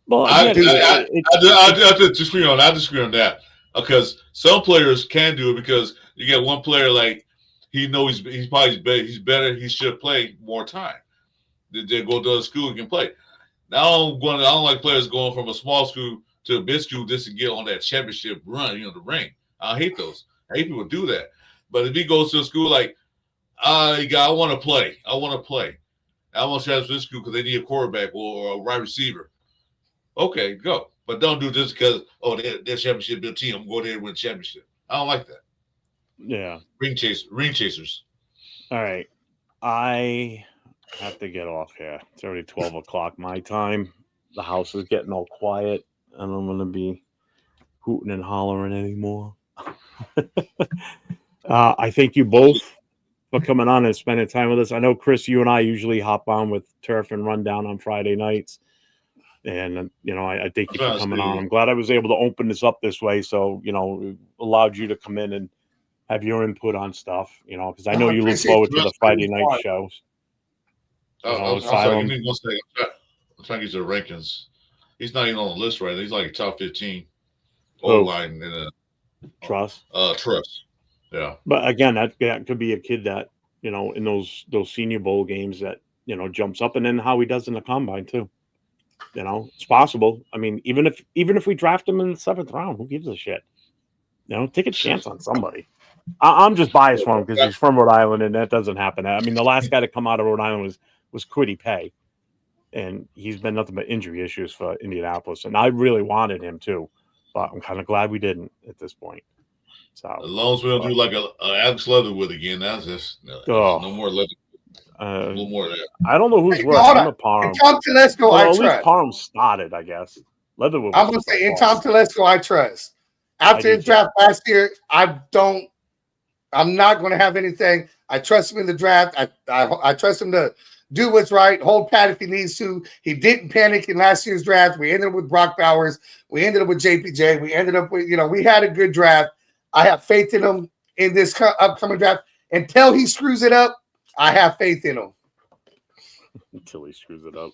Well, I disagree on that because some players can do it because you get one player like he knows he's probably better. He's better. He should play more time. They go to a school and can play. Now I don't like players going from a small school to a big school just to get on that championship run, the ring. I hate those. I hate people do that. But if he goes to a school like, I want to play. Alamo Shadows this school because they need a quarterback or a wide receiver. Okay, go. But don't do this because, they're championship built team. I'm going there and win championship. I don't like that. Yeah. Ring chasers. All right. I have to get off here. It's already 12 o'clock my time. The house is getting all quiet. I don't want to be hooting and hollering anymore. I thank you both for coming on and spending time with us. I know, Chris, you and I usually hop on with Turf and Rundown on Friday nights. And, I thank you for coming on. I'm glad I was able to open this up this way. So, it allowed you to come in and have your input on stuff, because I know you look forward to the Friday night shows. I'm trying to get to the rankings. He's not even on the list right now. He's like top 15 O-line in a Trust. Trust. Yeah. But again, that could be a kid that, in those Senior Bowl games that, jumps up, and then how he does in the combine too. It's possible. I mean, even if we draft him in the 7th round, who gives a shit? Take a chance on somebody. I'm just biased for him because he's from Rhode Island, and that doesn't happen. I mean, the last guy to come out of Rhode Island was Kwity Paye, and he's been nothing but injury issues for Indianapolis. And I really wanted him too, but I'm kind of glad we didn't at this point. So as long as we don't do like a Alex Leatherwood again, that's just no more Leatherwood. A little more of that. I don't know who's worse. I'm a Parham. Tom Telesco, I at trust. least Parham started, I guess. Leatherwood. I'm gonna say in Tom Telesco, I trust. After his draft last year, I'm not going to have anything. I trust him in the draft. I trust him to do what's right, hold pat if he needs to. He didn't panic in last year's draft. We ended up with Brock Bowers. We ended up with JPJ. We ended up with, we had a good draft. I have faith in him in this upcoming draft. Until he screws it up, I have faith in him. Until he screws it up.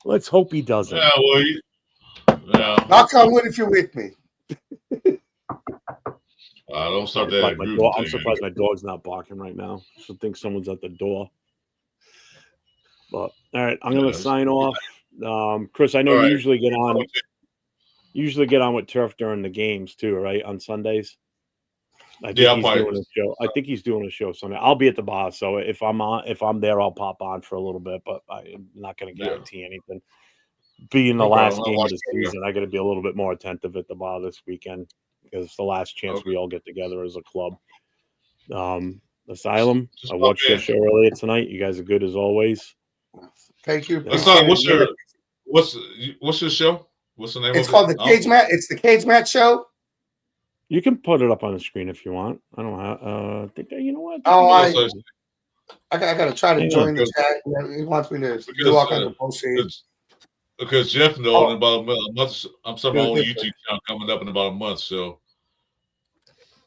Let's hope he doesn't. Yeah, well, knock on wood if you're with me. Don't start that. I'm surprised my dog's not barking right now. I think someone's at the door. But all right, I'm going to sign off. Chris, I know you usually get on with Turf during the games too, right? On Sundays. I think he's doing a show Sunday. I'll be at the bar, so if I'm there, I'll pop on for a little bit. But I'm not going to guarantee anything. Being the last game of the season, I got to be a little bit more attentive at the bar this weekend because it's the last chance we all get together as a club. Asylum, I watched your show earlier tonight. You guys are good as always. Thank you. What's your show? What's the name? It's called the Cage Match. It's the Cage Match Show. You can put it up on the screen if you want. I don't have. You know what? I got to try to join the chat. He wants me to do all kinds of bullshit. Because Jeff knows in about a month. I'm starting my own YouTube channel coming up in about a month, so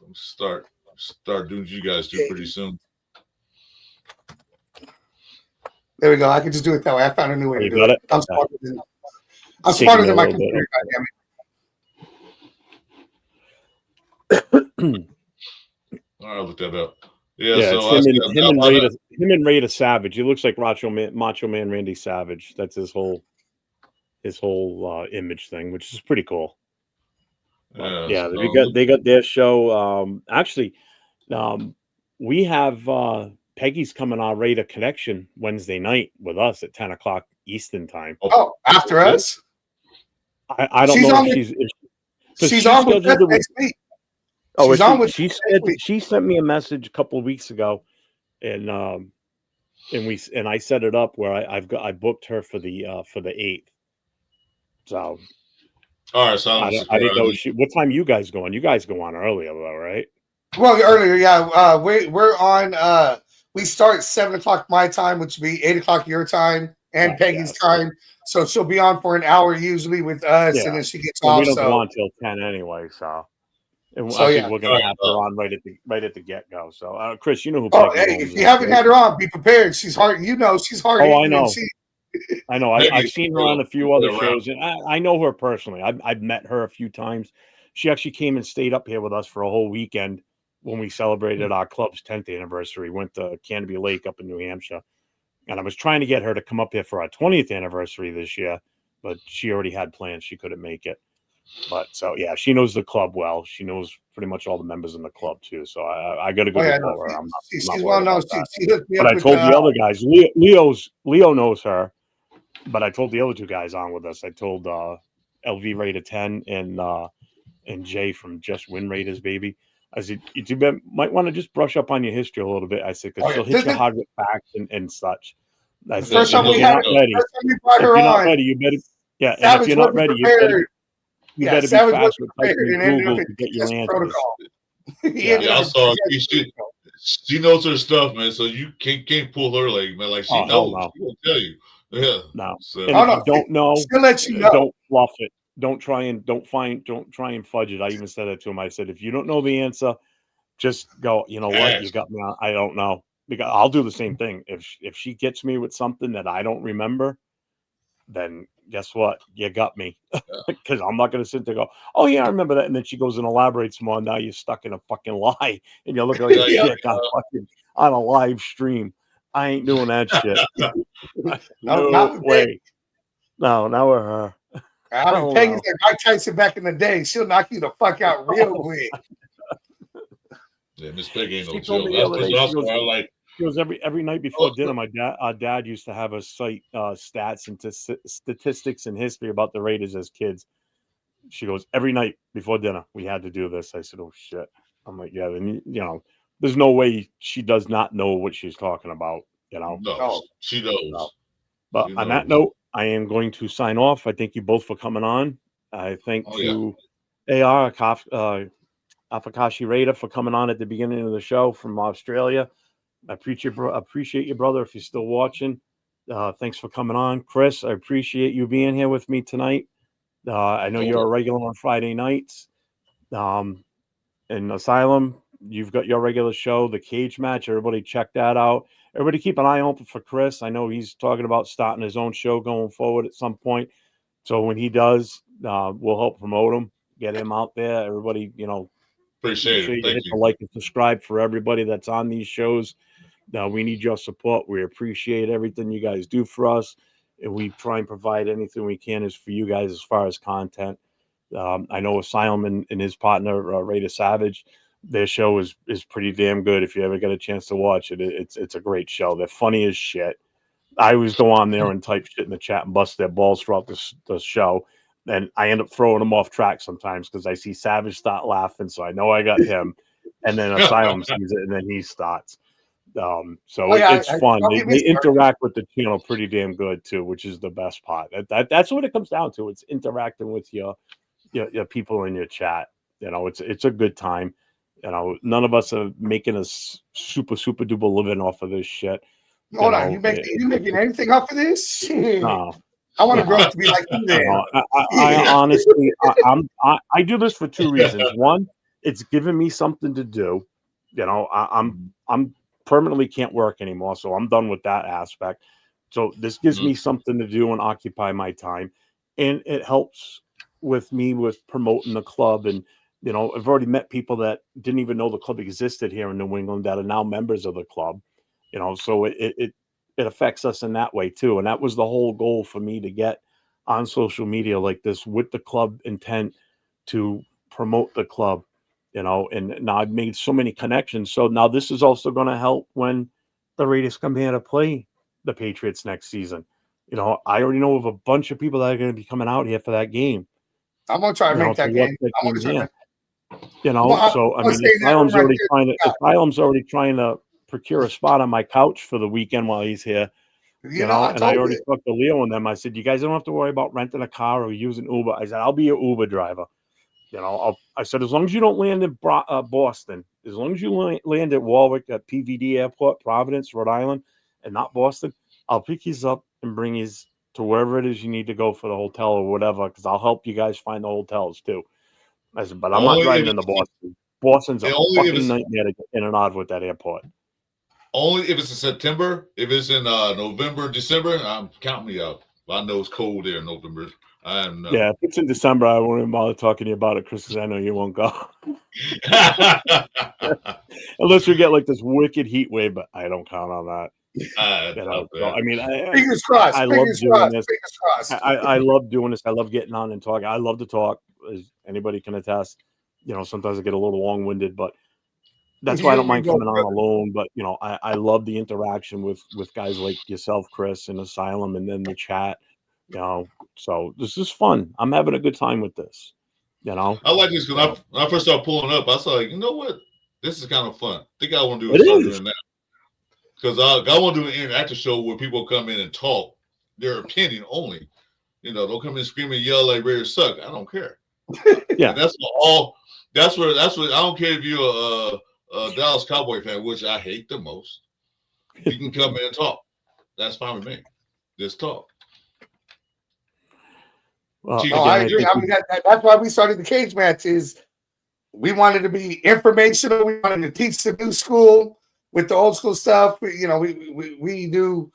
I'm start doing what you guys do pretty soon. There we go. I can just do it that way. I found a new way to do it. I'm smarter than my computer. All right, I'll look that up. Yeah, so him and Raider Savage. He looks like Macho Man Randy Savage. That's his whole image thing, which is pretty cool. They got their show. Actually, we have Peggy's coming on Raider Connection Wednesday night with us at 10 o'clock Eastern time. Oh, after us? I don't know if she's on with us next week. Oh, she sent me a message a couple of weeks ago, and I set it up where I booked her for the 8th. So, all right. So I didn't know what time you guys go on. You guys go on earlier, though, right? Well, earlier, yeah. We're on. We start 7 o'clock my time, which would be 8 o'clock your time and Peggy's time. So she'll be on for an hour usually with us, and then she gets off. We don't go on till 10 anyway, so. And I think we're gonna have her on right at the get go. So, Chris, you know who? If you haven't had her on, be prepared. She's hard. She's hard. Oh, I know. I know. I've seen her on a few other shows, and I know her personally. I've met her a few times. She actually came and stayed up here with us for a whole weekend when we celebrated our club's 10th anniversary. Went to Canopy Lake up in New Hampshire, and I was trying to get her to come up here for our 20th anniversary this year, but she already had plans. She couldn't make it. But so yeah, she knows the club well. She knows pretty much all the members in the club too. So I got a good rapport. I'm not worried about that. She hooked me up. But I told the other guys, Leo knows her. But I told the other two guys on with us. I told LV Raider 10 and Jay from Just Win Raiders, baby. I said, you might want to just brush up on your history a little bit. I said, because she'll hit you hard with facts and such. I said, first time we brought her on, ready, you better, yeah. And if you're not ready, you better be fast with Google to get your answers. I saw she knows her stuff, man. So you can't pull her leg, man. Like she knows. No. She will tell you. Yeah. No. So. And if you don't know, she'll let you know. Don't fluff it. Don't try and fudge it. I even said that to him. I said, if you don't know the answer, just go, you know what? You got me on. I don't know. Because I'll do the same thing. If she gets me with something that I don't remember, then guess what? You got me. Because I'm not going to sit there and go, oh, yeah, I remember that. And then she goes and elaborates more. Now you're stuck in a fucking lie. And you look like a dick on a live stream. I ain't doing that shit. No way. No, not with her. I mean, Peggy's like Mike Tyson back in the day. She'll knock you the fuck out real quick. Yeah, Miss Peggy ain't no joke. She goes every night before dinner. Our dad used to have us cite stats and statistics and history about the Raiders as kids. She goes every night before dinner. We had to do this. I said, "Oh shit!" I'm like, "Yeah." Then there's no way she does not know what she's talking about. No, she knows. No. But on that note, I am going to sign off. I thank you both for coming on. I thank AR Afakashi Raider for coming on at the beginning of the show from Australia. I appreciate you, brother, if you're still watching. Thanks for coming on. Chris, I appreciate you being here with me tonight. I know you're a regular on Friday nights. In Asylum, you've got your regular show, The Cage Match. Everybody check that out. Everybody keep an eye open for Chris. I know he's talking about starting his own show going forward at some point. So when he does, we'll help promote him, get him out there. Everybody, appreciate it. Hit the like and subscribe for everybody that's on these shows. We need your support. We appreciate everything you guys do for us, and we try and provide anything we can is for you guys as far as content. I know Asylum and his partner Raider Savage, their show is pretty damn good. If you ever get a chance to watch it, it's a great show. They're funny as shit. I always go on there and type shit in the chat and bust their balls throughout the show. And I end up throwing them off track sometimes because I see Savage start laughing, so I know I got him. And then Asylum sees it, and then he starts. It's fun. They interact with the channel pretty damn good too, which is the best part. That's what it comes down to. It's interacting with your people in your chat. It's a good time. None of us are making a super duper living off of this shit. Hold on, you making anything off of this? No. I want to grow up to be like you. I honestly, I do this for two reasons. One, it's giving me something to do. I'm permanently can't work anymore, so I'm done with that aspect. So this gives me something to do and occupy my time, and it helps with me with promoting the club. And I've already met people that didn't even know the club existed here in New England that are now members of the club. So it affects us in that way too. And that was the whole goal for me to get on social media like this with the club intent to promote the club. And now I've made so many connections. So now this is also going to help when the Raiders come here to play the Patriots next season. I already know of a bunch of people that are going to be coming out here for that game. I'm going to try to make that game. Asylum's already trying to procure a spot on my couch for the weekend while he's here. I already talked to Leo and them. I said, you guys don't have to worry about renting a car or using Uber. I said, I'll be your Uber driver. I said, as long as you don't land in Boston, as long as you land at Warwick at PVD Airport, Providence, Rhode Island, and not Boston, I'll pick you up and bring you to wherever it is you need to go for the hotel or whatever, because I'll help you guys find the hotels too. I said, but I'm not driving into Boston. Boston's a fucking nightmare to get in and out with that airport. Only if it's in September. If it's in November, December, I'm counting me out. I know it's cold there in November. Yeah, if it's in December, I won't even bother talking to you about it, Chris, because I know you won't go. Unless we get like this wicked heat wave, but I don't count on that. Fingers crossed. I love doing this. I love doing this. I love getting on and talking. I love to talk. as anybody can attest, sometimes I get a little long-winded, but that's why I don't mind coming on alone. But I love the interaction with guys like yourself, Chris, and Asylum, and then the chat. So this is fun. I'm having a good time with this. I like this because when I first started pulling up, I saw, you know what, this is kind of fun. I think I want to start doing that because I want to do an interactive show where people come in and talk their opinion only. Don't come in and scream and yell like Raiders suck. I don't care. Yeah, and that's what I don't care if you're a Dallas Cowboy fan, which I hate the most. You can come in and talk. That's fine with me. Just talk. Well, I agree. I mean, that's why we started the cage matches. We wanted to be informational. We wanted to teach the new school with the old school stuff. We do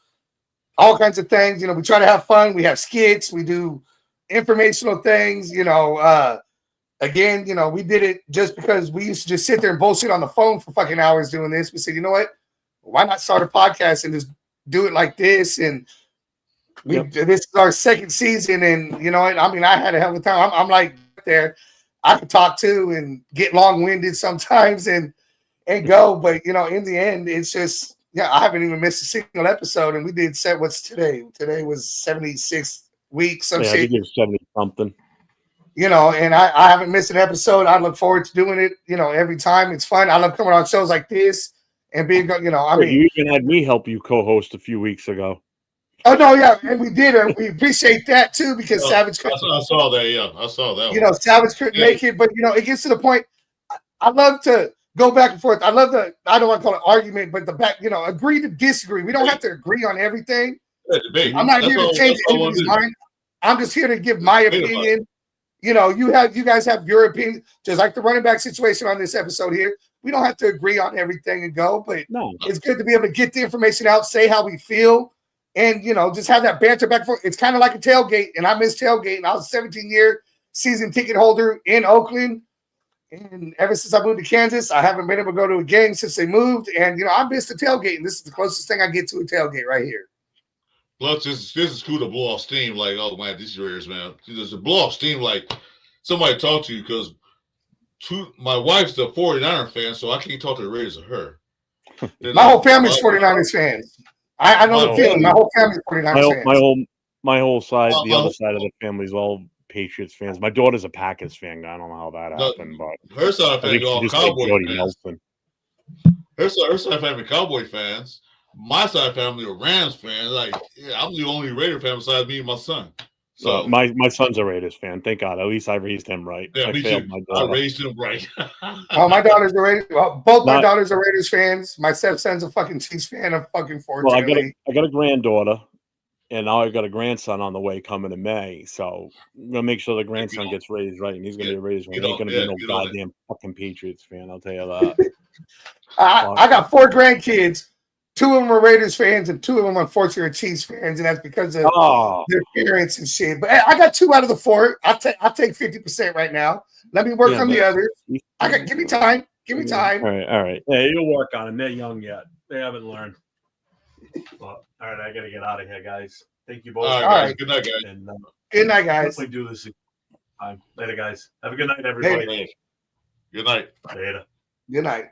all kinds of things. We try to have fun. We have skits. We do informational things. Again, we did it just because we used to just sit there and bullshit on the phone for fucking hours doing this. We said, you know what? Why not start a podcast and just do it like this? And this is our second season, and I mean, I had a hell of a time. I'm like there, I could talk to and get long-winded sometimes and go, but in the end, it's just I haven't even missed a single episode, and we did what's today? Today was 76 weeks. I think it's 70 something. And I haven't missed an episode. I look forward to doing it. Every time it's fun. I love coming on shows like this and being. I mean, you even had me help you co-host a few weeks ago. Oh no, yeah, and we did, and we appreciate that too because Savage. I saw that. Yeah, I saw that. Savage couldn't make it, but it gets to the point. I love to go back and forth. I love I don't want to call it argument, but agree to disagree. We don't have to agree on everything. I'm not here to change anybody's mind. I'm just here to give my opinion. You guys have your opinion, just like the running back situation on this episode here. We don't have to agree on everything and go, but it's good to be able to get the information out, say how we feel. And, just have that banter back and forth. It's kind of like a tailgate, and I miss tailgating. I was a 17-year season ticket holder in Oakland, and ever since I moved to Kansas, I haven't been able to go to a game since they moved, and, I missed the tailgate, and this is the closest thing I get to a tailgate right here. Plus, this is cool to blow off steam, like, oh, man, these Raiders, man. There's a blow off steam, like, somebody talk to you, because my wife's a 49er fan, so I can't talk to the Raiders or her. My whole family's 49ers fans. I know the feeling. My whole family's 49ers fans. My whole side, the other side of the family is all Patriots fans. My daughter's a Packers fan. I don't know how that happened, but her side of family all Cowboy fans. Her side of family Cowboy fans. My side of family are Rams fans. Like, I'm the only Raider fan besides me and my son. So my son's a Raiders fan. Thank God. At least I raised him right. Yeah, I failed my daughter. I raised him right. My daughter's a Raiders. Well, both my daughters are Raiders fans. My stepson's a fucking Chiefs fan. Unfortunately. Well, I got a granddaughter, and now I got a grandson on the way coming in May. So I'm gonna make sure the grandson gets raised right, and he's gonna be a Raiders fan. He ain't gonna be no goddamn fucking Patriots fan. I'll tell you that. I got 4 grandkids. 2 of them are Raiders fans, and 2 of them, unfortunately, are Chiefs fans, and that's because of their parents and shit. But I got 2 out of the 4. I'll take 50% right now. Let me work on the others. Give me time. Give me time. All right. Yeah, you'll work on them. They're young yet. They haven't learned. Well, all right, I got to get out of here, guys. Thank you both. All right. Good night, guys. And, good night, guys. Hopefully do this again. Later, guys. Have a good night, everybody. Good night. Later. Good night.